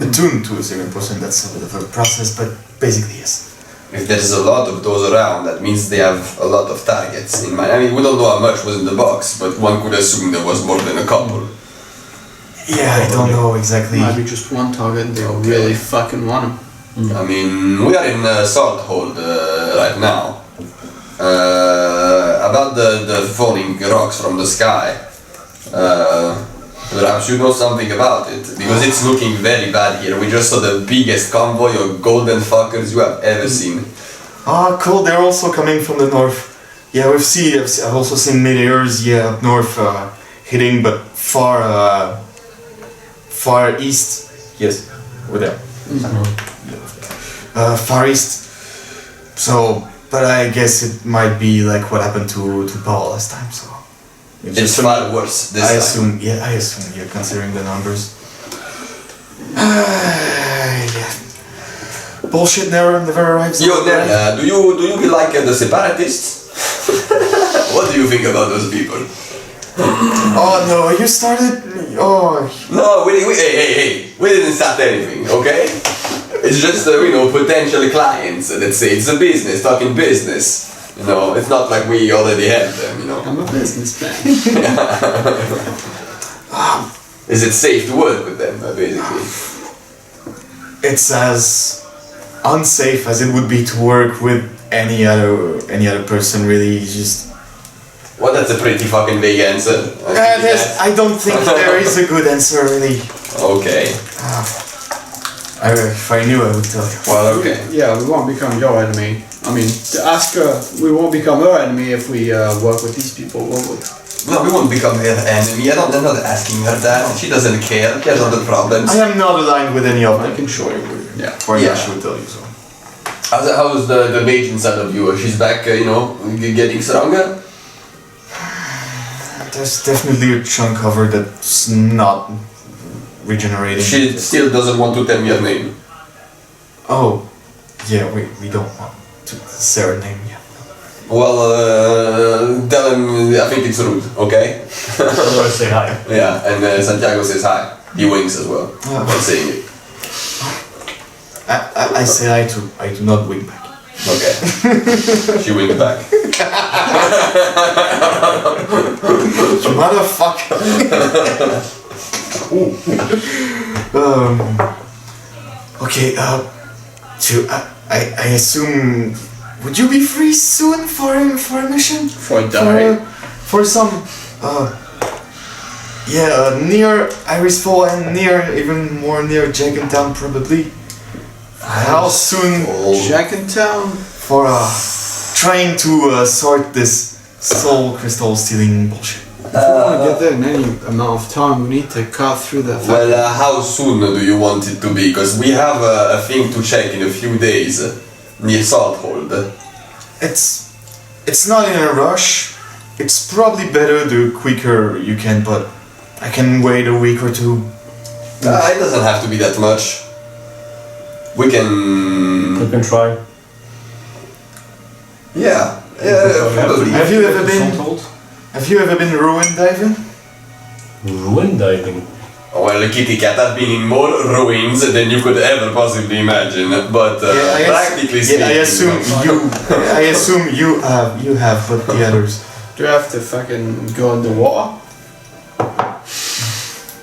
attuned to a single person, that's a bit of a process, but basically yes. If there's a lot of those around, that means they have a lot of targets in mind. I mean, we don't know how much was in the box, but one could assume there was more than a couple. Yeah, I don't know exactly. Maybe just one target and they really fucking want him. I mean, we are in Salthold right now. About the falling rocks from the sky. Perhaps you know something about it, because it's looking very bad here. We just saw the biggest convoy of golden fuckers you have ever seen. Ah, cool. They're also coming from the north. Yeah, I've also seen meteors. Yeah, up north, hitting, but far east. Yes, we're there. Far east. So, but I guess it might be like what happened to Paul last time. So It's far worse this time. I assume. Yeah, considering the numbers. Yeah. Bullshit never arrives. Yo, Nel, do you be like the separatists? What do you think about those people? Oh no, you started. Oh. No, hey, we didn't start anything, okay? It's just potential clients. Let's say it's a business, talking business. It's not like we already have them. I'm a businessman. Is it safe to work with them, basically? It's as unsafe as it would be to work with any other person. Really, just. Well, that's a pretty fucking vague answer. I don't think there is a good answer, really. Okay. If I knew, I would tell you. Well, okay. Yeah, we won't become your enemy. I mean, to ask her, we won't become her enemy if we work with these people, won't we? No, we won't become her enemy. I'm not asking her that. She doesn't care. She has other problems. I am not aligned with any of them. I can show you. Yeah. Or Yeah. she would tell you so. How's the mage inside of you? She's back, getting stronger? There's definitely a chunk of her that's not regenerating. She still doesn't want to tell me her name. Oh, yeah, we don't want to say her name yet. Well, tell him I think it's rude, okay? Or say hi. Yeah, and Santiago says hi. He winks as well while saying it. I say I do not wink back. Okay. She winked back. You motherfucker! Okay, I assume. Would you be free soon for a mission? For a die? For some. Near Iris Fall and even more near Jack and Town, probably. How soon? Jack in town? For trying to sort this soul crystal stealing bullshit. If we want to get there in any amount of time, we need to cut through the. Well, how soon do you want it to be? Because we have a thing to check in a few days near Salthold. It's not in a rush. It's probably better the quicker you can, but I can wait a week or two. It doesn't have to be that much. We can try. Yeah, probably. Have you ever been? Salthold? Have you ever been ruin diving? Ruin diving? Well, Kitty Cat, I've been in more ruins than you could ever possibly imagine, but practically speaking... I assume you have, but the others... Do you have to fucking go underwater?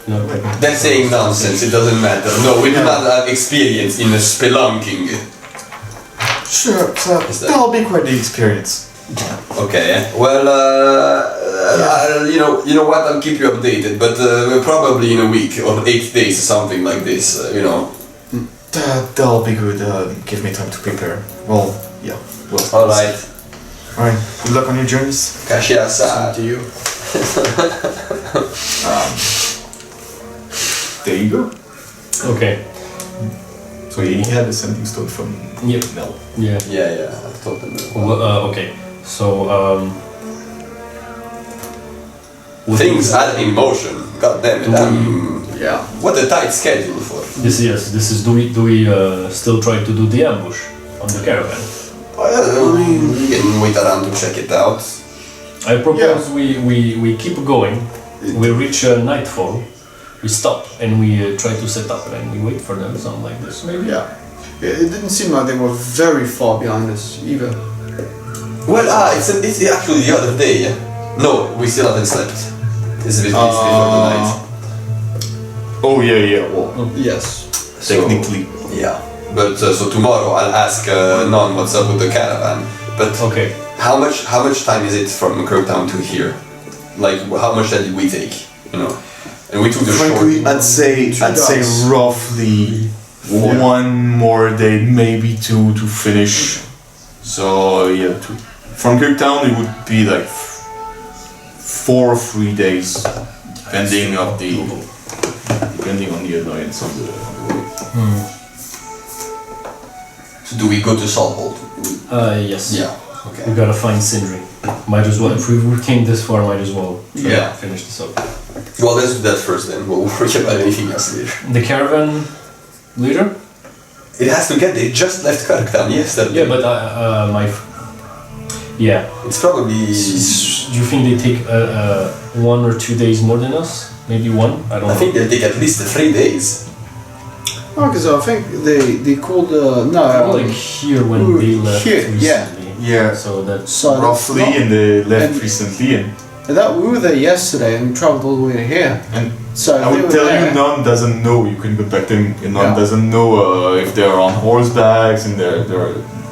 No. They're saying nonsense, it doesn't matter. No, we do not have experience in spelunking. Sure, so that'll be quite the experience. Okay, well, you know what, I'll keep you updated, but probably in a week or 8 days, something like this, That'll be good. Give me time to prepare. Well, yeah. Well, Alright. Alright. Good luck on your journeys. Kashiasa. To you. There you go. Okay. So he had a sending stone from Yep. Mel. Yeah. Yeah, I told them. Okay. So Things are in motion. God damn it. Yeah. What a tight schedule for. This is. Do we still try to do the ambush on the caravan? We can wait around to check it out. I propose we keep going. We reach nightfall. We stop and we try to set up and we wait for them, something like this, maybe. Yeah. It didn't seem like they were very far behind us either. Well, it's actually the other day. No, we still haven't slept. It's a bit busy for the night. Oh yeah. Well, Yes. technically. Yeah. But so tomorrow I'll ask Non what's up with the caravan. But Okay. how much time is it from Kirktown to here? Like how much did we take? You know, and we took the Frankly, short. I'd say days. roughly one more day, maybe two to finish. So yeah, from Cape Town it would be like 4 or 3 days, depending on the annoyance of the way. So do we go to Salthold? Yes. Yeah. We Okay. gotta find Sindri. Might as well. If we came this far, might as well try Yeah. to finish this up. Well, let's do that first. Then we'll worry about anything else later. The caravan leader? It has to get. They just left Kirktown yesterday. Yeah, but yeah. It's probably. Do you think they take 1 or 2 days more than us? Maybe one? I don't know. I think they'll take at least 3 days. Oh, because I think they called They were like here when Ooh, they left here, yeah. recently. Yeah, So that's so roughly, that's not- and they left and- recently, and that we were there yesterday and we travelled all the way to here. And So I they would were tell there. you, none doesn't know. You can contact him. And none Yeah. doesn't know if they're on horsebacks and they're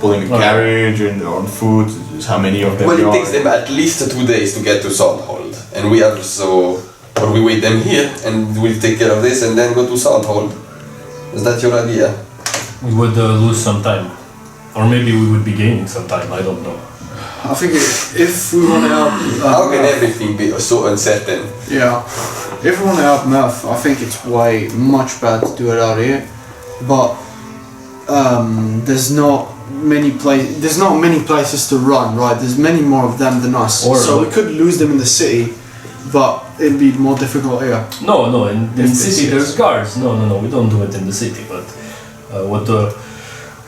pulling a Okay. carriage and they're on foot. Just how many of them Well, there it are. takes them at least 2 days to get to Salthold, and we have or we wait them here and we'll take care of this and then go to Salthold. Is that your idea? we would lose some time, or maybe we would be gaining some time. I don't know. I think if we want to help, How can Murph, everything be so uncertain? yeah, if we want to help Murph, I think it's way much better to do it out here. But there's not many places to run, right? There's many more of them than us, Or so we like- could lose them in the city, but it'd be more difficult here. No. In If the they city see there's us. guards. No. We don't do it in the city. But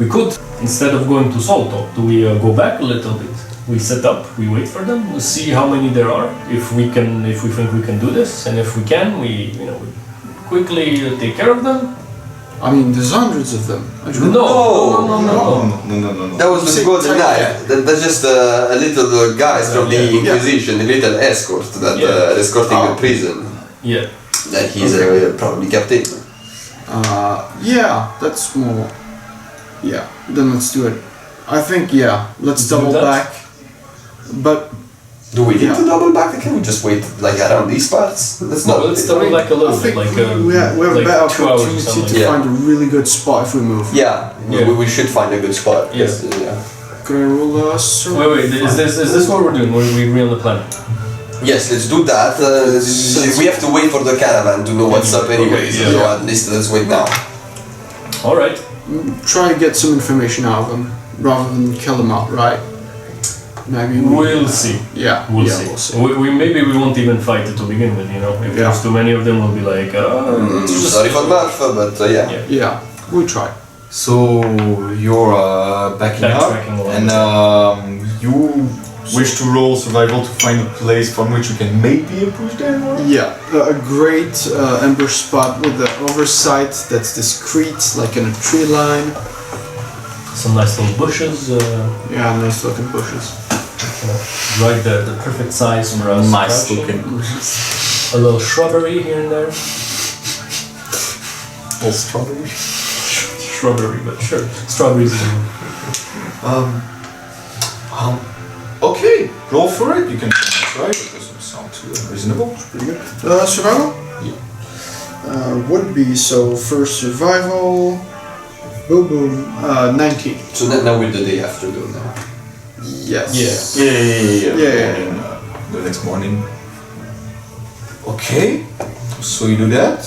we could, instead of going to Salthold, do we go back a little bit? We set up. We wait for them. We see how many there are. If we think we can do this, and if we can, we quickly take care of them. I mean, there's hundreds of them. No. No. That was You the say golden take knife. That's just a little guys from the Yeah. Inquisition, a little escort that Yeah. escorting the prison. Yeah. That he's probably captain. Yeah, that's more. Yeah, then let's do it. I think let's Do double that. back. But Do we need Yeah. to double back? Can we just wait like around these parts? Let's No, let's double back a I little bit, think like we have a like better 2 hours or opportunity something. to Yeah. find a really good spot if we move. Yeah, Yeah. We should find a good spot. Yeah. Can I roll a Wait, is this what we're doing? We agree on the plan? Yes, let's do that. We have to wait for the caravan to know what's up anyways. Okay, yeah. So at least let's wait now. All right. Try and get some information out of them rather than kill them outright. Maybe We'll see. Yeah, We'll yeah, see. We'll see. We maybe we won't even fight it to begin with. If there's too many of them, we'll be like, it's just Sorry for Murph, but yeah. Yeah. Yeah, we'll try. So you're backing up, Backtracking a little and you wish to roll survival to find a place from which you can maybe ambush them. Or? Yeah, a great ambush spot with the oversight that's discreet, like in a tree line. some nice little bushes, Yeah, nice looking bushes. right the perfect size for us. Nice crouching. looking. A little shrubbery here and there. All strawberry. Shrubbery, but sure. Strawberries. Okay, roll for it. You can try. It doesn't sound too reasonable. Pretty good. Survival? Yeah. Would be so first survival. Boom boom. 19. So now we're the day after though now. Yes. Yeah. Yeah. Morning, the next morning. Okay, so you do that.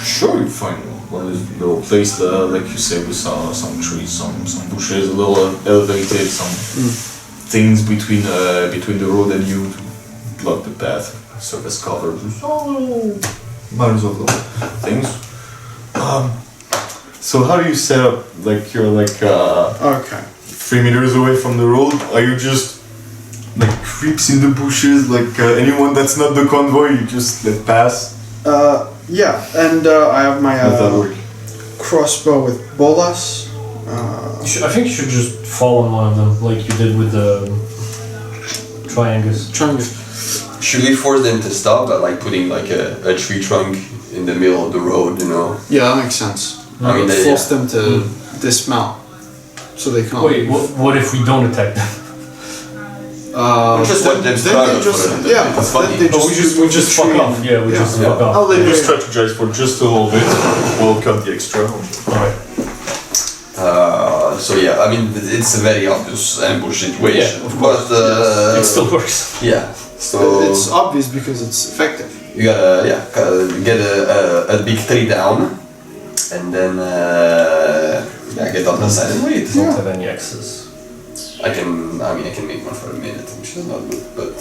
Sure, you find one little place, like you say, with some trees, some bushes, a little elevated, some things between the road and you to block the path, serve as cover. So miles of little things. So how do you set up? Like you're like Okay. 3 meters away from the road. Are you just like creeps in the bushes? Like anyone that's not the convoy, you just let pass? Yeah, and I have my How's that work? crossbow with bolas. I think you should just fall on one of them, like you did with the triangles. Should we force them to stop by like putting like a tree trunk in the middle of the road, you know? Yeah, that makes sense. I mean, Force them to dismount so they can't. Wait, what if we don't attack them? Just let them struggle for a little bit. It's funny. We just fuck off. Yeah, we just fuck off. I'll let you strategize for just a little bit. We'll cut the extra. Alright. So yeah, I mean it's a very obvious ambush situation, Yeah, of course. but It still works. yeah. So It's obvious because it's effective. you gotta get a big tree down, and then get on the side and wait. Don't have any access. I can make one for a minute, which is not good, but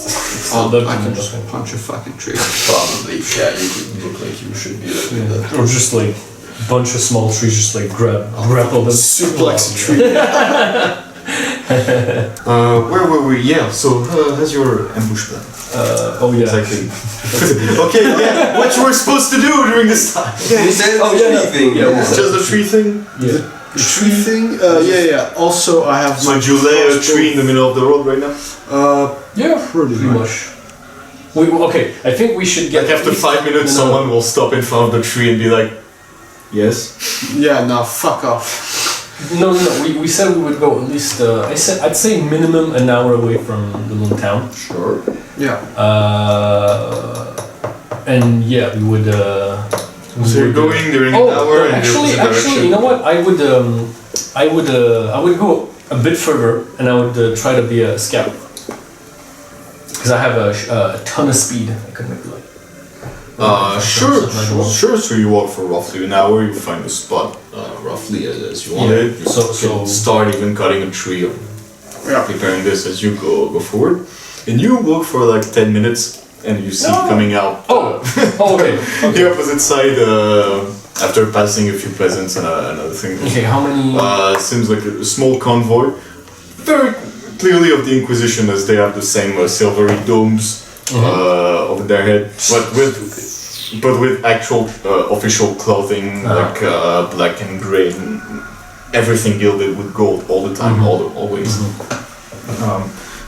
I can just punch a fucking tree. probably you look like you should be able to do that. Or just like a bunch of small trees, just like grapple them. Suplex a tree. Where were we? Yeah, so how's your ambush plan? Oh yeah. Exactly. Okay, yeah, what you were supposed to do during this time? You said tree thing. Yeah. Just the tree thing? Yeah. The tree thing? Yeah. Also, I have. So you lay a tree in the middle of the road right now? Yeah, Pretty much. Okay, I think we should get. Like after 5 minutes, someone will stop in front of the tree and be like, yes? Yeah, no, fuck off. No. We said we would go at least. I'd say minimum an hour away from the little town. Sure. Yeah. And yeah, we would. So you're going during an hour no, and actually, you know what? I would go a bit further, and I would try to be a scout, because I have a ton of speed. I could make like. Sure. So you walk for roughly an hour. You find a spot roughly as you want it. You can start even cutting a tree or preparing this as you go forward, and you walk for like 10 minutes. And you see coming out okay. the opposite side after passing a few peasants and another thing. Okay, how many? Seems like a small convoy, very clearly of the Inquisition, as they have the same silvery domes over their head, but with actual official clothing like black and grey, and everything gilded with gold all the time, always.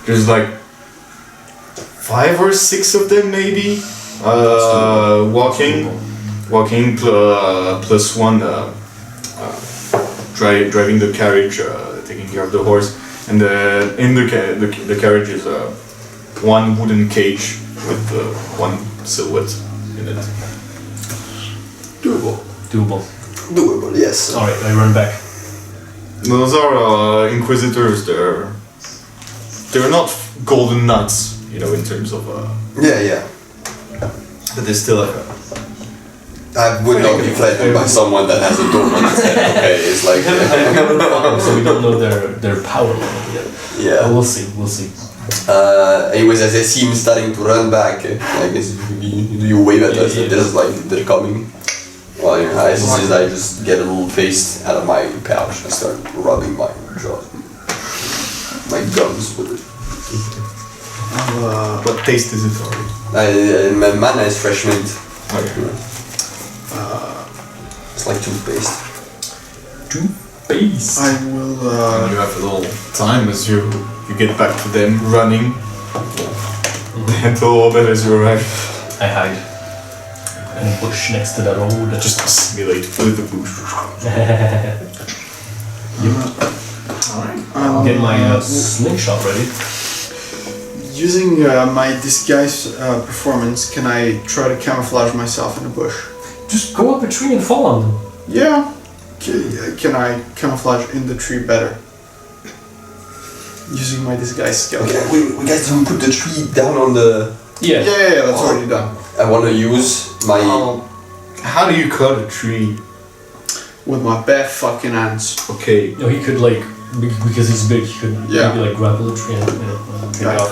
There's like 5 or 6 of them maybe, walking plus one driving the carriage, taking care of the horse, and in the carriage is one wooden cage with one silhouette in it. Doable. Yes. All right, I run back. Those are Inquisitors. They're not golden knights, you know, in terms of Yeah. but they still I would not be threatened by someone that has a dome on its head. Okay, it's like So we don't know their power level yet. yeah. But we'll see. Anyways, as I see him starting to run back, I guess you wave at us. Yeah. There's like they're coming. Well, I just get a little paste out of my pouch and start rubbing my jaw, my gums with it. what taste is it already? My mana is fresh mint. Okay. It's like toothpaste. I will. You have a little time as you get back to them running. And a little bit as you arrive. I hide in a bush next to the road. Just assimilate with the bush. I'll get my slingshot ready. Using my disguise performance, can I try to camouflage myself in a bush? Just go up a tree and fall on them. Yeah. Can I camouflage in the tree better? Using my disguise skill. Okay, we guys didn't put the tree down on the. Yeah. Yeah, that's already done. I want to use my. How do you cut a tree? With my bare fucking hands. Okay. No, he could like because he's big. He could Yeah. maybe like grapple a tree and pick Like, out,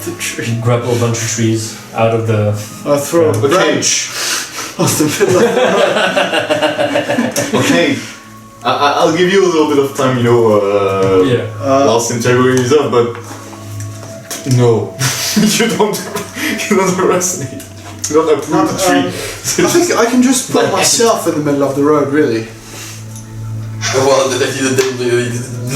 the tree. grapple a bunch of trees out of the. I throw a Okay. branch off the middle of the road. Okay. I'll give you a little bit of time, Yeah. while Santiago is up, but no, you don't resonate. You don't approve the tree. I think I can just put myself in the middle of the road, really. Well, that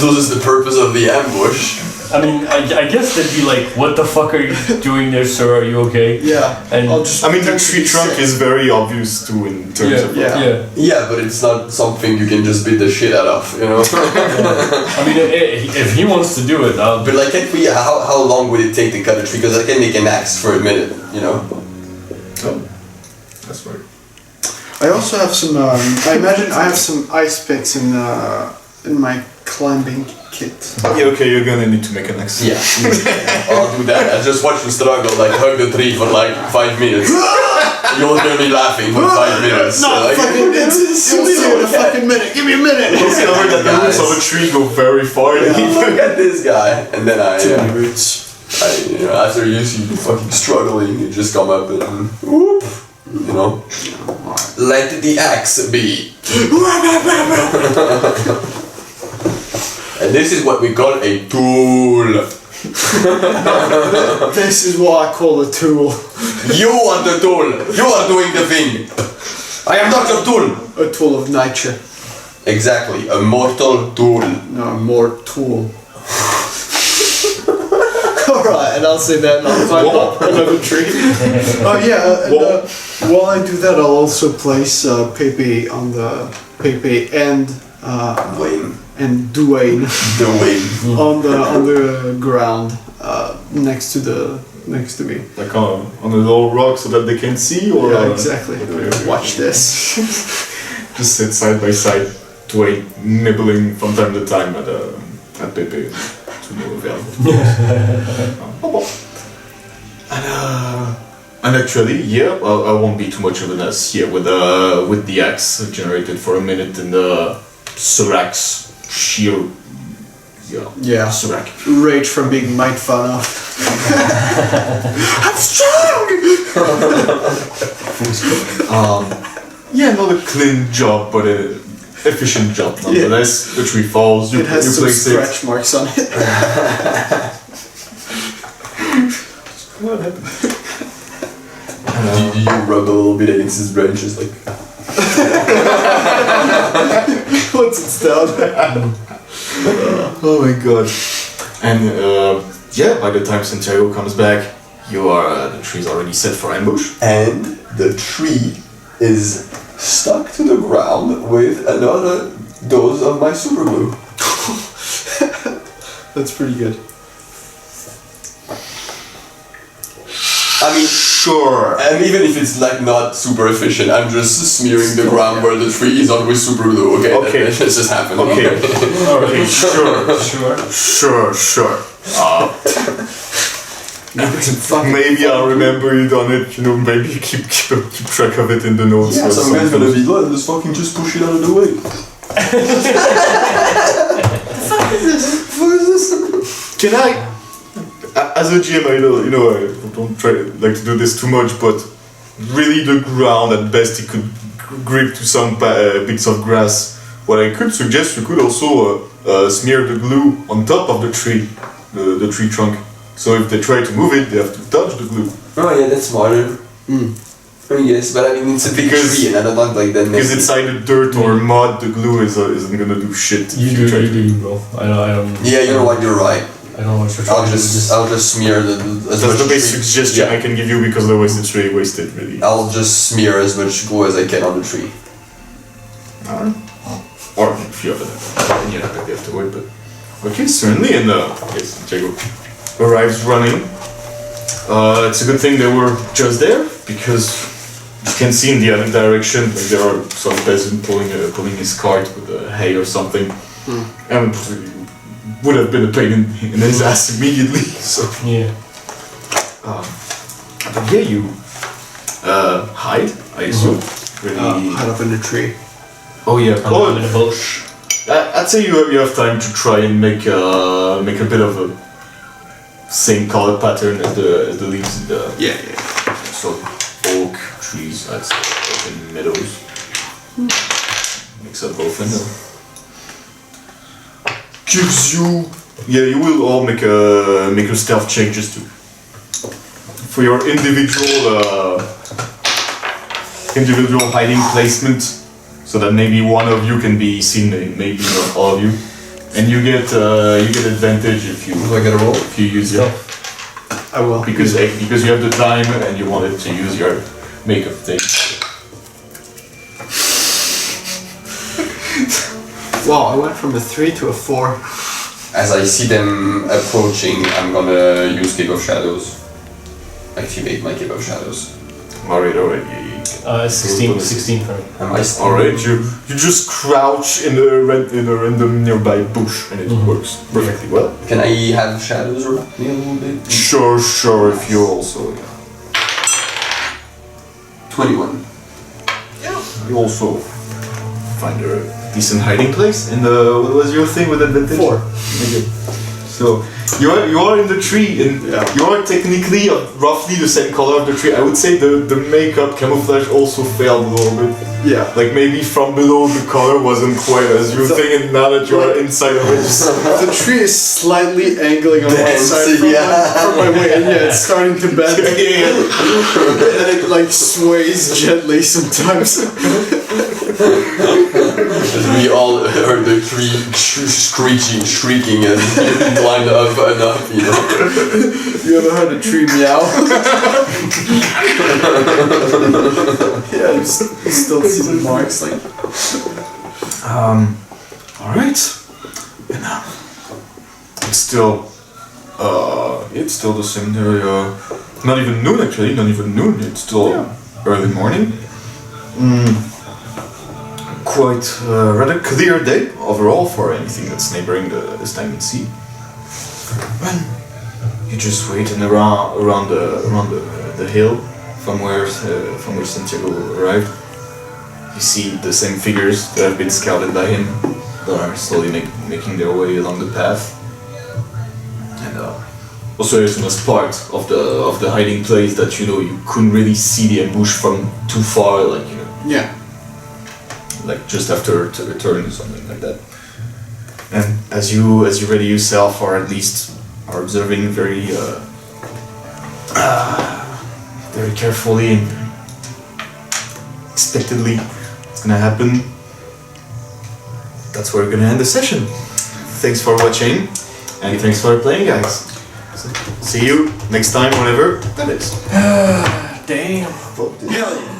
loses the purpose of the ambush. I mean, I guess they'd be like, "What the fuck are you doing there, sir? Are you okay?" Yeah. And I'll just I mean, the pretend to tree be trunk sick. is very obvious too in terms Yeah, of. Yeah. Yeah, but it's not something you can just beat the shit out of, you know. I mean, if he wants to do it, But like, can't we? How long would it take to cut a tree? Because I can make an axe for a minute, you know. Oh, that's right. I also have some. I imagine I have some ice picks in my climbing kit. Yeah, okay, you're gonna need to make an axe. Yeah, I'll do that. I just watch you struggle, like hug the tree for like 5 minutes. You'll hear me laughing for 5 minutes. No, like, fucking, you'll see in a fucking minute. Give me a minute. Discover that the roots of a tree go very far. look at this guy, and then Roots. after you see you fucking struggling, you just come up and whoop, you know, let the axe be. And this is what we call a tool. This is what I call a tool. You are the tool. You are doing the thing. I am not your tool. A tool of nature. Exactly, a mortal tool. No, more tool. Alright, and I'll say that and I'll climb up another tree. Oh yeah, and, while I do that I'll also place Pepe on the Pepe and Wayne. and Dwayne The Wayne. on the ground next to me. Like on a little rock so that they can see, or Yeah, exactly. Watch this. just sit side by side, Dwayne nibbling from time to time at Pepe to no avail. And actually, yeah, well, I won't be too much of an ass here with the axe generated for a minute in the Seracs sheer. Yeah. Serac. Rage from being made fun of. I'm strong! Yeah, not a clean job, but an efficient job nonetheless. The tree falls, you It has some place scratch marks on it. What happened? Do you rub a little bit against his branches, like? Once it's down. Oh my god. And yeah, by the time Santiago comes back, the tree's already set for ambush. And the tree is stuck to the ground with another dose of my super glue. That's pretty good. I mean, Sure. and even if it's like not super efficient, I'm just smearing the ground where the tree is on with super glue. Okay, Okay. That's just happening. Okay. Okay, sure. sure. Sure. Maybe I'll remember it on it, maybe you keep track of it in the notes. Yeah, or some guy's something. gonna be like, let's fucking just push it out of the way. Can I, as a GM, I don't try like to do this too much, but really the ground at best it could grip to some bits of grass. What I could suggest, you could also smear the glue on top of the tree, the tree trunk. So if they try to move it, they have to touch the glue. Oh yeah, that's smarter. Yes, but I mean it's a big tree and I don't want like that. Because it's either dirt or mud, the glue isn't gonna do shit. You if try to- do, bro. I don't. Yeah, you know what? You're right. I don't know what you're trying I'll to do. just smear as That's much the best tree- suggestion yeah. I can give you because otherwise it's really wasted, really. I'll just smear as much glue as I can on the tree. Alright. Or if you have any other idea afterward, but okay, certainly. And yes, Diego arrives running. It's a good thing they were just there because You can see in the other direction like there are some peasant pulling his cart with hay or something, and it would have been a pain in his ass immediately. So Yeah. but yeah, you hide, I assume. Really. Hide up in a tree. Oh yeah. I'm in a bush. I'd say you have time to try and make a bit of a same color pattern as the leaves in the Yeah. so oak trees. I'd say open meadows. Mix up both of them. Gives you. Yeah, you will all make a stealth check just to for your individual hiding placement, so that maybe one of you can be seen, maybe not all of you, and you get advantage if you Do I get a roll? if you use your I will. because you have the time and you wanted to use your makeup thing. Wow, I went from a 3 to a 4. As I see them approaching, I'm gonna use Cape of Shadows. Activate my Cape of Shadows. Alright. 16 for me. Am I still? Alright, you just crouch in a random nearby bush and it works perfectly well. Can I have shadows around me a little bit? Sure, if you also 21. you also find a decent hiding place. And what was your thing with advantage? 4. Okay. So you are in the tree and you are technically roughly the same color of the tree. I would say the makeup camouflage also failed a little bit. Yeah. Like maybe from below the color wasn't quite as you think, and now that you are inside of it, The tree is slightly angling on one Dancing, side from my way, and yeah, it's starting to bend. And it like sways gently sometimes. We all heard the tree screeching, shrieking, and climbed up and up, you know. You ever heard a tree meow? Yeah, you still see the marks like. alright. And it's still the same day, not even noon actually, it's still early morning. Quite rather clear day overall for anything that's neighboring the stagnant sea. When you just wait and around the hill from where Santiago arrived, you see the same figures that have been scouted by him that are slowly making their way along the path. And also as part of the hiding place that you couldn't really see the ambush from too far, like Yeah. like just after the turn or something like that. And as you ready yourself, or at least are observing very carefully and expectedly what's gonna happen, that's where we're gonna end the session. Thanks for watching, and thanks for playing, guys. So, see you next time, whenever that is. Damn. Hell yeah.